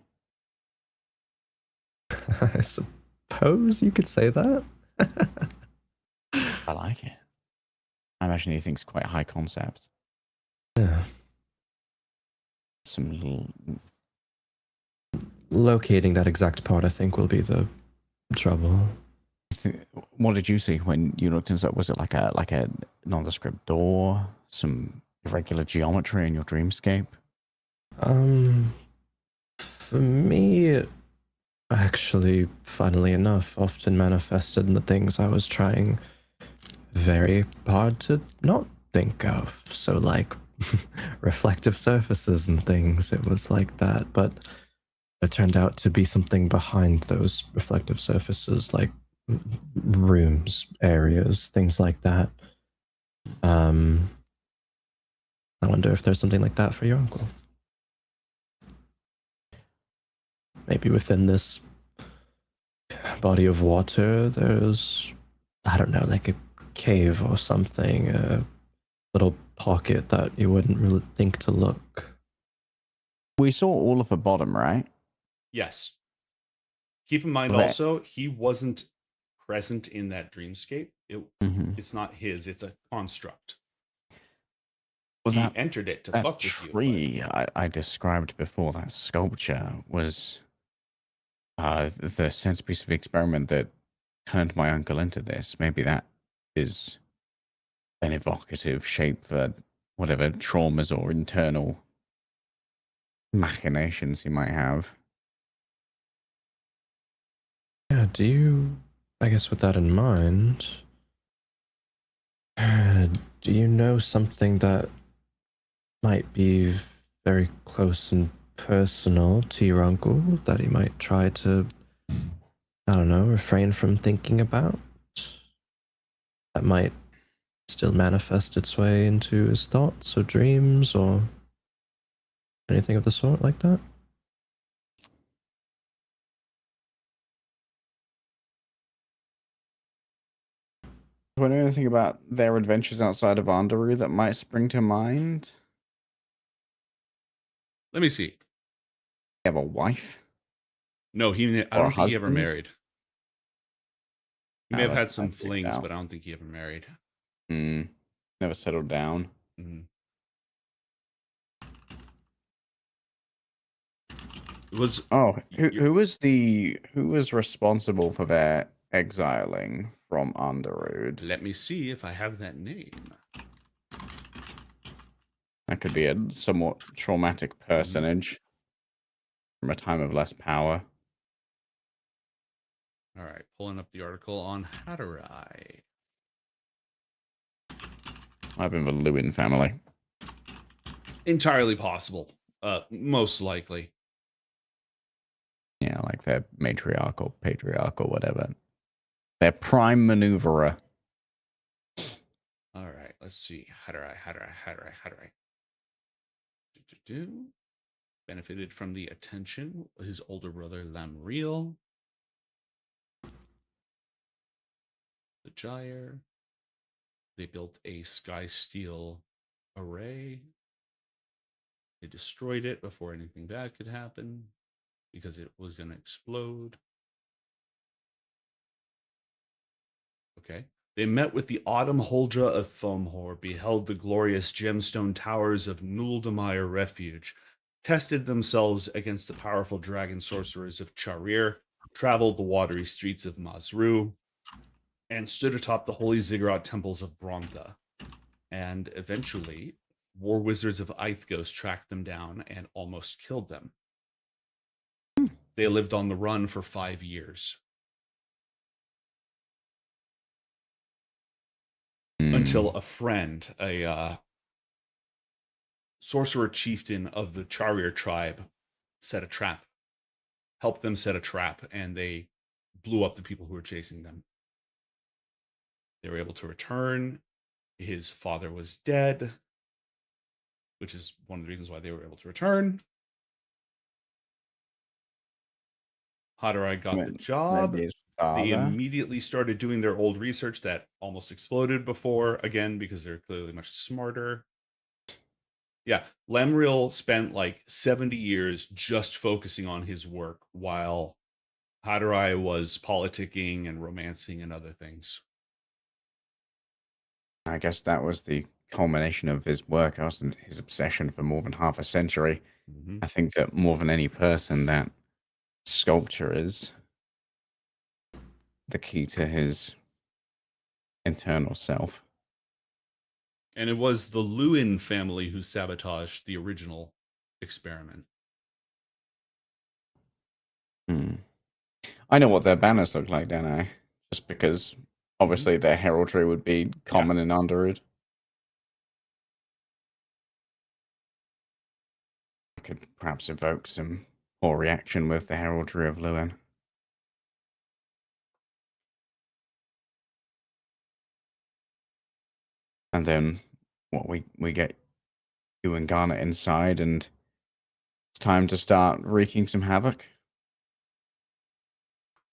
I suppose you could say that.
I like it. I imagine he thinks quite high concept.
Yeah.
Some little...
Locating that exact part, I think, will be the trouble.
What did you see when you looked inside? Was it like a nondescript door? Some irregular geometry in your dreamscape?
For me, it actually, funnily enough, often manifested in the things I was trying very hard to not think of. So, like, reflective surfaces and things, it was like that, but it turned out to be something behind those reflective surfaces, like rooms, areas, things like that. I wonder if there's something like that for your uncle. Maybe within this body of water, there's, I don't know, like a cave or something, a little pocket that you wouldn't really think to look.
We saw all of the bottom, right?
Yes. Keep in mind
Okay.
also, he wasn't present in that dreamscape. It's not his, it's a construct.
Well,
He
that-
entered it to
That
fuck with you.
tree I described before, that sculpture, was the centerpiece of the experiment that turned my uncle into this. Maybe that is an evocative shape for whatever traumas or internal machinations he might have.
Yeah, do you, I guess with that in mind, do you know something that might be very close and personal to your uncle that he might try to, I don't know, refrain from thinking about? That might still manifest its way into his thoughts or dreams or anything of the sort like that?
Do you know anything about their adventures outside of Anderu that might spring to mind?
Let me see.
You have a wife?
No, I
Or a
don't think he ever
husband?
married. He may
Oh,
have had
that
some
might stick
flings,
out.
but I don't think he ever married.
Never settled down.
Mhm. It was
who was responsible for their exiling from Underwood?
Let me see if I have that name.
That could be a somewhat traumatic personage from a time of less power.
All right, pulling up the article on Hatterai.
I've been the Lewin family.
Entirely possible. Most likely.
Yeah, like their matriarch or patriarch or whatever. Their prime maneuverer.
All right, let's see. Hatterai. Benefited from the attention of his older brother Lamriel. The Gyre. They built a sky steel array. They destroyed it before anything bad could happen because it was going to explode. Okay. They met with the Autumn Holdra of Thomhor, beheld the glorious gemstone towers of Nuldamire Refuge, tested themselves against the powerful dragon sorcerers of Charir, traveled the watery streets of Mazru, and stood atop the holy ziggurat temples of Bronta. And eventually, war wizards of Ithgos tracked them down and almost killed them. They lived on the run for 5 years. Until a friend, a sorcerer chieftain of the Charir tribe, set a trap, helped them set a trap, and they blew up the people who were chasing them. They were able to return. His father was dead, which is one of the reasons why they were able to return. Hatterai got the job.
Maybe his
They
father.
immediately started doing their old research that almost exploded before, again, because they're clearly much smarter. Yeah, Lamriel spent like 70 years just focusing on his work while Hatterai was politicking and romancing and other things.
I guess that was the culmination of his work, and his obsession for more than half a century. I think that more than any person, that sculpture is the key to his internal self.
And it was the Lewin family who sabotaged the original experiment.
I know what their banners look like, don't I? Just because obviously their heraldry would be common in Underwood. I could perhaps evoke some poor reaction with the heraldry of Lewin. And then we get you and Garnet inside, and it's time to start wreaking some havoc.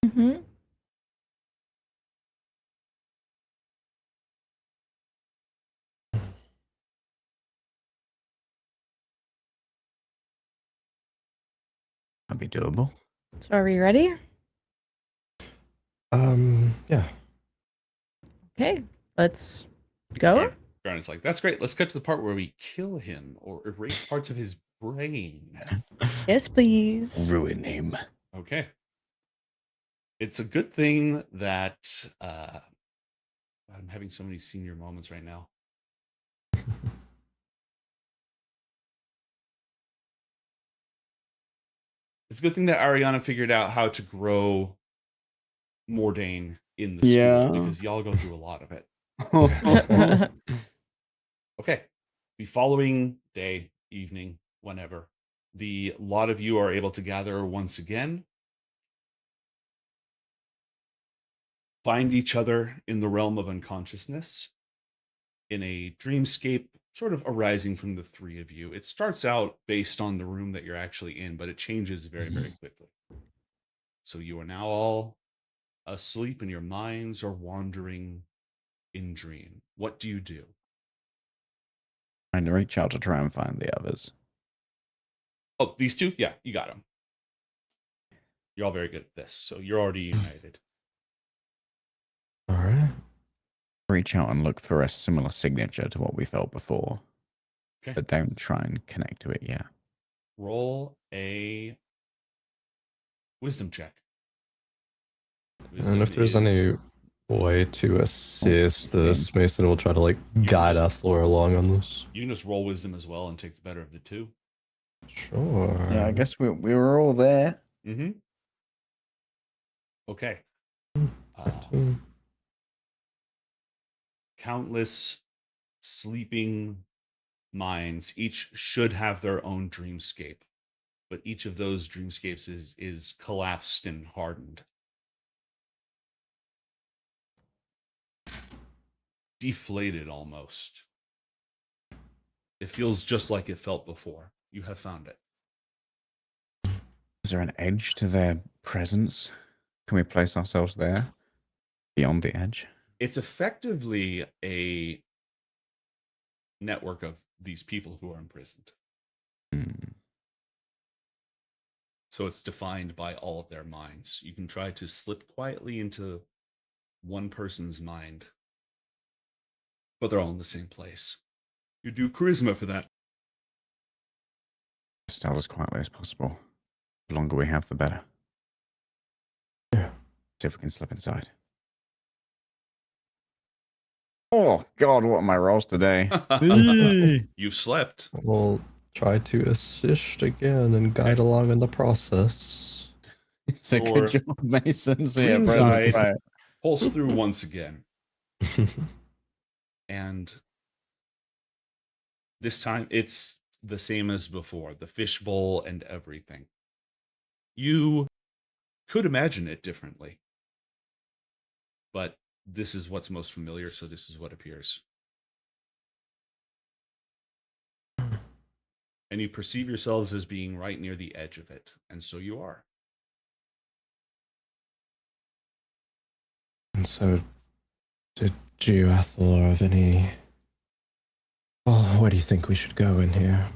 Mm-hmm.
That'd be doable.
So are we ready?
Yeah.
Okay, let's go.
Garnet's like, that's great. Let's get to the part where we kill him or erase parts of his brain.
Yes, please.
Ruin him.
Okay. It's a good thing that I'm having so many senior moments right now. It's a good thing that Ariana figured out how to grow Mordain in the school
Yeah.
because y'all go through a lot of it. Okay. The following day, evening, whenever, the lot of you are able to gather once again, find each other in the realm of unconsciousness, in a dreamscape sort of arising from the three of you. It starts out based on the room that you're actually in, but it changes very, very quickly. So you are now all asleep and your minds are wandering in dream. What do you do?
Trying to reach out to try and find the others.
Oh, these two? Yeah, you got them. You're all very good at this, so you're already united.
All right.
Reach out and look for a similar signature to what we felt before.
Okay.
But don't try and connect to it yet.
Roll a wisdom check.
And if there's any way to assist this, Mason will try to like guide Ethel along on this.
You can just roll wisdom as well and take the better of the two.
Sure.
Yeah, I guess we were all there.
Mm-hmm. Okay. Countless sleeping minds each should have their own dreamscape, but each of those dreamscapes is collapsed and hardened. Deflated almost. It feels just like it felt before. You have found it.
Is there an edge to their presence? Can we place ourselves there? Beyond the edge?
It's effectively a network of these people who are imprisoned. So it's defined by all of their minds. You can try to slip quietly into one person's mind, but they're all in the same place. You do charisma for that.
Just out as quietly as possible. The longer we have, the better.
Yeah.
See if we can slip inside. Oh, God, what are my rolls today?
You've slept.
We'll try to assist again and guide along in the process.
So good job, Mason. So yeah,
Green
present
guide pulls through once again. And this time it's the same as before, the fishbowl and everything. You could imagine it differently, but this is what's most familiar, so this is what appears. And you perceive yourselves as being right near the edge of it, and so you are.
And so, did you, Ethel, have any... Well, where do you think we should go in here?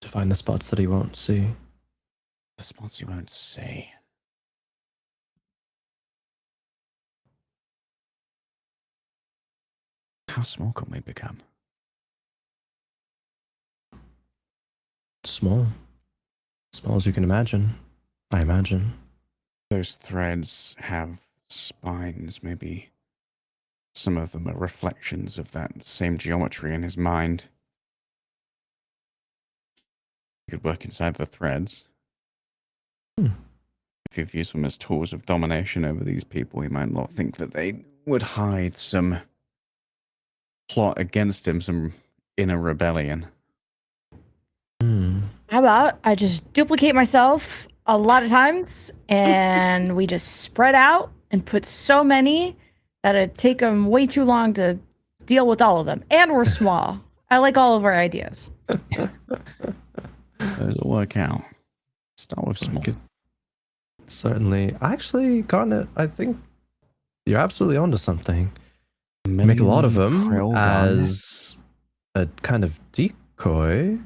To find the spots that he won't see.
The spots you won't see. How small can we become?
Small. Small as you can imagine, I imagine.
Those threads have spines, maybe some of them are reflections of that same geometry in his mind. You could work inside the threads. If you've used them as tools of domination over these people, you might not think that they would hide some plot against him, some inner rebellion.
How about I just duplicate myself a lot of times and we just spread out and put so many that it'd take them way too long to deal with all of them. And we're small. I like all of our ideas.
Those will work out. Start with small.
Certainly. Actually, Garnet, I think you're absolutely onto something. Make a lot of them as a kind of decoy,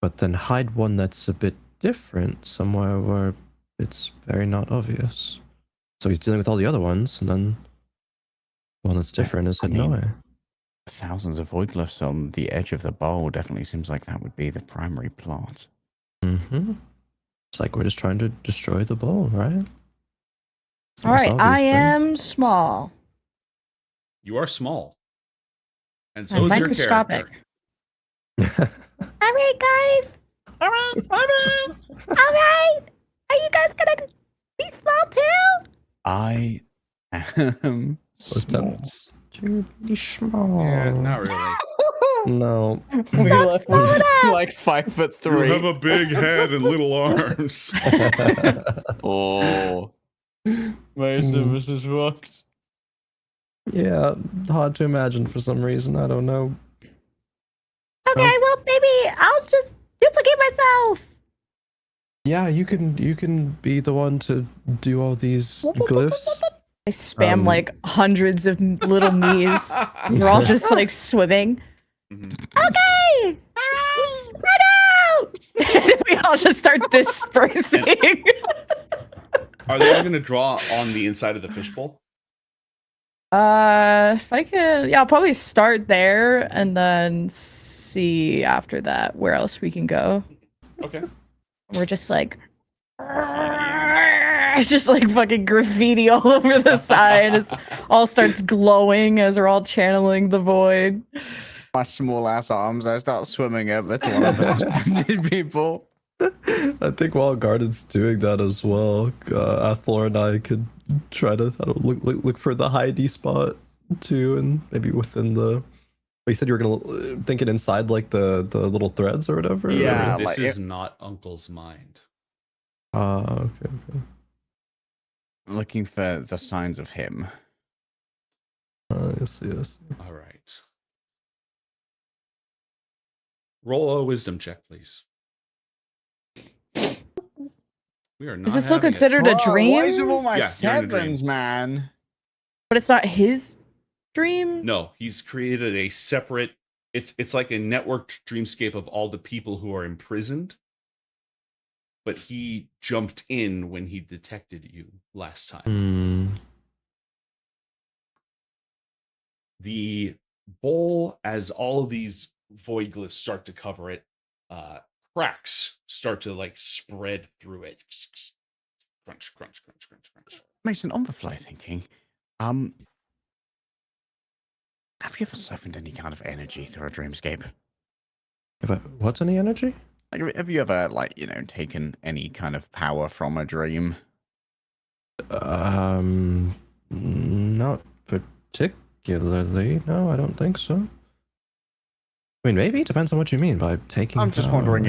but then hide one that's a bit different somewhere where it's very not obvious. So he's dealing with all the other ones, and then one that's different is hidden away.
Thousands of voidlifts on the edge of the bowl definitely seems like that would be the primary plot.
Mm-hmm. It's like we're just trying to destroy the bowl, right?
All right, I am small.
You are small. And so
I'm
is your
microscopic.
character.
All right, guys.
All right.
All right. Are you guys gonna be small too?
I am small.
Attempt to be small.
Yeah, not really.
No.
We
Not small enough.
like 5'3".
You have a big head and little arms.
Oh. My service is fucked.
Yeah, hard to imagine for some reason. I don't know.
Okay, well maybe I'll just duplicate myself.
Yeah, you can be the one to do all these glyphs.
I spam like hundreds of little me's. We're all just like swimming. Okay! Spread out! And we all just start dispersing.
Are they all going to draw on the inside of the fishbowl?
If I could, yeah, I'll probably start there and then see after that where else we can go.
Okay.
We're just like, just like fucking graffiti all over the side. It all starts glowing as we're all channeling the void.
My small ass arms, I start swimming over to one of the stranded people.
I think while Garden's doing that as well, Athor and I could try to look for the hidey spot too, and maybe within the. You said you were gonna think it inside like the little threads or whatever.
Yeah,
or...
This is not Uncle's mind.
Okay.
Looking for the signs of him.
Yes.
All right. Roll a wisdom check, please. We are not.
Is this still
having
considered a dream?
Why is it all my
Yeah, you're in a dream.
sevens, man?
But it's not his dream?
No, he's created a separate. It's like a networked dreamscape of all the people who are imprisoned. But he jumped in when he detected you last time. The bowl, as all of these void glyphs start to cover it, cracks start to like spread through it. Crunch, crunch, crunch, crunch, crunch.
Mason, on the fly thinking, have you ever siphoned any kind of energy through a dreamscape?
What's any energy?
Like, have you ever, like, taken any kind of power from a dream?
Not particularly. No, I don't think so. I mean, maybe it depends on what you mean by taking.
I'm just wondering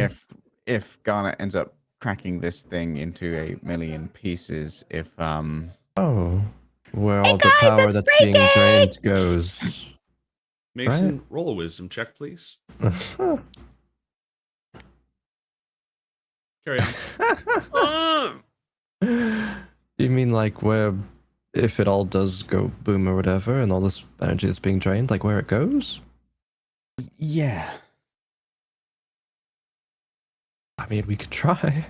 if Garnet ends up cracking this thing into a million pieces, if
Oh, where all the power that's being drained goes.
Mason, roll a wisdom check, please. Carry on.
You mean like where, if it all does go boom or whatever, and all this energy that's being drained, like where it goes?
Yeah.
I mean, we could try.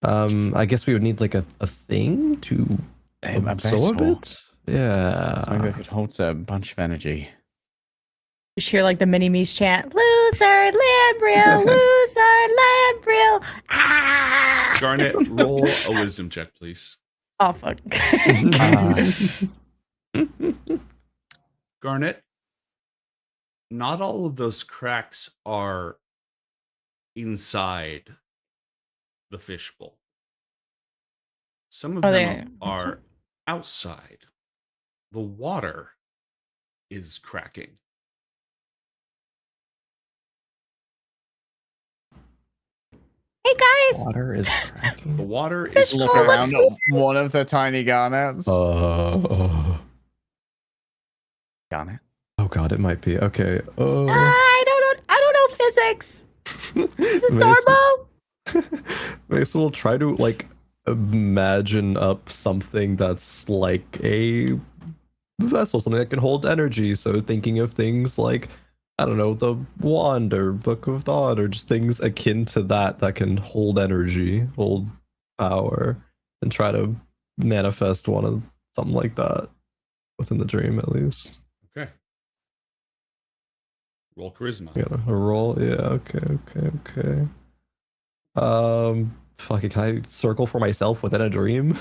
I guess we would need like a thing to absorb
vessel.
it. Yeah.
Something that could hold a bunch of energy.
You hear like the mini me's chant, loser Lambriel, loser Lambriel. Ah!
Garnet, roll a wisdom check, please.
Oh fuck.
Garnet, not all of those cracks are inside the fishbowl. Some of
Are
them
they
are outside. The water is cracking.
Hey guys!
Water is cracking.
The water is
Just look around at one of the tiny garnets. Garnet?
Oh god, it might be. Okay.
I don't know physics. Is this normal?
Mason will try to like imagine up something that's like a vessel, something that can hold energy. So thinking of things like, I don't know, the wand or Book of Thought, or just things akin to that that can hold energy, hold power, and try to manifest one of something like that within the dream, at least.
Okay. Roll charisma.
Yeah, a roll. Yeah. Okay. Fuck it. Can I circle for myself within a dream?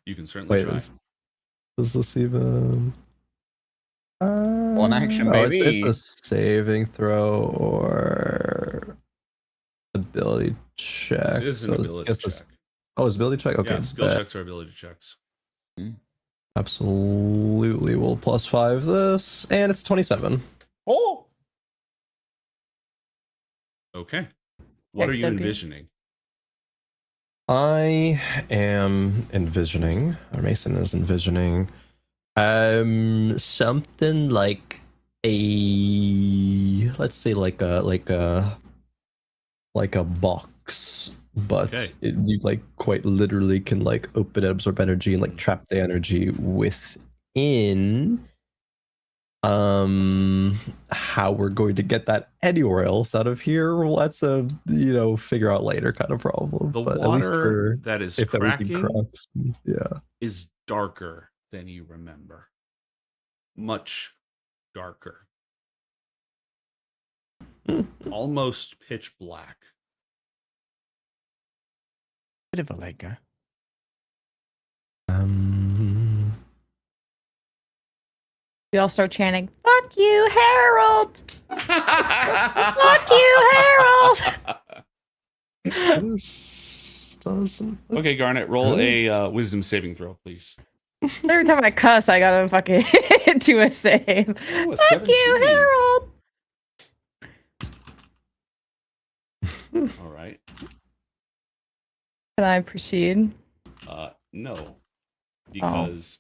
You can certainly try.
Does this even?
One action,
Oh,
baby.
it's a saving throw, or ability check.
This is an
so
ability
let's guess
check.
Oh, it's ability check? Okay.
Yeah, skill
bet.
checks are ability checks.
Absolutely. We'll +5 this. And it's 27.
Oh! Okay. What are you
W.
envisioning?
I am envisioning, or Mason is envisioning, something like a, let's say like a box, but
Okay.
you like quite literally can like open it, absorb energy, and like trap the energy within. How we're going to get that anywhere else out of here, well, that's a figure out later kind of problem.
The
But at least
water
for
that is
if everything
cracking
cracks, yeah.
is darker than you remember. Much darker. Almost pitch black.
Bit of a Lego.
We all start chanting, "Fuck you, Harold! Fuck you, Harold!"
Okay, Garnet, roll a wisdom saving throw, please.
Every time I cuss, I gotta fucking do a save.
Ooh, a
Fuck you,
17.
Harold!
All right.
Can I proceed?
No. Because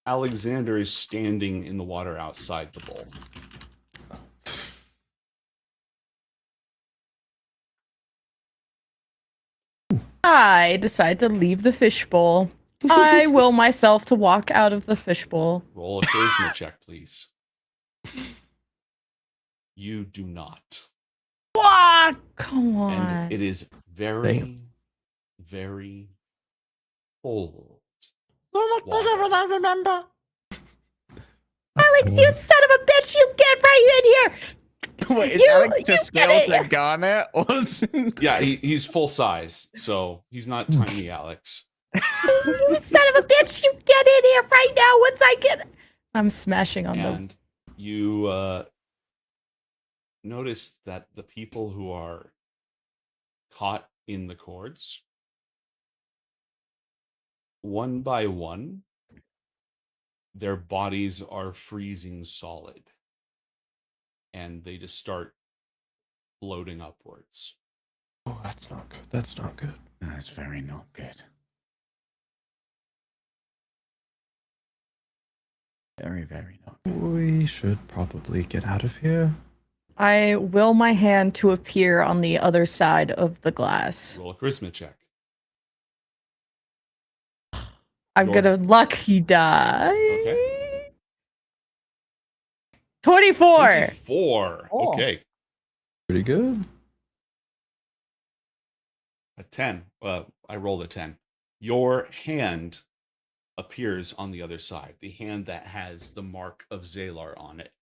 Alexander is standing in the water outside the bowl.
I decide to leave the fishbowl. I will myself to walk out of the fishbowl.
Roll a charisma check, please. You do not.
Ah, come on.
And it is very, very cold.
You look better than I remember.
Alex, you son of a bitch! You get right in here!
Wait, is Alex to scale to Garnet?
Yeah, he's full size, so he's not tiny Alex.
You son of a bitch! You get in here right now once I get. I'm smashing on them.
And you notice that the people who are caught in the cords, one by one, their bodies are freezing solid. And they just start floating upwards.
Oh, that's not good. That's not good.
That's very not good. Very, very not good.
We should probably get out of here.
I will my hand to appear on the other side of the glass.
Roll a charisma check.
I'm gonna lucky die.
Okay.
24.
24.
Oh.
Okay.
Pretty good.
A 10. I rolled a 10. Your hand appears on the other side. The hand that has the mark of Zalar on it.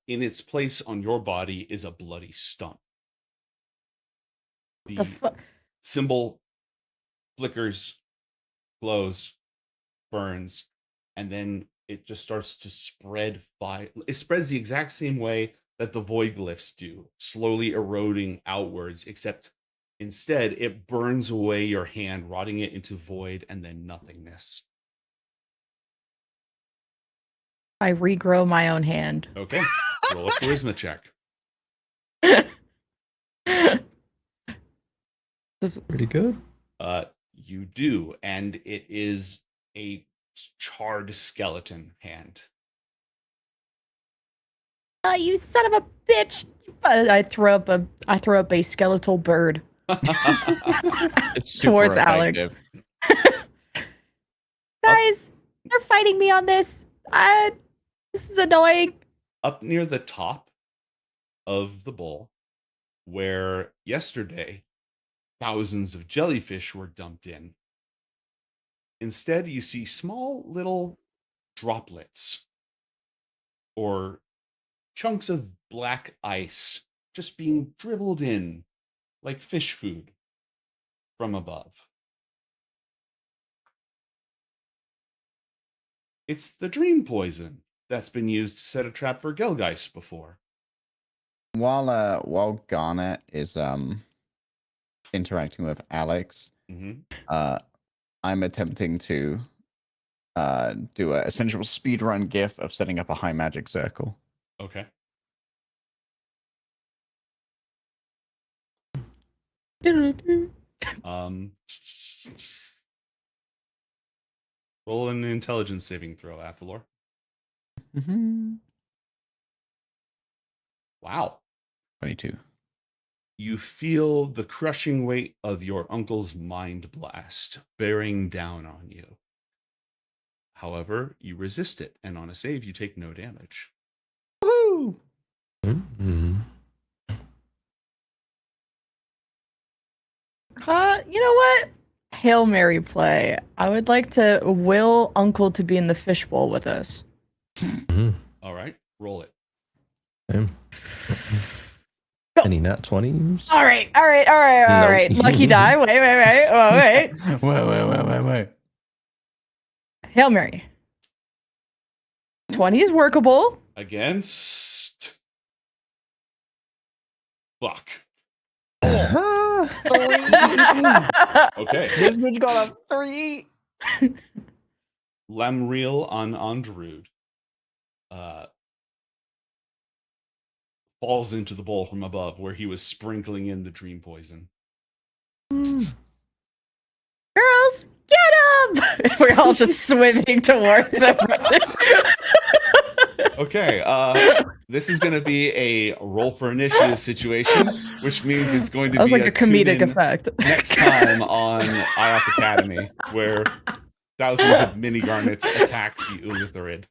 In its place on your body is a bloody stump. The symbol flickers, glows, burns, and then it just starts to spread. It spreads the exact same way that the void glyphs do, slowly eroding outwards, except instead it burns away your hand, rotting it into void and then nothingness.
I regrow my own hand.
Okay. Roll a charisma check.
Pretty good.
You do, and it is a charred skeleton hand.
You son of a bitch! I throw up a skeletal bird.
It's
towards Alex. Guys, they're fighting me on this. This is annoying.
Up near the top of the bowl, where yesterday thousands of jellyfish were dumped in, instead you see small little droplets or chunks of black ice just being dribbled in like fish food from above. It's the dream poison that's been used to set a trap for Gelgeist before.
While Garnet is interacting with Alex, I'm attempting to do a essential speedrun gif of setting up a high magic circle.
Okay. Roll an intelligence saving throw, Athalor. Wow.
22.
You feel the crushing weight of your uncle's mind blast bearing down on you. However, you resist it, and on a save, you take no damage.
Woohoo!
You know what? Hail Mary play. I would like to will Uncle to be in the fishbowl with us.
All right, roll it.
Any nat 20s?
All right. Lucky die. Wait. Hail Mary. 20 is workable.
Against... Fuck. Okay.
This bitch got a 3.
Lamriel on Androod falls into the bowl from above where he was sprinkling in the dream poison.
Girls, get him! We're all just swimming towards him.
Okay, this is going to be a roll for initiative situation, which means it's going to
That was
be
like a comedic effect.
next time on Ioth Academy, where thousands of mini garnets attack the Ulitharid.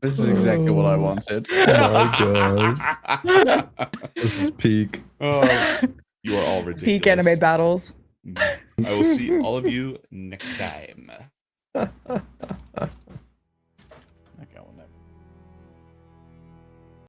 This is exactly what I wanted.
Oh my god. This is peak.
Oh, you are all ridiculous.
Peak anime battles.
I will see all of you next time.